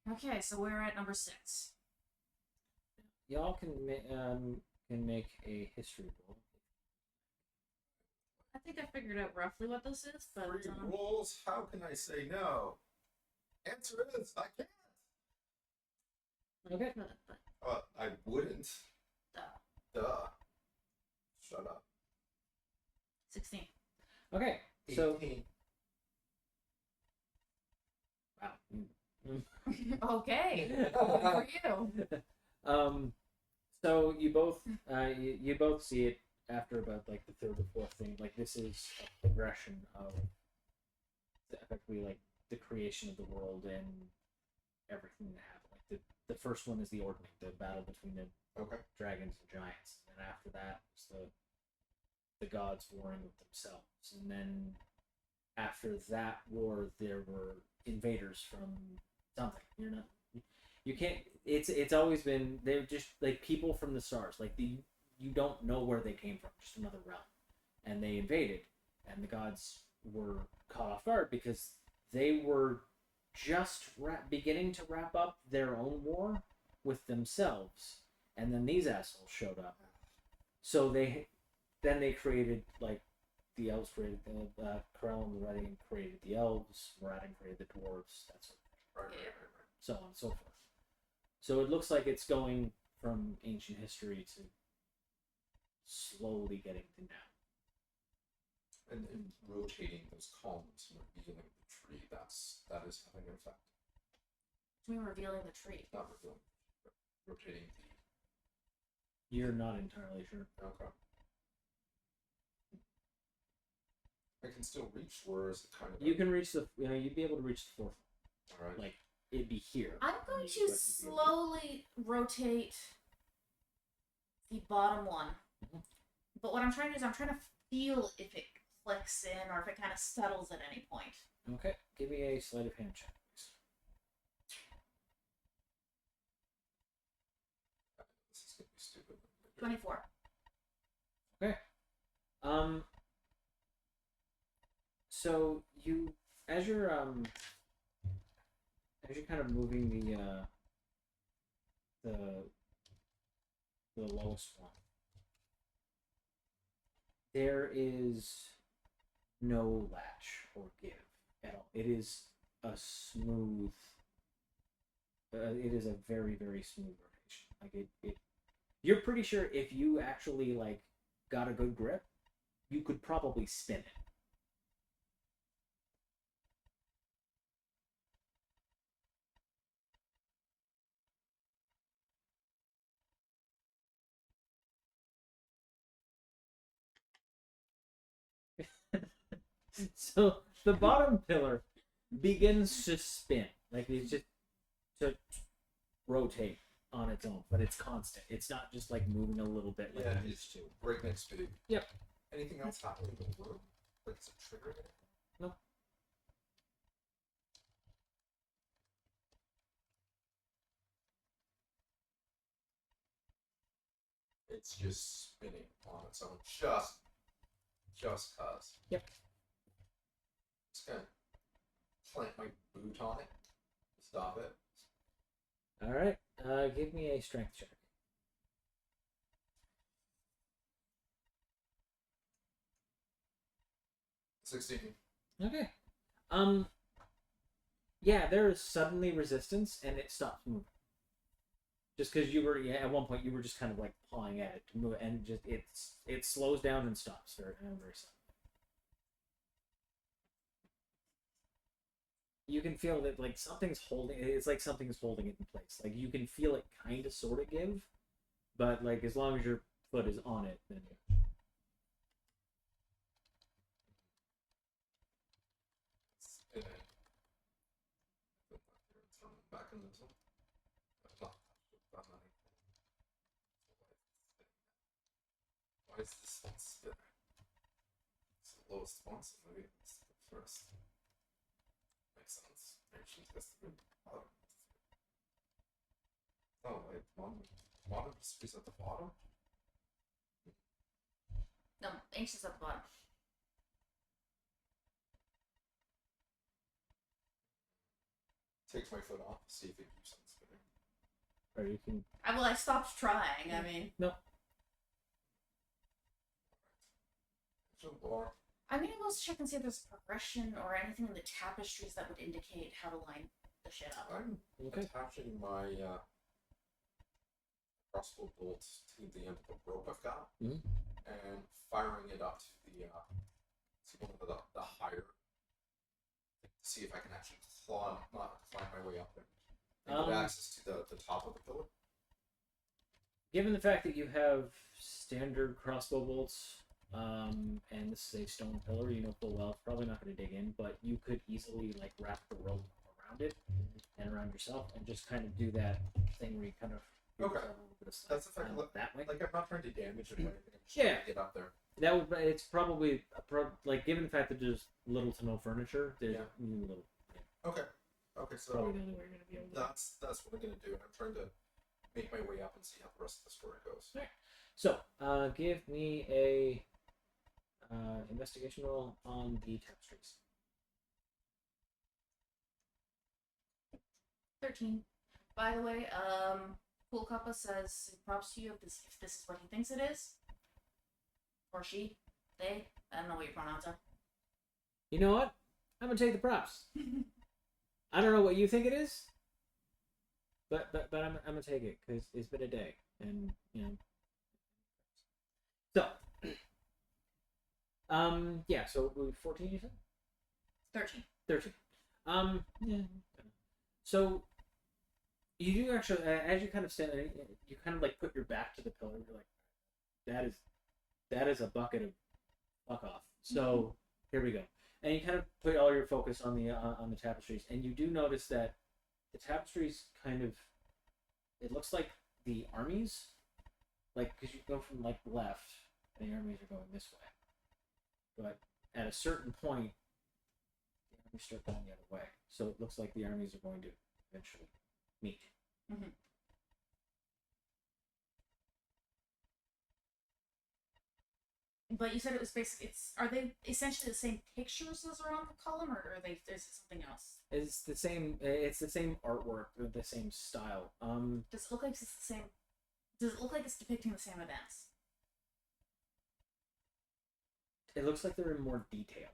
Okay, so we're at number 6. Y'all can make a history roll. I think I figured out roughly what this is, but Free rolls, how can I say no? Answer is I can't. Okay. But I wouldn't. Duh. Shut up. 16. Okay. So 18. wow. Okay. For you. So you both you both see it after about like the third or fourth thing. Like this is a progression of effectively like the creation of the world and everything that happened. Like the first one is the ordning, the battle between the dragons and giants, and after that was the gods warring with themselves, and then after that war there were invaders from something. You can't. It's always been they're just like people from the stars. Like you don't know where they came from. Just another realm, and they invaded, and the gods were caught off guard because they were just beginning to wrap up their own war, with themselves, and then these assholes showed up. So they created like the elves created Corell and Moradin created the elves, Moradin created the dwarves, that sort of thing, Right. so on and so forth. So it looks like it's going from ancient history to slowly getting to now. And rotating those columns and revealing the tree, that is having an effect. We were revealing the tree. Not revealing, but rotating the. You're not entirely sure. Okay. I can still reach, or is it kind of? You can reach the. You'd be able to reach the fourth. All right. Like it'd be here. I'm going to slowly rotate the bottom one. Mhm. But what I'm trying to do is I'm trying to feel if it clicks in or if it kind of settles at any point. Okay, give me a sleight of hand check, please. This is gonna be stupid. 24. So you, as you're kind of moving the lowest one, there is no latch or give at all. It is a smooth. It is a very, very smooth rotation. Like it. You're pretty sure if you actually like got a good grip, you could probably spin it. So the bottom pillar begins to spin, like it's just to rotate on its own, but it's constant. It's not just like moving a little bit like Yeah, it it's used to. breakneck speed. Yep. Anything else happening in the room? Like is it triggering it? No. It's just spinning on its own, just cause. Yep. Just gonna plant my boot on it. Stop it. All right. Give me a strength check. 16. Okay. Yeah, there is suddenly resistance, and it stops moving. Just because you were, at one point you were just kind of like pawing at it to move, and just it slows down and stops very suddenly. You can feel that like something's holding. It's like something's holding it in place. Like you can feel it kind of sort of give, but like as long as your foot is on it, then. Spinning. Throw it back in this one. Why is this one spinning? It's the lowest one, so maybe it's the first. Makes sense. Ancient history. Oh wait, modern history's at the bottom? No, ancient's at the bottom. Take my foot off, see if it keeps on spinning. Or you can. I stopped trying. I mean, Or I'm gonna go check and see if there's progression or anything in the tapestries that would indicate how to line the shit up. I'm Okay. attaching my crossbow bolt to the end of the rope I've got Mhm. and firing it up to one of the higher to see if I can actually climb my way up there and get access to the top of the pillar. Given the fact that you have standard crossbow bolts, and this is a stone pillar, you know full well it's probably not going to dig in, but you could easily like wrap the rope around it and around yourself and just kind of do that thing where you kind of Okay. a little bit of slack That's effective. that way. Like I'm not trying to damage it or anything. I'm just Yeah. trying to get up there. That would. It's probably like given the fact that there's little to no furniture, there's Yeah. a little. Okay. Okay, so Probably the only way you're going to be able to. that's what I'm gonna do, and I'm trying to make my way up and see how the rest of the story goes. So, give me a investigation roll on the tapestries. 13. By the way, Cool Kappa says props to you if this is what he thinks it is. Or she. They. I don't know what your pronouns are. You know what? I'm gonna take the props. I don't know what you think it is, but I'm gonna take it because it's been a day, and So, yeah. So 14, you said? 13. 13. Yeah. So you do actually, as you kind of stand there, you kind of like put your back to the pillar. You're like, that is a bucket of fuck off. So here we go, and you kind of put all your focus on the tapestries, and you do notice that the tapestries kind of, it looks like the armies, like because you go from like left, and the armies are going this way, but at a certain point, the armies start going the other way. So it looks like the armies are going to eventually meet. Mm-hmm. But you said it was basically. Are they essentially the same pictures as are on the column, or are they? Is it something else? It's the same. It's the same artwork, the same style. Does it look like it's the same? Does it look like it's depicting the same events? It looks like they're in more detail.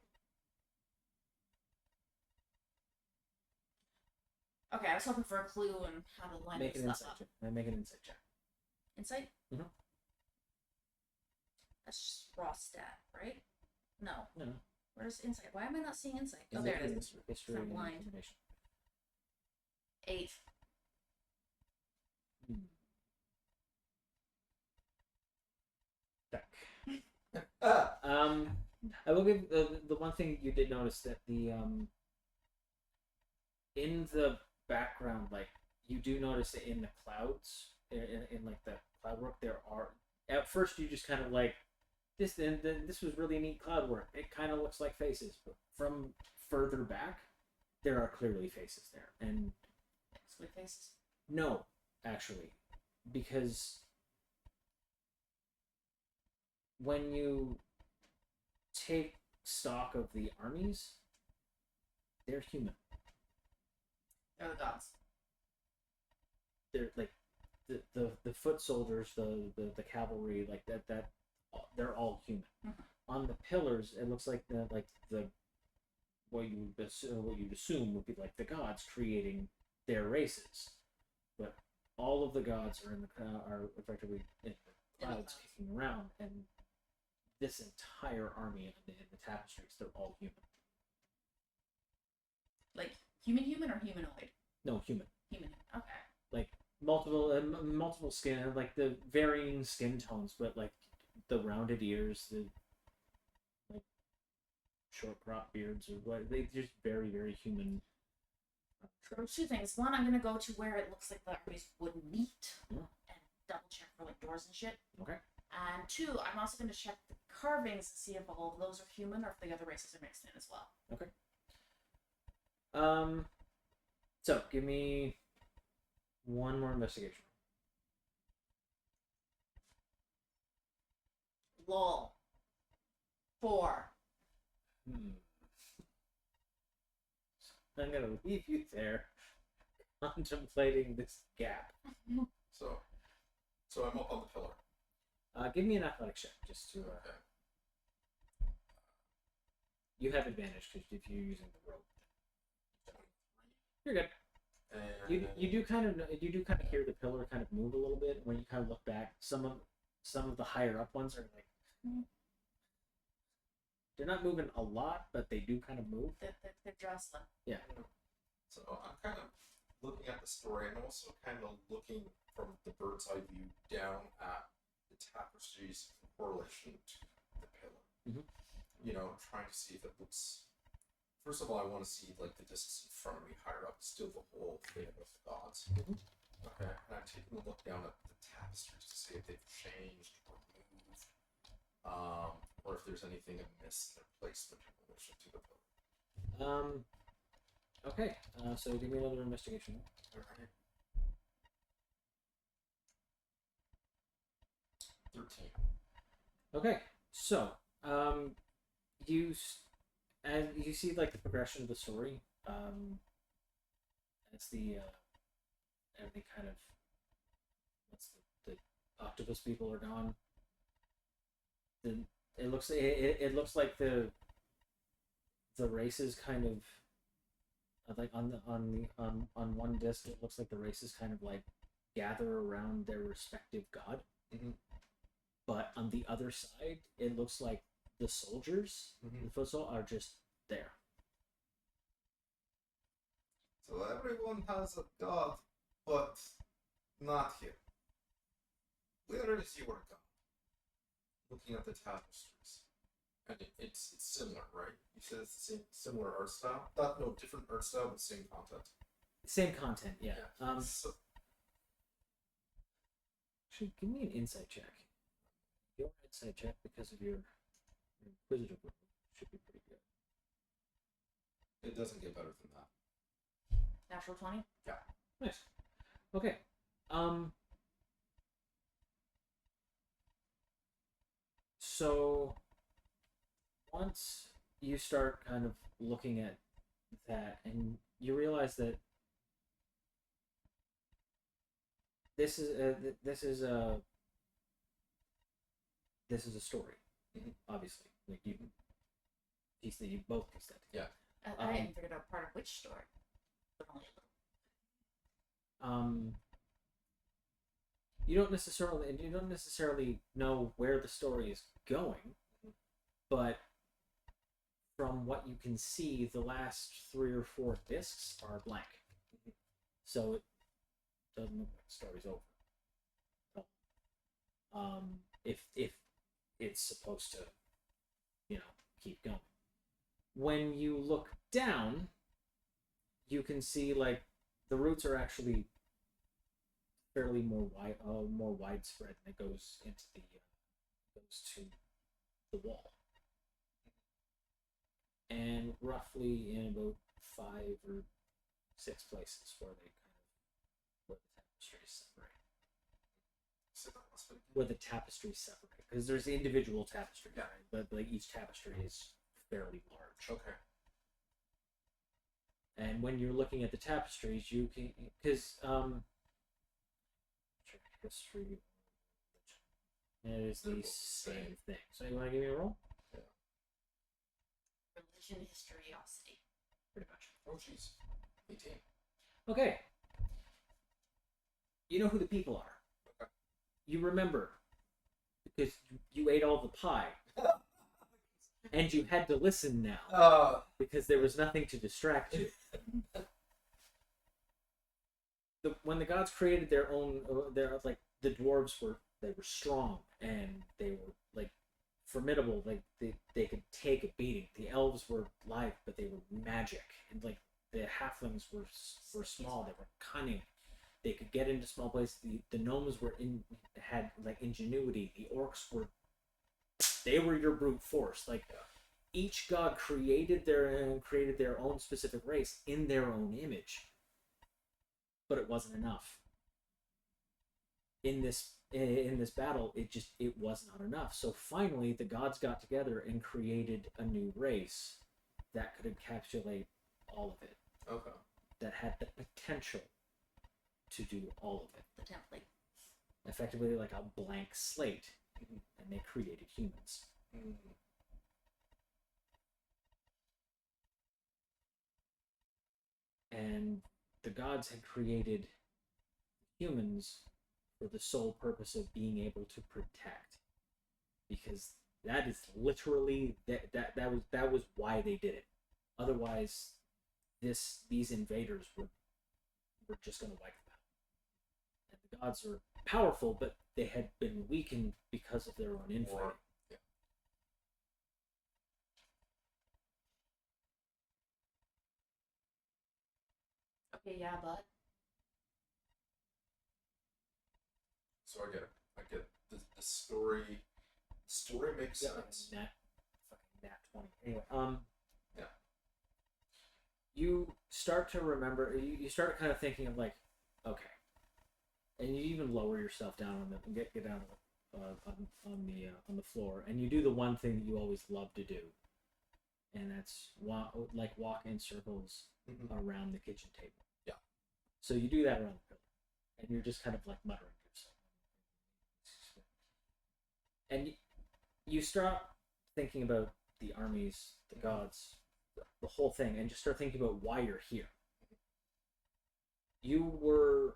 Okay, I was hoping for a clue on how to line Make this an stuff insight up. check. Make an insight check. Insight? Mhm. That's just raw stat, right? No. No. Where's insight? Why am I not seeing insight? Oh, Is there it it in is. History I'm and blind. information. 8. Check. Ah, I will give the one thing you did notice that the in the background, like you do notice that in the clouds, in like the cloud work, there are at first you just kind of like this. Then this was really neat cloud work. It kind of looks like faces, but from further back, there are clearly faces there, and Squid faces. no, actually, because when you take stock of the armies, they're human. They're the gods. They're like the foot soldiers, the cavalry, like that they're all human. Mhm. On the pillars, it looks like the what you'd assume would be like the gods creating their races, but all of the gods are are effectively in the clouds kicking around, and this entire army in the tapestries, they're all human. Like human or humanoid? No, human. Human. Okay. Like multiple skin, like the varying skin tones, but like the rounded ears, the like short crop beards, or what, they just very human. So two things. One, I'm gonna go to where it looks like the armies would meet Yeah. and double check for like doors and shit. Okay. And two, I'm also gonna check the carvings to see if all of those are human or if the other races are mixed in as well. Okay. So give me one more investigation. Lol. 4. I'm gonna leave you there, contemplating this gap. so I'm up on the pillar. Give me an athletics check, just to. Okay. You have advantage because if you're using the rope, 23. you're good. And You do kind of hear the pillar kind of move a little bit when you kind of look back. Some of the higher up ones are like they're not moving a lot, but they do kind of move. They're jostling. Yeah. So I'm kind of looking at the story and also kind of looking from the bird's eye view down at the tapestries in correlation to the pillar. Mhm. You know, trying to see if it looks. First of all, I want to see like the distance in front of me higher up, still the whole thing with the gods. Mhm. Okay, and I'm taking a look down at the tapestries to see if they've changed or moved, or if there's anything amiss in their placement in relation to the pillar. Okay. So give me another investigation. Alright. 13. Okay. So as you see like the progression of the story, as the everything kind of the octopus people are gone. It looks like the races kind of like on one disc. It looks like the races kind of like gather around their respective god. Mhm. But on the other side, it looks like the soldiers, the foot soldiers, are just there. So everyone has a god, but not here. Where is your god? Looking at the tapestries. And it's similar, right? You said it's the same, similar art style? Not, no, different art style, but same content. Same content, yeah. So, Actually, give me an insight check. Your insight check, because of your inquisitive role, should be pretty good. it doesn't get better than that. Natural 20. Nice. Okay. So once you start kind of looking at that, and you realize that this is a story, obviously. Like you both pieced that together. I hadn't figured out part of which story, but only a little. You don't necessarily know where the story is going, but from what you can see, the last 3 or 4 discs are blank, so it doesn't look like the story's over. If it's supposed to, keep going. When you look down, you can see like the roots are actually fairly more widespread, and it goes into goes to the wall, and roughly in about 5 or 6 places where the tapestries separate. Where the tapestries separate, because there's individual tapestries, right? But like each tapestry is fairly large. Okay. And when you're looking at the tapestries, you can, because check history. It is the same thing. So you want to give me a roll? Religion, historiosity. Pretty much. Oh, jeez. 18. Okay. You know who the people are. Okay. You remember because you ate all the pie. And you had to listen now because there was nothing to distract you. When the gods created their own, the dwarves were strong and they were like formidable. Like they could take a beating. The elves were light, but they were magic, and like the halflings were small. They were cunning. They could get into small places. The gnomes had like ingenuity. The orcs they were your brute force. Like each god created their own specific race in their own image, but it wasn't enough. In this battle, it was not enough. So finally, the gods got together and created a new race that could encapsulate all of it. Okay. That had the potential to do all of it. The template. Effectively, like a blank slate, and they created humans. Mm-hmm. And the gods had created humans for the sole purpose of being able to protect, because that is literally that was why they did it. Otherwise, these invaders were just going to wipe them out. And the gods are powerful, but they had been weakened because of their own infighting. Okay, yeah, but So I get it. The story. The story makes sense. Nat 20. Anyway, Yeah. You start to remember. You start kind of thinking of like, okay, and you even lower yourself down and get down on the floor, and you do the one thing that you always love to do, and that's walk in circles around the kitchen table. Yeah. So you do that around the pillar, and you're just kind of like muttering to yourself. And you start thinking about the armies, the gods, the whole thing, and just start thinking about why you're here. You were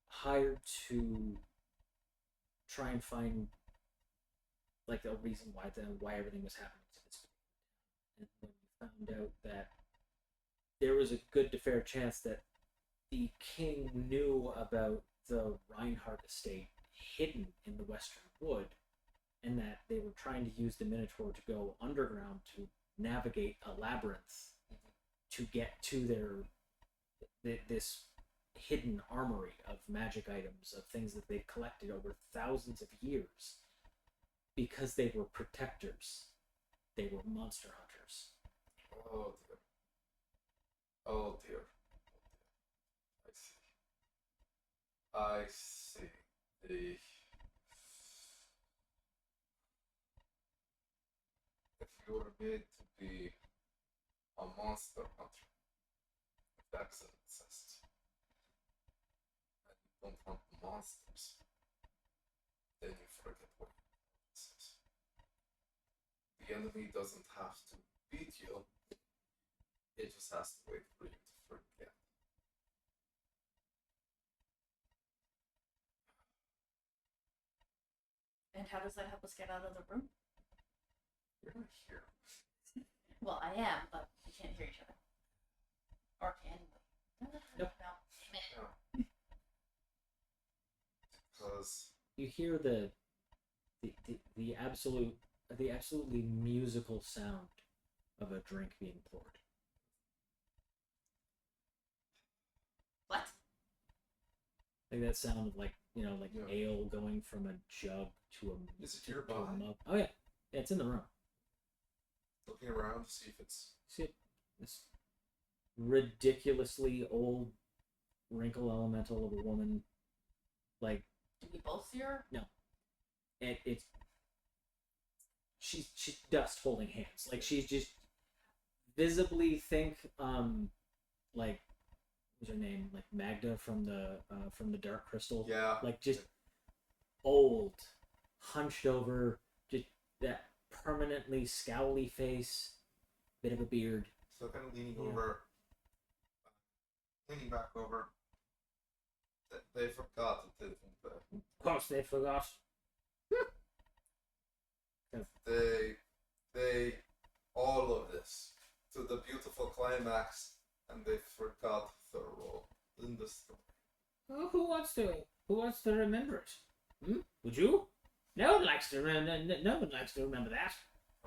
hired to try and find like a reason why everything was happening to this people. And when you found out that there was a good to fair chance that the king knew about the Reinhardt estate hidden in the Western Wood, and that they were trying to use the Minotaur to go underground to navigate a labyrinth to get to this hidden armory of magic items, of things that they've collected over thousands of years, because they were protectors. They were monster hunters. Oh dear. Oh dear. I see. If you were made to be a monster hunter, if that's an incest, and you don't hunt monsters, then you forget what this is. The enemy doesn't have to beat you, it just has to wait for you to forget. And how does that help us get out of the room? You're not here. Well, I am, but we can't hear each other. Or can we? Nope. No. Damn it. Because You hear the absolutely musical sound of a drink being poured. What? Like that sound of like Yeah. ale going from a jug to a is it to nearby? a mug. Oh yeah, it's in the room. Looking around to see if it's. See it? This ridiculously old wrinkle elemental of a woman, like Do we both see her? and it's she's dust holding hands. Like she's just visibly think like what's her name? Like Magda from the Dark Crystal. Yeah. Like just old, hunched over, just that permanently scowly face, bit of a beard. So kind of leaning Yeah. over, leaning back over. They forgot that they didn't. Of course they forgot. They all of this to the beautiful climax, and they forgot their role in the story. Oh, who wants to remember it? Would you? No one likes to remember that.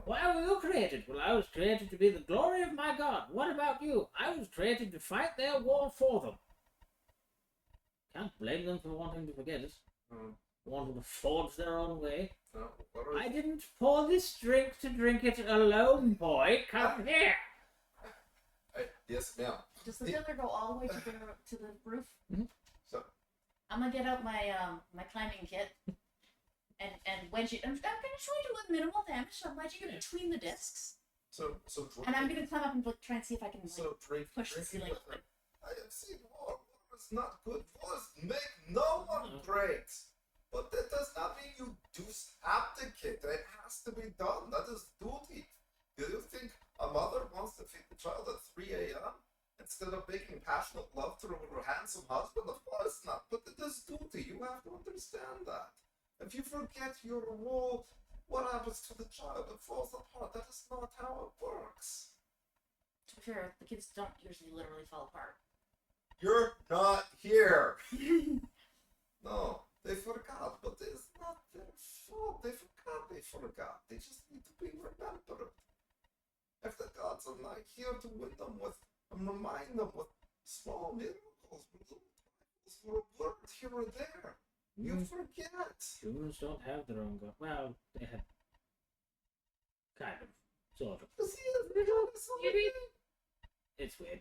Why were you created? Well, I was created to be the glory of my god. What about you? I was created to fight their war for them. Can't blame them for wanting to forget it. Wanting to forge their own way. No, what are I didn't pour this drink to drink it alone, boy. Come here. Yes, ma'am. Does the fiddler go all the way to the roof? So I'm gonna get out my my climbing kit and wedge it. I'm gonna try to do with minimal damage. So I'm wedging it between the discs, so and I'm drinking. gonna climb up and try and see if I can So drink. push the drinking ceiling with open. her. I have seen war. War is not good. Wars make no one great. But that does not mean you do abdicate. It has to be done. That is duty. Do you think a mother wants to feed the child at 3 a.m. instead of making passionate love to her handsome husband? Of course not. But it is duty. You have to understand that. If you forget your role, what happens to the child? It falls apart. That is not how it works. To be fair, the kids don't usually literally fall apart. You're not here. No, they forgot, but it's not their fault. They forgot. They just need to be remembered. If the gods are not here to win them with and remind them with small miracles, little miracles for a word here or there, you forget. Humans don't have their own god. Well, they have kind of, sort of. You see, it's It's weird.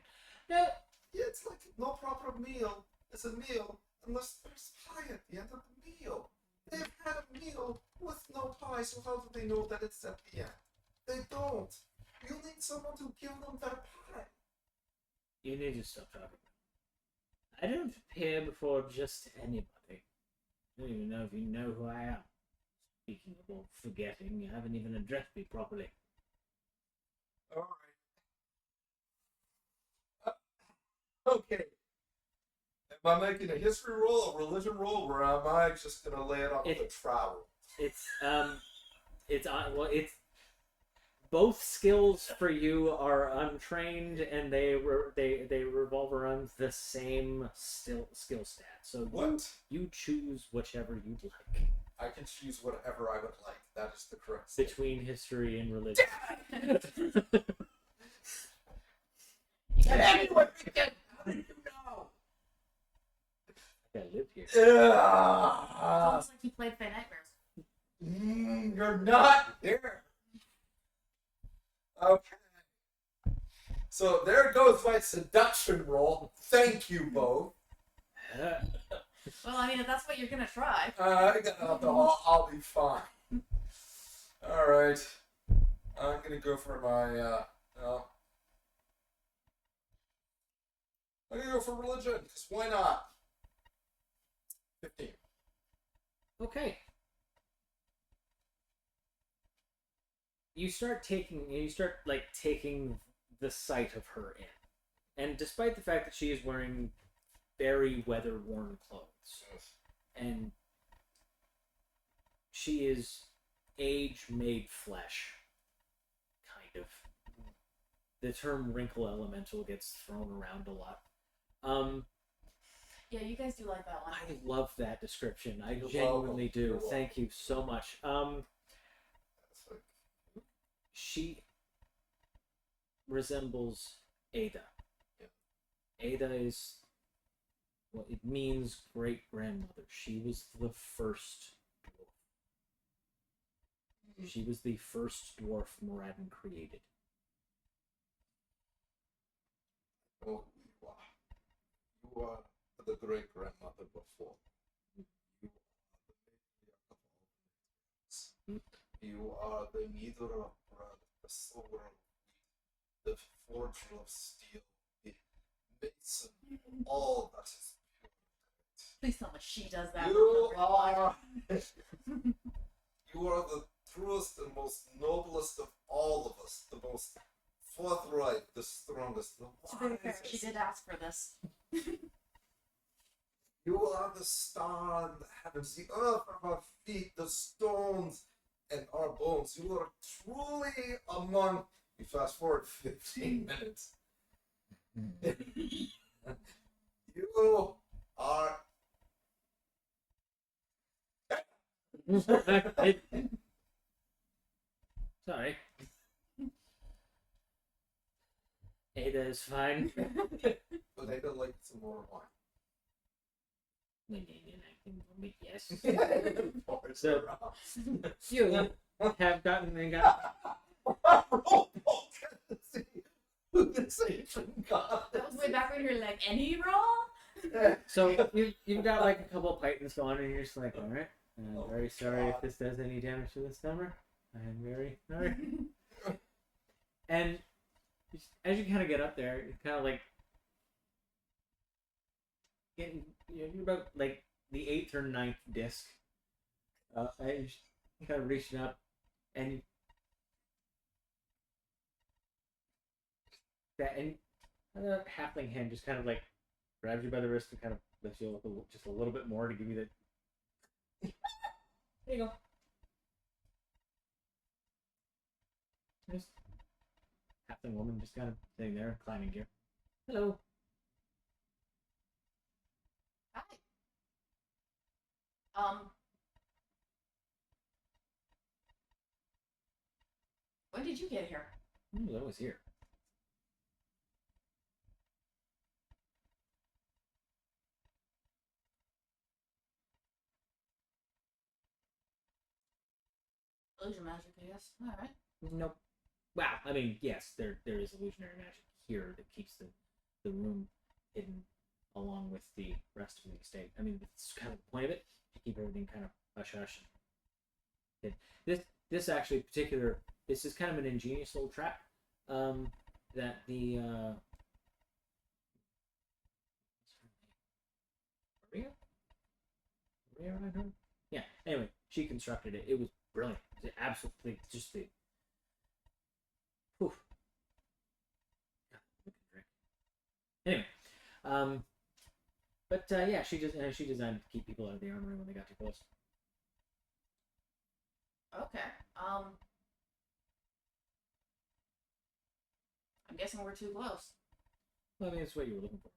No, yeah, it's like no proper meal is a meal unless there's pie at the end of the meal. They've had a meal with no pie, so how do they know that it's at the end? They don't. You need someone to give them their pie. you need to stop talking. I don't appear before just anybody. I don't even know if you know who I am. Speaking of forgetting, you haven't even addressed me properly. All right. Okay. Am I making a history roll, a religion roll, or am I just gonna lay it on with a trowel? It's both skills for you are untrained, and they revolve around the same skill stat. So What? you choose whichever you'd like I can choose whatever I would like. That is the correct. between history and religion. And anyone can. How did you know? I live here. It's almost like you played Fey Nightmares. You're not here. Okay. So there goes my seduction roll. Thank you both. Well, I mean, if that's what you're gonna try. I'll be fine. All right. I'm gonna go for my. I'm gonna go for religion, because why not? 15. Okay. You start taking the sight of her in, and despite the fact that she is wearing very weather-worn clothes, and she is age-made flesh, kind of. The term wrinkle elemental gets thrown around a lot. Yeah, you guys do like that one. I love that description. I You're genuinely welcome. do. You're welcome. Thank you so much. That's like, She resembles Ada. Yeah. Ada is what it means great grandmother. She was the first dwarf. She was the first dwarf Moradin created. oh, you are the great grandmother before. You are the kneader of bread, the sower of wheat, the forger of steel, the mason, all that is pure. Please tell me she does that. You are, you are the truest and most noblest of all of us, the most forthright, the strongest, the To be fair, she wisest. did ask for this. You are the star in the heavens, the earth at our feet, the stones and our bones. You are truly among. We fast forward 15 minutes. You are. Sorry. Ada is fine. But I don't like some more wine. Yes. Pours So- around. You have gotten and got. Roll tendency. Who this ancient god? That was way back when you were like, any roll? So you've got like a couple of pythons going, and you're just like, all right. I'm Oh, very sorry if God. this does any damage to this number. I am very sorry. And as you kind of get up there, you're kind of like getting, you're about like the 8th or 9th disc. I just kind of reaching up, and the halfling hand just kind of like grabs you by the wrist and kind of lifts you up just a little bit more to give you the. There you go. Just halfling woman just kind of sitting there, climbing gear. Hello. Hi. When did you get here? Ooh, that was here. Illusion magic, I guess. Alright. Nope. Wow. I mean, yes, there is illusionary magic here that keeps the room hidden along with the rest of the estate. I mean, that's kind of the point of it, to keep everything kind of hush hush. This actually this is kind of an ingenious little trap that the Maria, I heard. Yeah. Anyway, she constructed it. It was brilliant. Absolutely, just the. Whew. Anyway, um, but yeah, she designed to keep people out of the armory when they got too close. Okay. I'm guessing we're too close. Well, I mean, that's what you were looking for.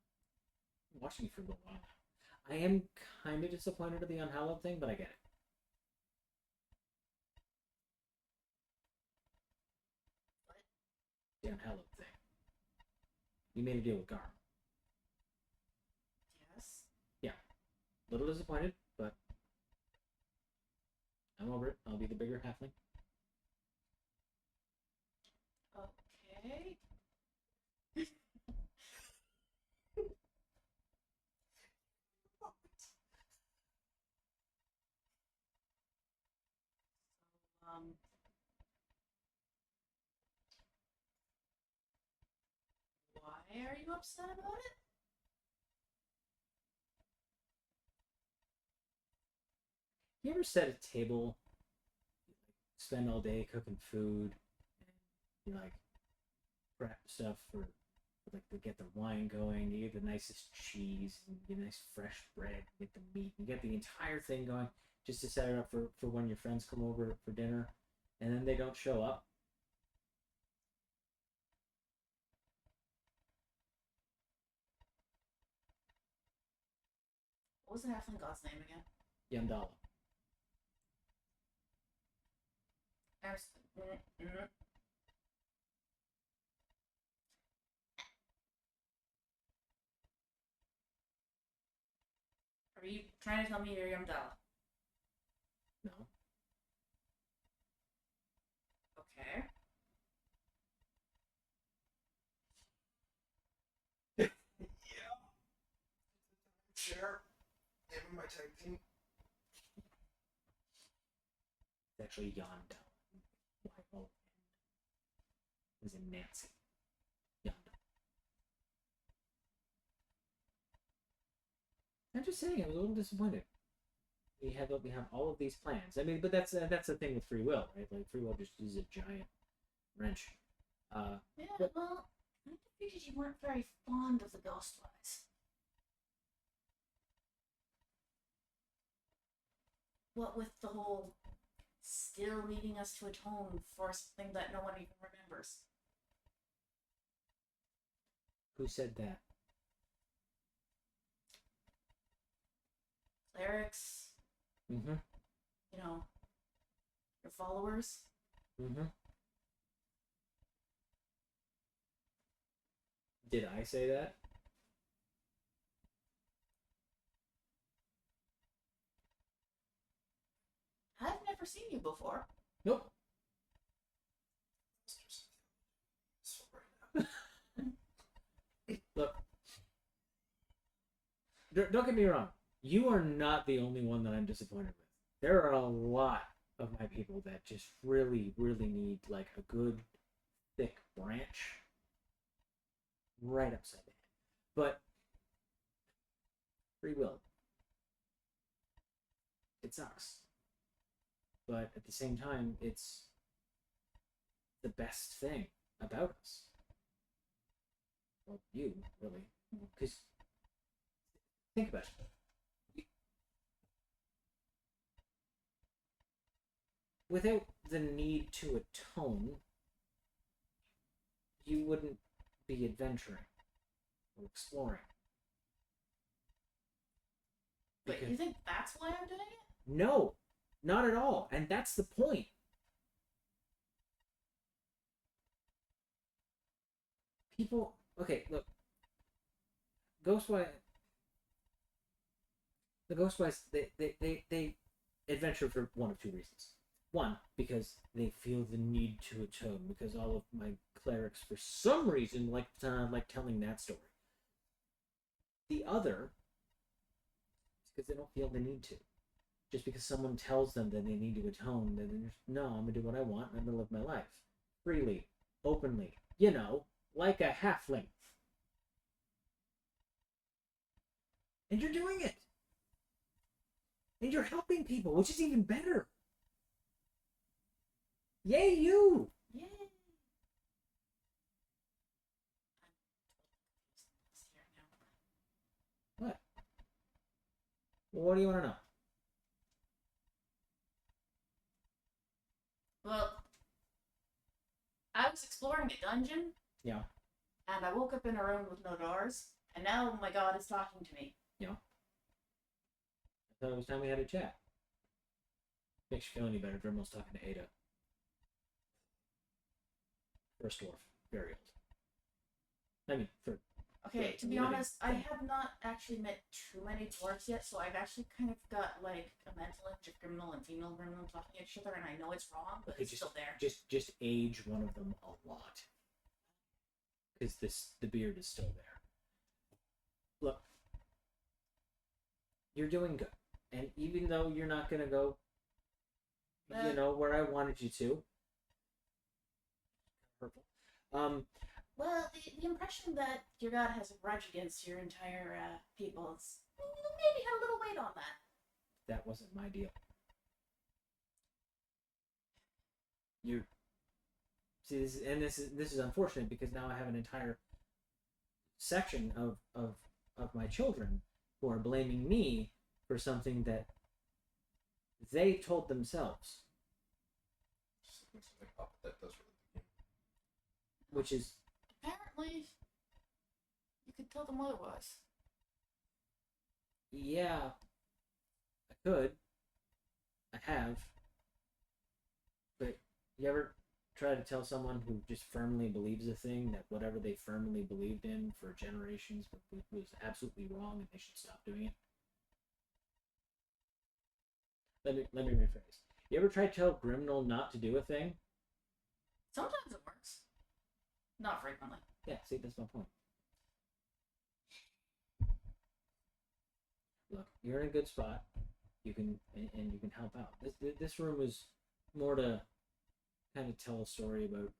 I'm watching you for a little while now. I am kind of disappointed at the unhallowed thing, but I get it. What? The unhallowed thing. You made a deal with Gar. Yes. Yeah. Little disappointed, but I'm over it. I'll be the bigger halfling. Okay. Um. Why are you upset about it? You ever set a table, spend all day cooking food, and you like prep stuff for like to get the wine going, you get the nicest cheese, and you get nice fresh bread, you get the meat, you get the entire thing going just to set it up for when your friends come over for dinner, and then they don't show up. What was the halfling god's name again? Yandala. Mm-mm. Are you trying to tell me you're Yamdala? No. Okay. Yeah. Share. Name of my tag team. It's actually Yandala. Y-O-N. As in Nancy. Yandala. I'm just saying, I was a little disappointed. We have all of these plans. I mean, but that's the thing with free will, right? Like free will just is a giant wrench. Yeah, But- well, I figured you weren't very fond of the Ghostwise. What with the whole still needing us to atone for something that no one even remembers? Who said that? Clerics, Mm-hmm. you know, your followers. Mm-hmm. Did I say that? I've never seen you before. Nope. Look. Don't get me wrong. You are not the only one that I'm disappointed with. There are a lot of my people that just really, really need like a good, thick branch right upside the head. But free will. It sucks. But at the same time, it's the best thing about us. Well, you, really. Because think about it. Without the need to atone, you wouldn't be adventuring or exploring. But Because- you think that's why I'm doing it? No, not at all. And that's the point. People, okay, look. Ghostwise, the Ghostwise, they adventure for one of two reasons. One, because they feel the need to atone, because all of my clerics, for some reason, like telling that story. The other is because they don't feel the need to. Just because someone tells them that they need to atone, then they're just, no, I'm gonna do what I want, and I'm gonna live my life freely, openly, like a halfling. And you're doing it. And you're helping people, which is even better. Yay, you! Yay! What? Well, what do you want to know? Well, I was exploring a dungeon. Yeah. And I woke up in a room with no doors, and now my god is talking to me. Yeah. I thought it was time we had a chat. Makes you feel any better. Dremel's talking to Ada. First dwarf. Very old. I mean, third. Okay, Yeah, to be living honest, I thing. have not actually met too many dwarves yet, so I've actually kind of got like a mental image of criminal and female criminal talking to each other, and I know it's wrong, but Okay, it's still there. Just age one of them a lot. Because the beard is still there. Look, you're doing good, and even though you're not gonna go, where I wanted you to. Purple. Well, the impression that your god has a grudge against your entire people is maybe had a little weight on that. That wasn't my deal. You see this is unfortunate because now I have an entire section of my children who are blaming me for something that they told themselves, Just looking something up that does really. which is Apparently, you could tell them otherwise. yeah, I could, I have, but you ever try to tell someone who just firmly believes a thing that whatever they firmly believed in for generations was absolutely wrong and they should stop doing it? Let me rephrase. You ever try to tell Grimnal not to do a thing? Sometimes it works. Not frequently. Yeah, see, that's my point. Look, you're in a good spot. You can and you can help out. This room is more to kind of tell a story about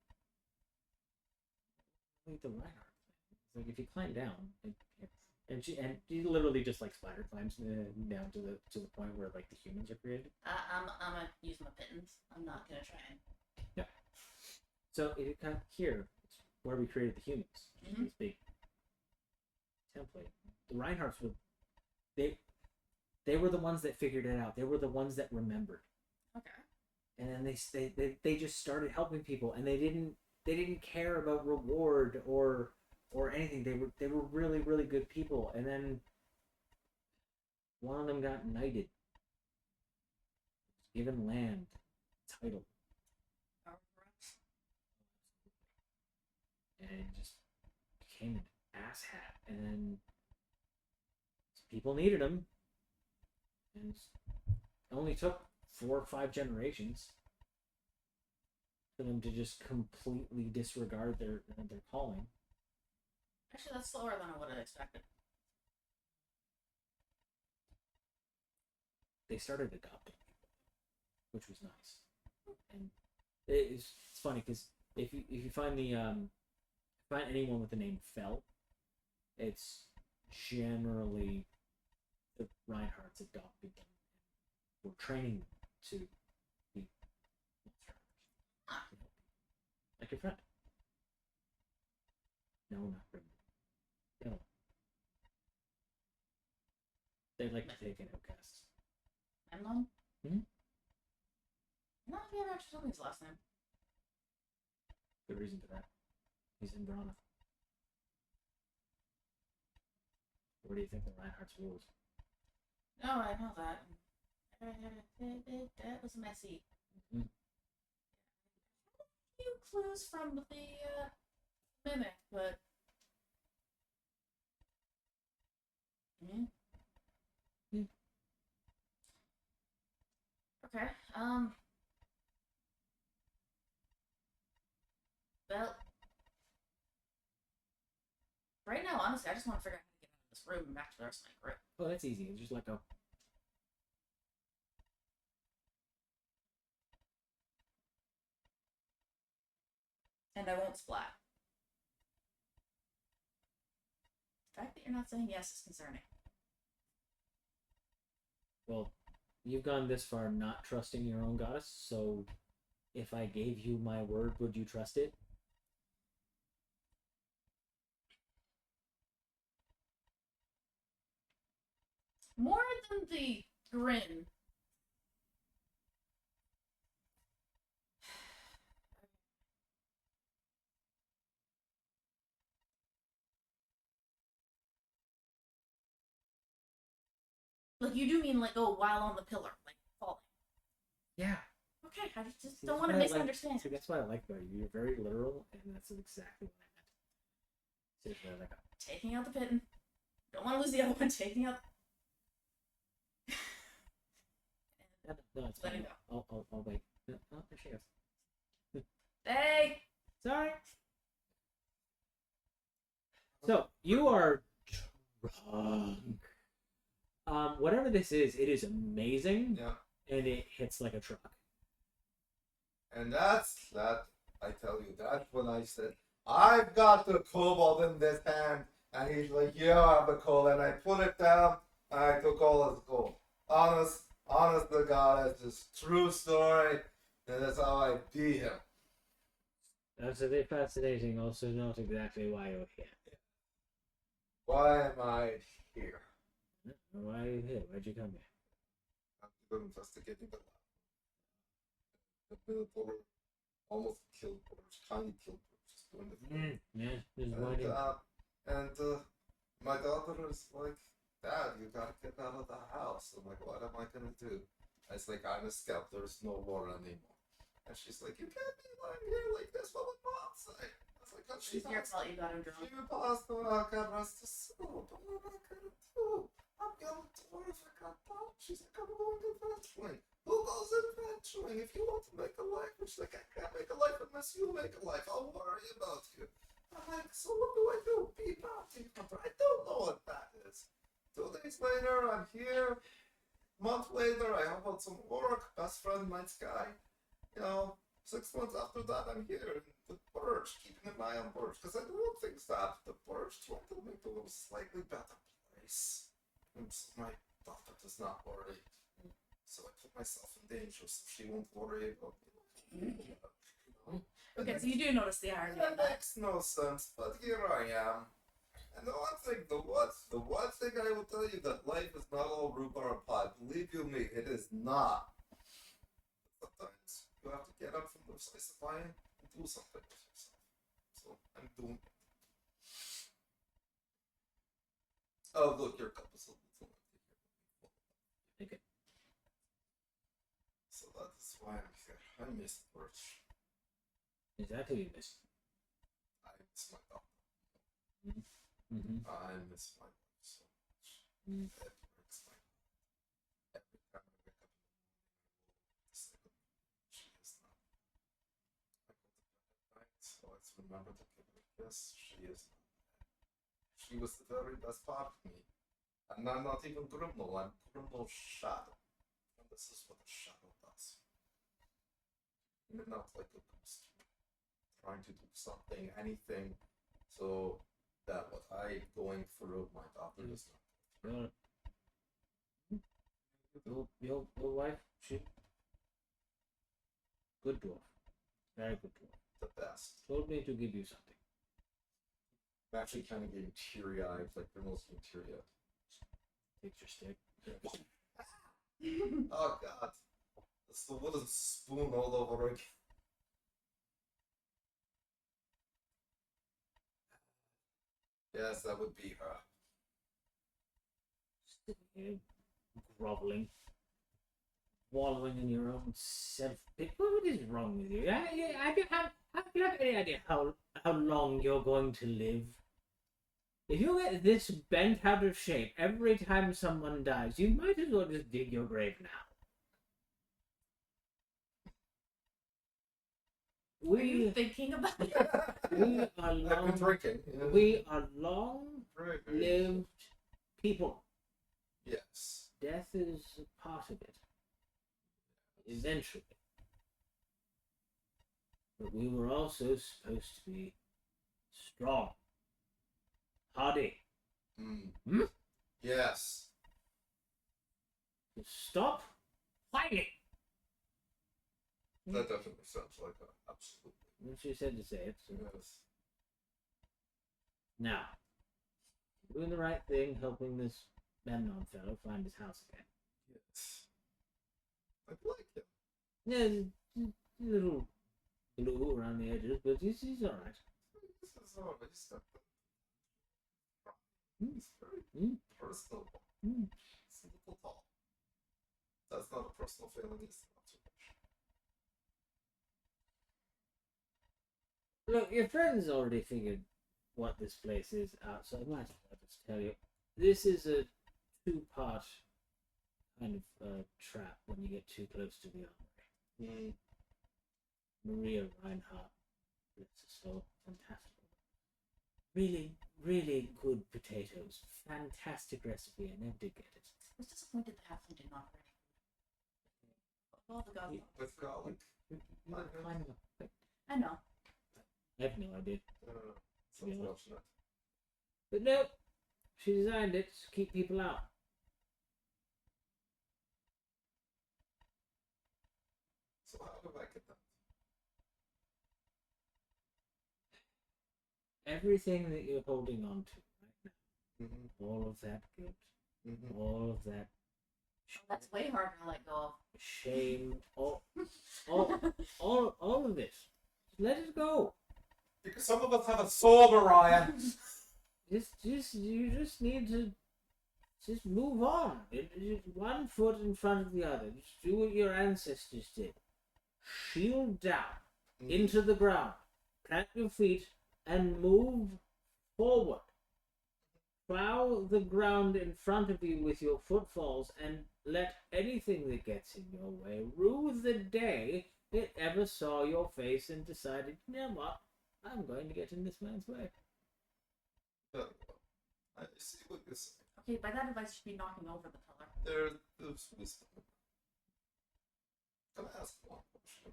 like the Reinhardt thing. It's like if you climb down, and she literally just like spider climbs down to the point where like the humans are created. I'm gonna use my pittance. I'm not gonna try and. Yeah. So if you come here, it's where we created the humans. Mhm. This big template. The Reinhardts were they were the ones that figured it out. They were the ones that remembered. Okay. And then they just started helping people, and they didn't care about reward or anything. They were really really good people, and then one of them got knighted, given land, title, and it just became an asshat. And then people needed him, and it only took 4 or 5 generations for them to just completely disregard their calling. Actually, that's slower than I would have expected. They started adopting people, which was nice. And it's funny because if you find find anyone with the name Fell, it's generally the Reinhardts adopted them. We're training them to be monster hunters. Like your friend. No, not friend. No. They like to take in outcasts. Memnon? Hmm? No, if you ever actually told me his last name. Good reason for that. He's in Brana. Where do you think the Reinhardts ruled? No, I know that. That was messy. Mm-hmm. A few clues from the mimic, but. Mm-hmm. Yeah. Okay. Well. Right now, honestly, I just want to figure out how to get out of this room and back to the rest of my group. Oh, that's easy. You just let go. And I won't splat. The fact that you're not saying yes is concerning. Well, you've gone this far not trusting your own goddess, so If I gave you my word, would you trust it? More than the grin. Like, you do mean, like, oh, while on the pillar, like, falling. Yeah. Okay, I just See, don't that's want to what I like- misunderstand. See, that's what I like about you. You're very literal, and that's exactly what I meant. Seriously, I like that. Taking out the pitten. Don't want to lose the other one. Taking out. No, it's Let fine. it I'll wait. No, there she goes. Hey! Sorry. So you are drunk. Whatever this is, it is amazing, Yeah. and it hits like a truck. And that's that. I tell you, that's when I said, I've got the kobold in this hand. And he's like, yeah, I have the coal. And I put it down, and I took all his gold. Honest to God, it's just true story. And that's how I beat him. That's a bit fascinating, also not exactly why you're here. Why am I here? Why are you here? Why'd you come here? I'm still investigating the lab. The Minotaur almost killed birds, kind of killed birds, just doing the thing. Yeah, just And, winding. My daughter is like, Dad, you gotta get out of the house. I'm like, what am I gonna do? I was like, I'm a scout, there's no war anymore. And she's like, you can't be lying here like this, what would Mom say? I was like, oh, It's your fault you got him drunk. She passed the God rest his soul, but what am I gonna do? I'm young dwarf, I got out. She's like, I'm going adventuring. Who goes adventuring? If you want to make a life, she's like, I can't make a life unless you make a life. I'll worry about you. I'm like, so what do I do? Be bounty hunter. I don't know what that is. 2 days later, I'm here. Month later, I help out some work. Best friend, nice guy. 6 months after that, I'm here with Birch, keeping an eye on Birch. Because I do want things to happen to Birch, trying to make the world a slightly better place. And so my daughter does not worry. So I put myself in danger so she won't worry about me. Okay, so you do notice the irony of That that. makes no sense, but here I am. And the one thing I will tell you that life is not all rhubarb pie. Believe you me, it is not. Sometimes you have to get up from the slice of pie and do something with yourself. So I'm doing it. Oh, look, your cup is a little empty. Okay. So that is why I'm here. I miss Birch. Is that who you miss? I miss my dog. Mm-hmm. I miss my wife so much. Mm. It breaks my heart. Every time I wake up in the morning, I say that she is not. I go to bed at night, so I remember to give her a kiss. She is not. She was the very best part of me. And I'm not even Grimnal, I'm Grimnal's shadow. And this is what a shadow does. You're not like a ghost. You're trying to do something, anything, so that what I going through my daughter is not. Your wife, she good dwarf, very good dwarf. The best. Told me to give you something. I'm actually kind of getting teary eyed, like Grimmel's getting teary eyed. Take your stick. Oh god. It's the wooden spoon all over again. Yes, that would be her. Sitting here, groveling, wallowing in your own self-pity. What is wrong with you? Have you have any idea how long you're going to live? If you get this bent out of shape every time someone dies, you might as well just dig your grave now. Were you thinking about it? We are I've been long. drinking. We are long-lived Very, very people. Yes. Death is a part of it. Eventually. But we were also supposed to be strong. Hardy. Hmm? Yes. Stop fighting. That definitely sounds like absolutely. Well, she said to say it. So. Yes. Now, doing the right thing, helping this Memnon fellow find his house again. Yes. I like him. Yeah, he's a little blue around the edges, but he's alright. This is always stuff. Mm. It's very Mm. personal. Mm. It's a little tall. That's not a personal feeling, it's not too much. Look, your friend's already figured what this place is out, so I might as well just tell you. This is a two-part kind of trap when you get too close to the armory. Maria Reinhardt, bless her soul, fantastic. Really, really good potatoes. Fantastic recipe. I never did get it. I was disappointed the halfling did not ready. Of all the gods. With garlic. Climbing up. I know. I have no idea. It's unfortunate. But no, she designed it to keep people out. So how do I get that? Everything that you're holding on to right now, Mm-hmm. all of that guilt, Mm-hmm. all of that That's way harder to let go of. shame, all of this. Let it go. Because some of us have a soul, Mariah. You just need to just move on. Just one foot in front of the other. Just do what your ancestors did. Shield down into the ground. Plant your feet and move forward. Plow the ground in front of you with your footfalls and let anything that gets in your way rue the day it ever saw your face and decided, you know what, I'm going to get in this man's way. Very well. I see what you're saying. Okay, by that advice, you should be knocking over the pillar. There's wisdom. Can I ask one question?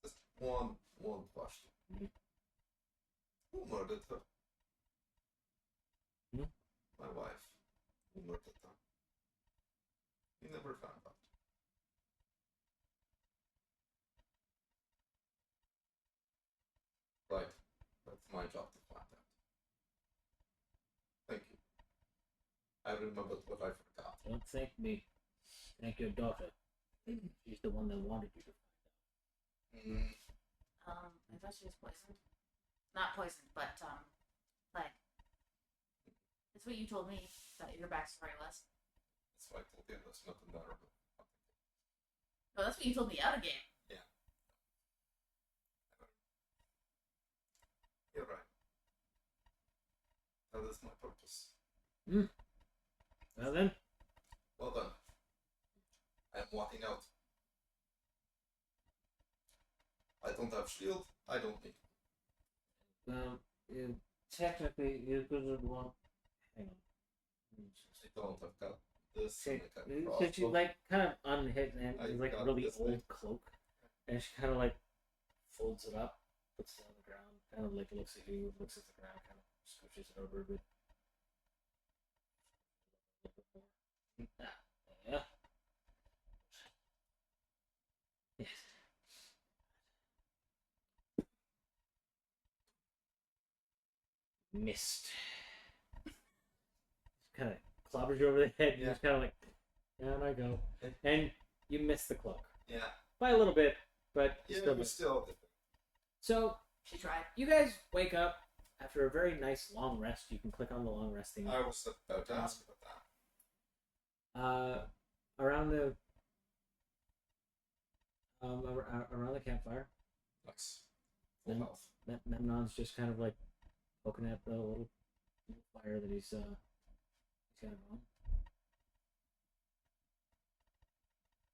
Just one question. Who murdered her? Hmm? My wife. Who murdered her? You never found out. Right. That's my job to find out. Thank you. I remembered what I forgot. Don't thank me. Thank your daughter. She's the one that wanted you to find out. I thought she was poisoned. Not poisoned, but plague. That's what you told me that your backstory was. That's why I told you there's nothing there. No, that's what you told me out of game. You're right. That is my purpose. Well then, Well done. I am walking out. I don't have shield. I don't need. technically you're good at one. Hang on. I don't. I've got this. Okay, And I so got she like kind of unhit and I like a got really this old thing. cloak, and she kind of like folds it up, puts it on the ground, kind of like looks at you, looks at the ground, kind of scooches it over a bit. Yeah. Yes. Missed. Kind of clobbers you over the head. You Yeah. just kind of like, down I go, and you miss the cloak Yeah. by a little bit, but Yeah. still We miss. still. So She tried. you guys wake up after a very nice long rest. You can click on the long rest thing. I was about to ask about that. Around the around the campfire, Nice. Full Then- health. Memnon's just kind of like poking at the little fire that he's got on.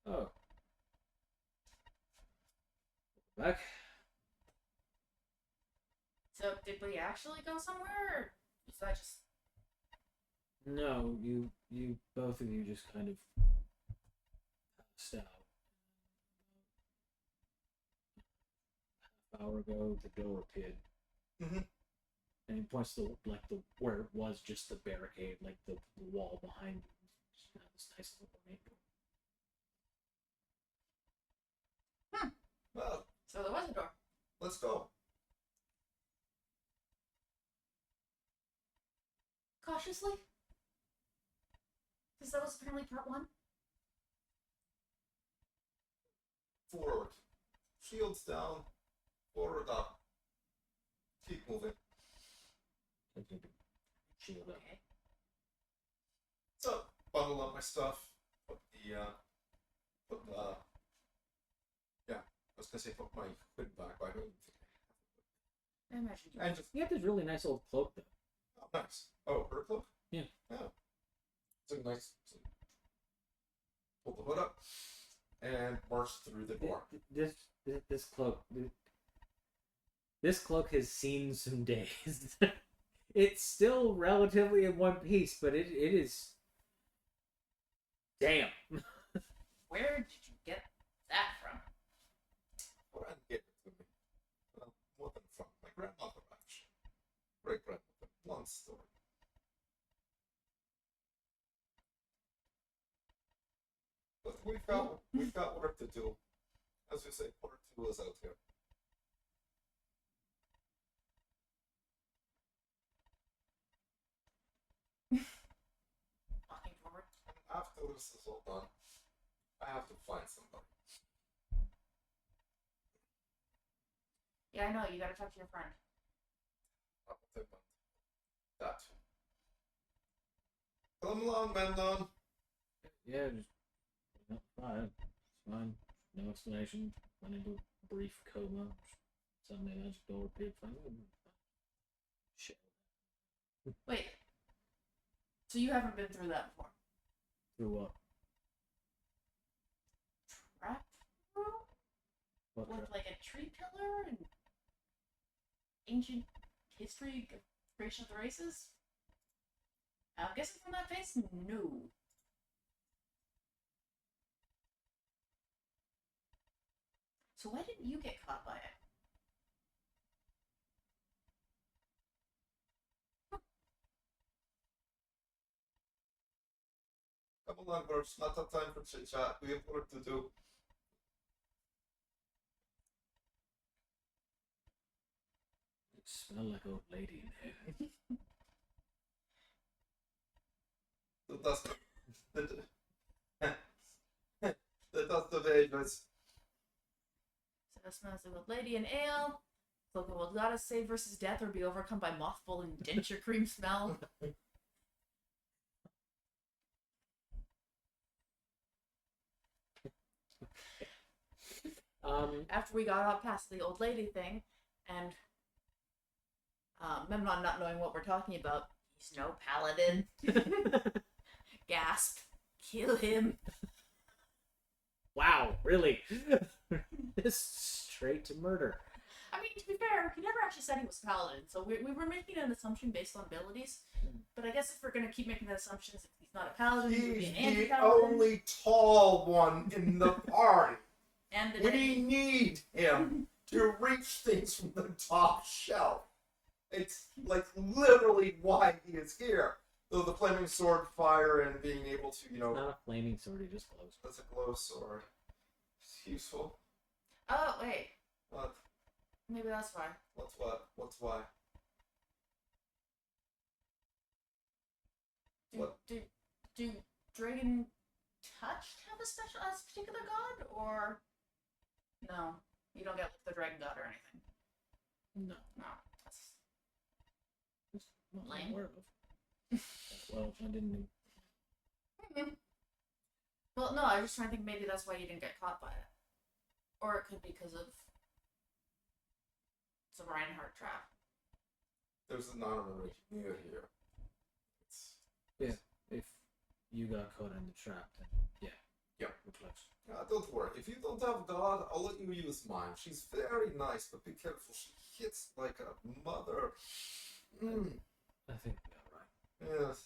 Oh, back. So did we actually go somewhere, or was that just? No, you both of you just kind of passed out. Half hour ago, the door appeared. Mhm. And he points to like the where it was just the barricade, like the wall behind you. Just have this nice little ornate door. Let's go. Cautiously? Because that was apparently part one. Forward. Shields down. Forward up. Keep moving. Shield up. Okay. So, bundle up my stuff. Put yeah, I was gonna say put my hood back, but I don't even think I imagine you. I have. And just, You have this really nice old cloak, though. oh, nice. Oh, her cloak? Yeah. Oh. It's a nice. Pull the hood up and march through the door. This cloak. This cloak has seen some days. It's still relatively in one piece, but it is. Damn. Where did you get that from? Grand gave it to me. Well, more than from my grandmother, actually. Great grandmother. Long story. But we've got work to do. As you say, part 2 is out here. Walking forward. And after this is all done, I have to find somebody. Yeah, I know. You gotta talk to your friend. That. Come along, Mendon. Yeah, just no, fine. It's fine. No explanation. Went into a brief coma. Suddenly magic door appeared. Fine. Shit. Wait. So you haven't been through that before? Through what? Trap room? What With trap? like a tree pillar and ancient history of creation of the races? I'm guessing from that face, no. So why didn't you get caught by it? Come along, Birch. Not have time for chit chat. We have work to do. It smelled like old lady in here. The dust. The dust of ages. So that smells like old lady and ale. Cloak will gotta save versus death or be overcome by mothball and denture cream smell. After we got out past the old lady thing, and Memnon not knowing what we're talking about, he's no paladin. Gasp. Kill him. Wow, really? This straight to murder. I mean, to be fair, he never actually said he was a paladin, so we were making an assumption based on abilities. But I guess if we're gonna keep making the assumptions, if he's not a paladin, he would be He's an the anti-paladin. only tall one in the party. And the We need him to reach things from the top shelf. It's like literally why he is here. Though the flaming sword fire and being able to, It's not a flaming sword, he just glows. that's a glow sword. It's useful. Oh, wait. What? Maybe that's why. What's what? What's why? Do Dragon Touched have a particular god, or no? You don't get the Dragon God or anything. No. No, that's It's not Lame. aware of. Well, I didn't. well. No, I was just trying to think. Maybe that's why you didn't get caught by it, or it could be because of it's a Reinhardt trap. There's an armory near here. It's, If you got caught in the trap, then yeah, we're close. don't worry. If you don't have God, I'll let you use mine. She's very nice, but be careful. She hits like a mother. I think we got right. Yes.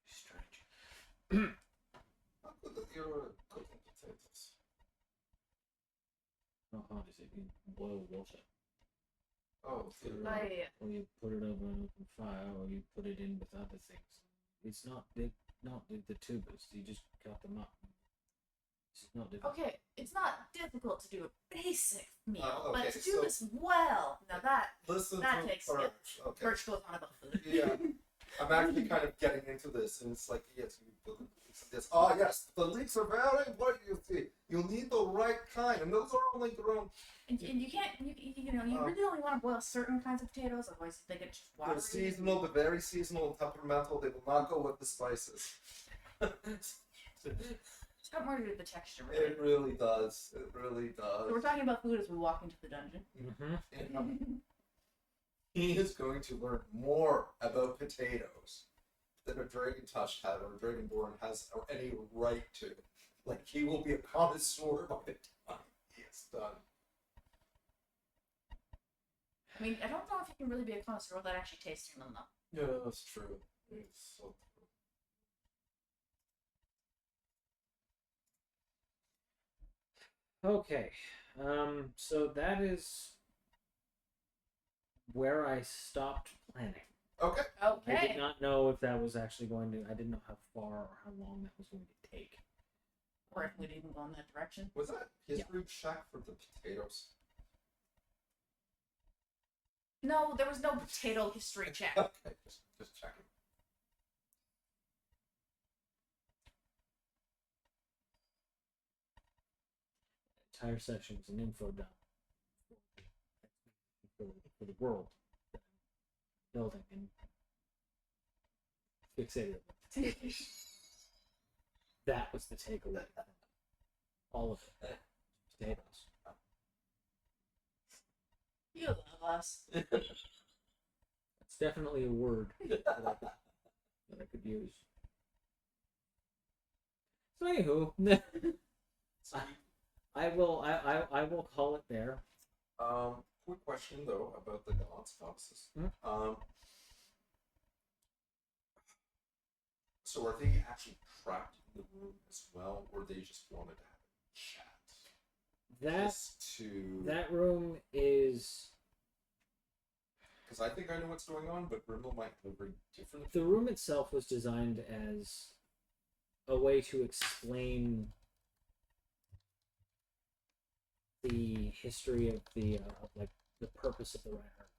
Strange. How good that you're cooking potatoes. How hard is it? You boil water, Oh, or you put it over an open fire, or you put it in with other things. It's not the tubers. You just cut them up. It's not difficult. Okay, it's not difficult to do a basic meal, okay, but to do so- this well, now that Listen That to takes Birch. skill. Okay. Birch goes on about food. Yeah. I'm actually kind of getting into this, and it's like, yes, this. Oh, yes, the leeks are very. What do you see? You need the right kind, and those are only grown. And you can't, you know, you really only want to boil certain kinds of potatoes, otherwise they get just watery. They're seasonal, but very seasonal and temperamental. They will not go with the spices. It's got more to do with the texture, really. It really does. It really does. So we're talking about food as we walk into the dungeon. Mm-hmm. And, he is going to learn more about potatoes than a Dragon Touch had or a Dragonborn has or any right to. Like, he will be a connoisseur by the time he is done. I mean, I don't know if you can really be a connoisseur without actually tasting them, though. Yeah, that's true. It's so true. Okay. So that is where I stopped planning. Okay. I Okay. did not know if that was actually going to. I didn't know how far or how long that was going to take. Or if we'd even go in that direction. Was that history check for the potatoes? No, there was no potato history check. Okay, just checking. Entire section was an info dump for the world that I'm building and fixated. That was the takeaway. All of it. Potatoes. You love us. That's definitely a word that I could use. So anywho, I will call it there. Quick question though about the gods houses. Hmm? So are they actually trapped in the room as well, or they just wanted to have a chat? That room is Because I think I know what's going on, but Rimmel might have a very different. the room itself was designed as a way to explain the history of the like the purpose of the Reinhardt,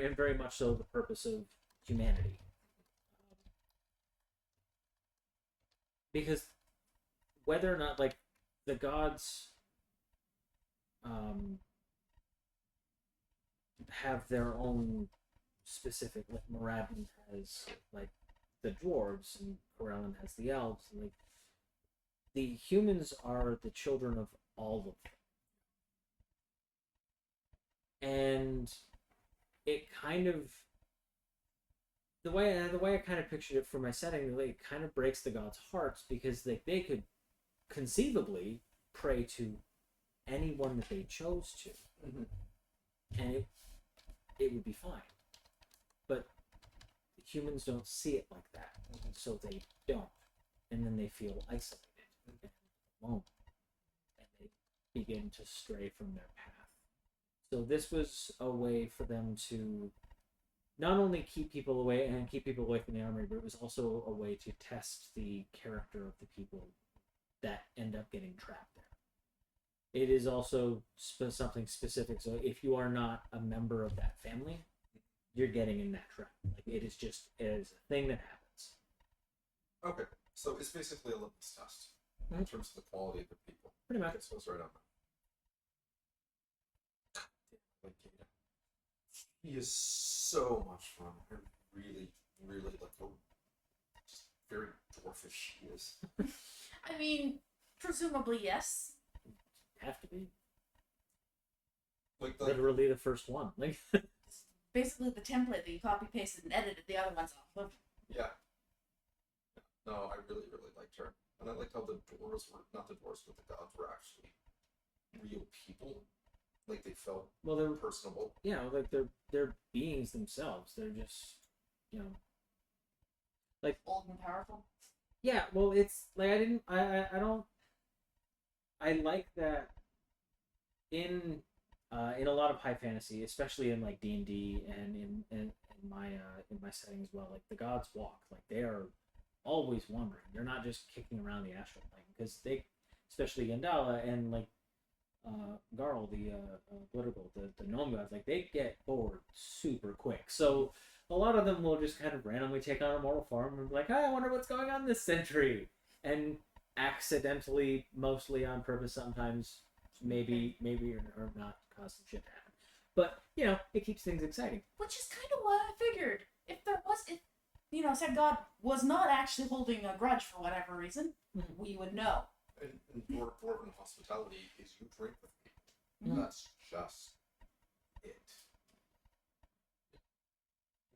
and very much so the purpose of humanity, because whether or not like the gods have their own specific, like Moradin has like the dwarves and Corellin has the elves, and like the humans are the children of all of them. And it kind of the way I kind of pictured it for my setting, like, it kind of breaks the gods' hearts because they could conceivably pray to anyone that they chose to, and it would be fine. But humans don't see it like that, so they don't, and then they feel isolated and alone, and they begin to stray from their path. So this was a way for them to not only keep people away from the armory, but it was also a way to test the character of the people that end up getting trapped there. It is also something specific. So if you are not a member of that family, you're getting in that trap. Like it is a thing that happens. Okay, so it's basically a litmus test in terms of the quality of the people. Pretty much. Okay, so it's right on. Like Gata. He is so much fun. I really, really like how just very dwarfish he is. I mean, presumably yes. Have to be Like the literally the first one. Like Basically the template that you copy pasted and edited the other ones off of. yeah. No, I really, really liked her, and I liked how the dwarves were not the dwarves, but the gods were actually real people. Like they felt well, they're personable. like they're beings themselves. They're just like Old and powerful. yeah. Well, it's like I like that in a lot of high fantasy, especially in like D&D and in my setting as well. Like the gods walk, like they are always wandering. They're not just kicking around the astral plane because they, especially Gandala and like Garl, the political, the gnome gods, like they get bored super quick. So a lot of them will just kind of randomly take on a mortal form and be like, "Hey, I wonder what's going on this century," and accidentally, mostly on purpose, sometimes maybe or not cause some shit to happen. But it keeps things exciting. Which is kind of what I figured. If said God was not actually holding a grudge for whatever reason, we would know. And dwarven hospitality is you drink with people. Mm-hmm. That's just it.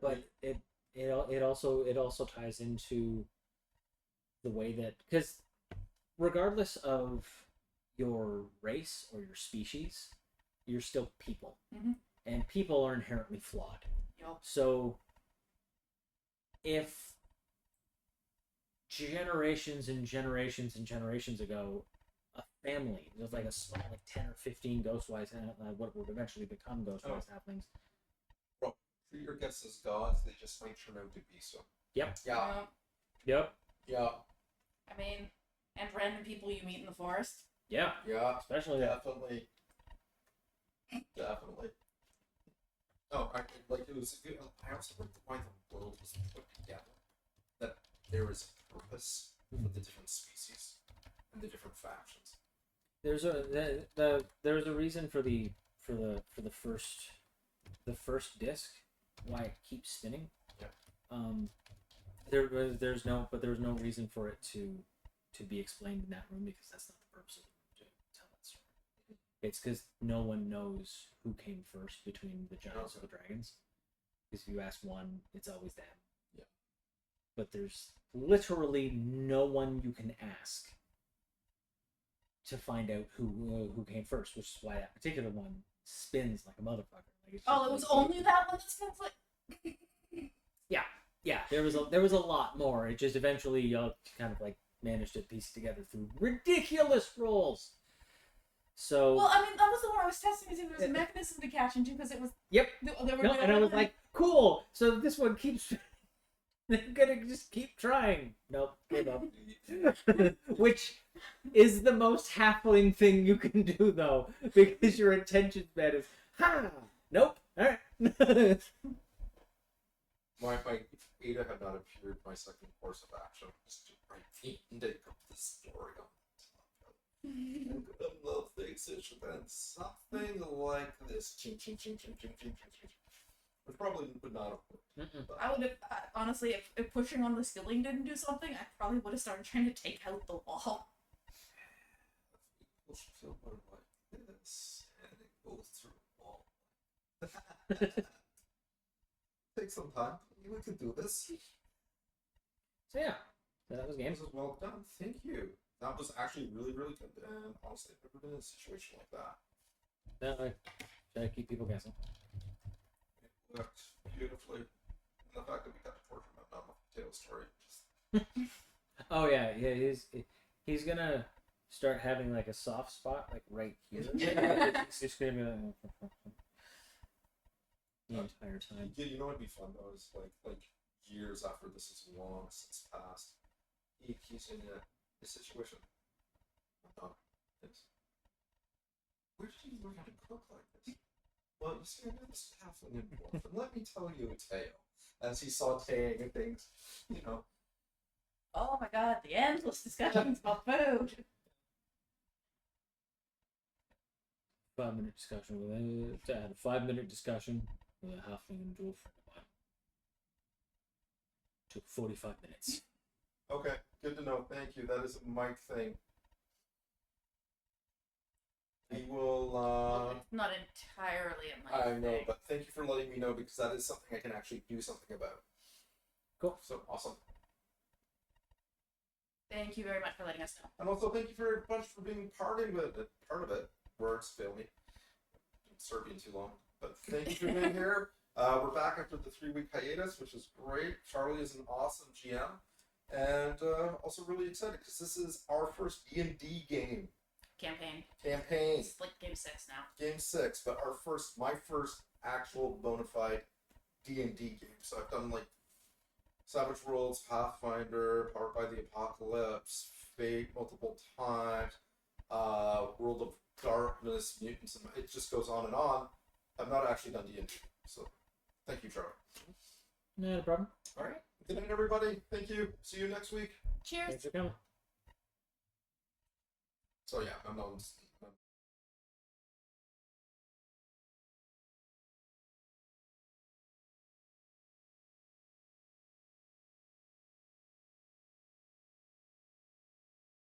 But it also ties into the way that, because regardless of your race or your species, you're still people, and people are inherently flawed. Yep. So if generations and generations and generations ago, a family, there's like a small, like 10 or 15 Ghostwise, what would eventually become Ghostwise halflings. Well, for your guess as gods, they just might turn out to be so. Yep. Yeah. Yep. Yeah. I mean, and random people you meet in the forest. Yeah. Yeah. Especially that. Definitely. Definitely. No, I also like why the world was put together. That there is a purpose for the different species and the different factions. There's a reason for the first disc why it keeps spinning. Yeah. There's no reason for it to be explained in that room, because that's not the purpose of the room to tell that story. It's because no one knows who came first between the giants or the dragons. Because if you ask one, it's always them. Yeah. But there's literally no one you can ask to find out who came first, which is why that particular one spins like a motherfucker. Like it's Oh, it was only that one that spins like. Yeah. There was a lot more. It just eventually kind of like managed to piece it together through ridiculous rolls. So. Well, I mean, that was the one I was testing to see if there was a mechanism to catch into, because it was. Yep. And I was like, like, cool. So this one keeps. They're gonna just keep trying. Nope, give up. Which is the most halfling thing you can do, though, because your attention span is nope. All right. My Ada had not appeared my second course of action. Just to write the ending of the story on top. And things such then something like this. Ching ching ching ching ching ching ching. Which probably would not have worked. I would have, honestly, if pushing on the skilling didn't do something, I probably would have started trying to take out the wall. Push filter like this, and it goes through the wall. Take some time. We can do this. So yeah, that was game. This was well done. Thank you. That was actually really, really good. And honestly, I've never been in a situation like that. Should I keep people guessing? It worked beautifully. And the fact that we got to torture him about the potato story. Oh yeah. He's gonna start having like a soft spot like right here. It's just gonna be like the entire time. Yeah, you know what'd be fun though is like years after this is long since passed, he's in a situation. Where did you learn how to cook like this? Well, you see, I know this halfling and dwarf, and let me tell you a tale. As he's sauteing and things, Oh my god, the endless discussions about food. 5-minute discussion with I had a 5-minute discussion with a halfling and dwarf. Took 45 minutes. Okay, good to know. Thank you. That is a Mike thing. We will. It's not entirely a my I know, thing. but thank you for letting me know because that is something I can actually do something about. Cool. So awesome. Thank you very much for letting us know. And also thank you very much for being part of it. Words fail me. It's started being too long. But thank you for being here. We're back after the 3-week hiatus, which is great. Charlie is an awesome GM. And also really excited because this is our first D&D game. Campaign. Campaign. It's like game 6 now. Game 6, but my first actual bona fide D&D game. So I've done like Savage Worlds, Pathfinder, Powered by the Apocalypse, Fate multiple times, World of Darkness, Mutants, and it just goes on and on. I've not actually done D&D, so thank you, Charlie. No problem. All right. Good night, everybody. Thank you. See you next week. Cheers. Thanks for coming. So yeah, I'm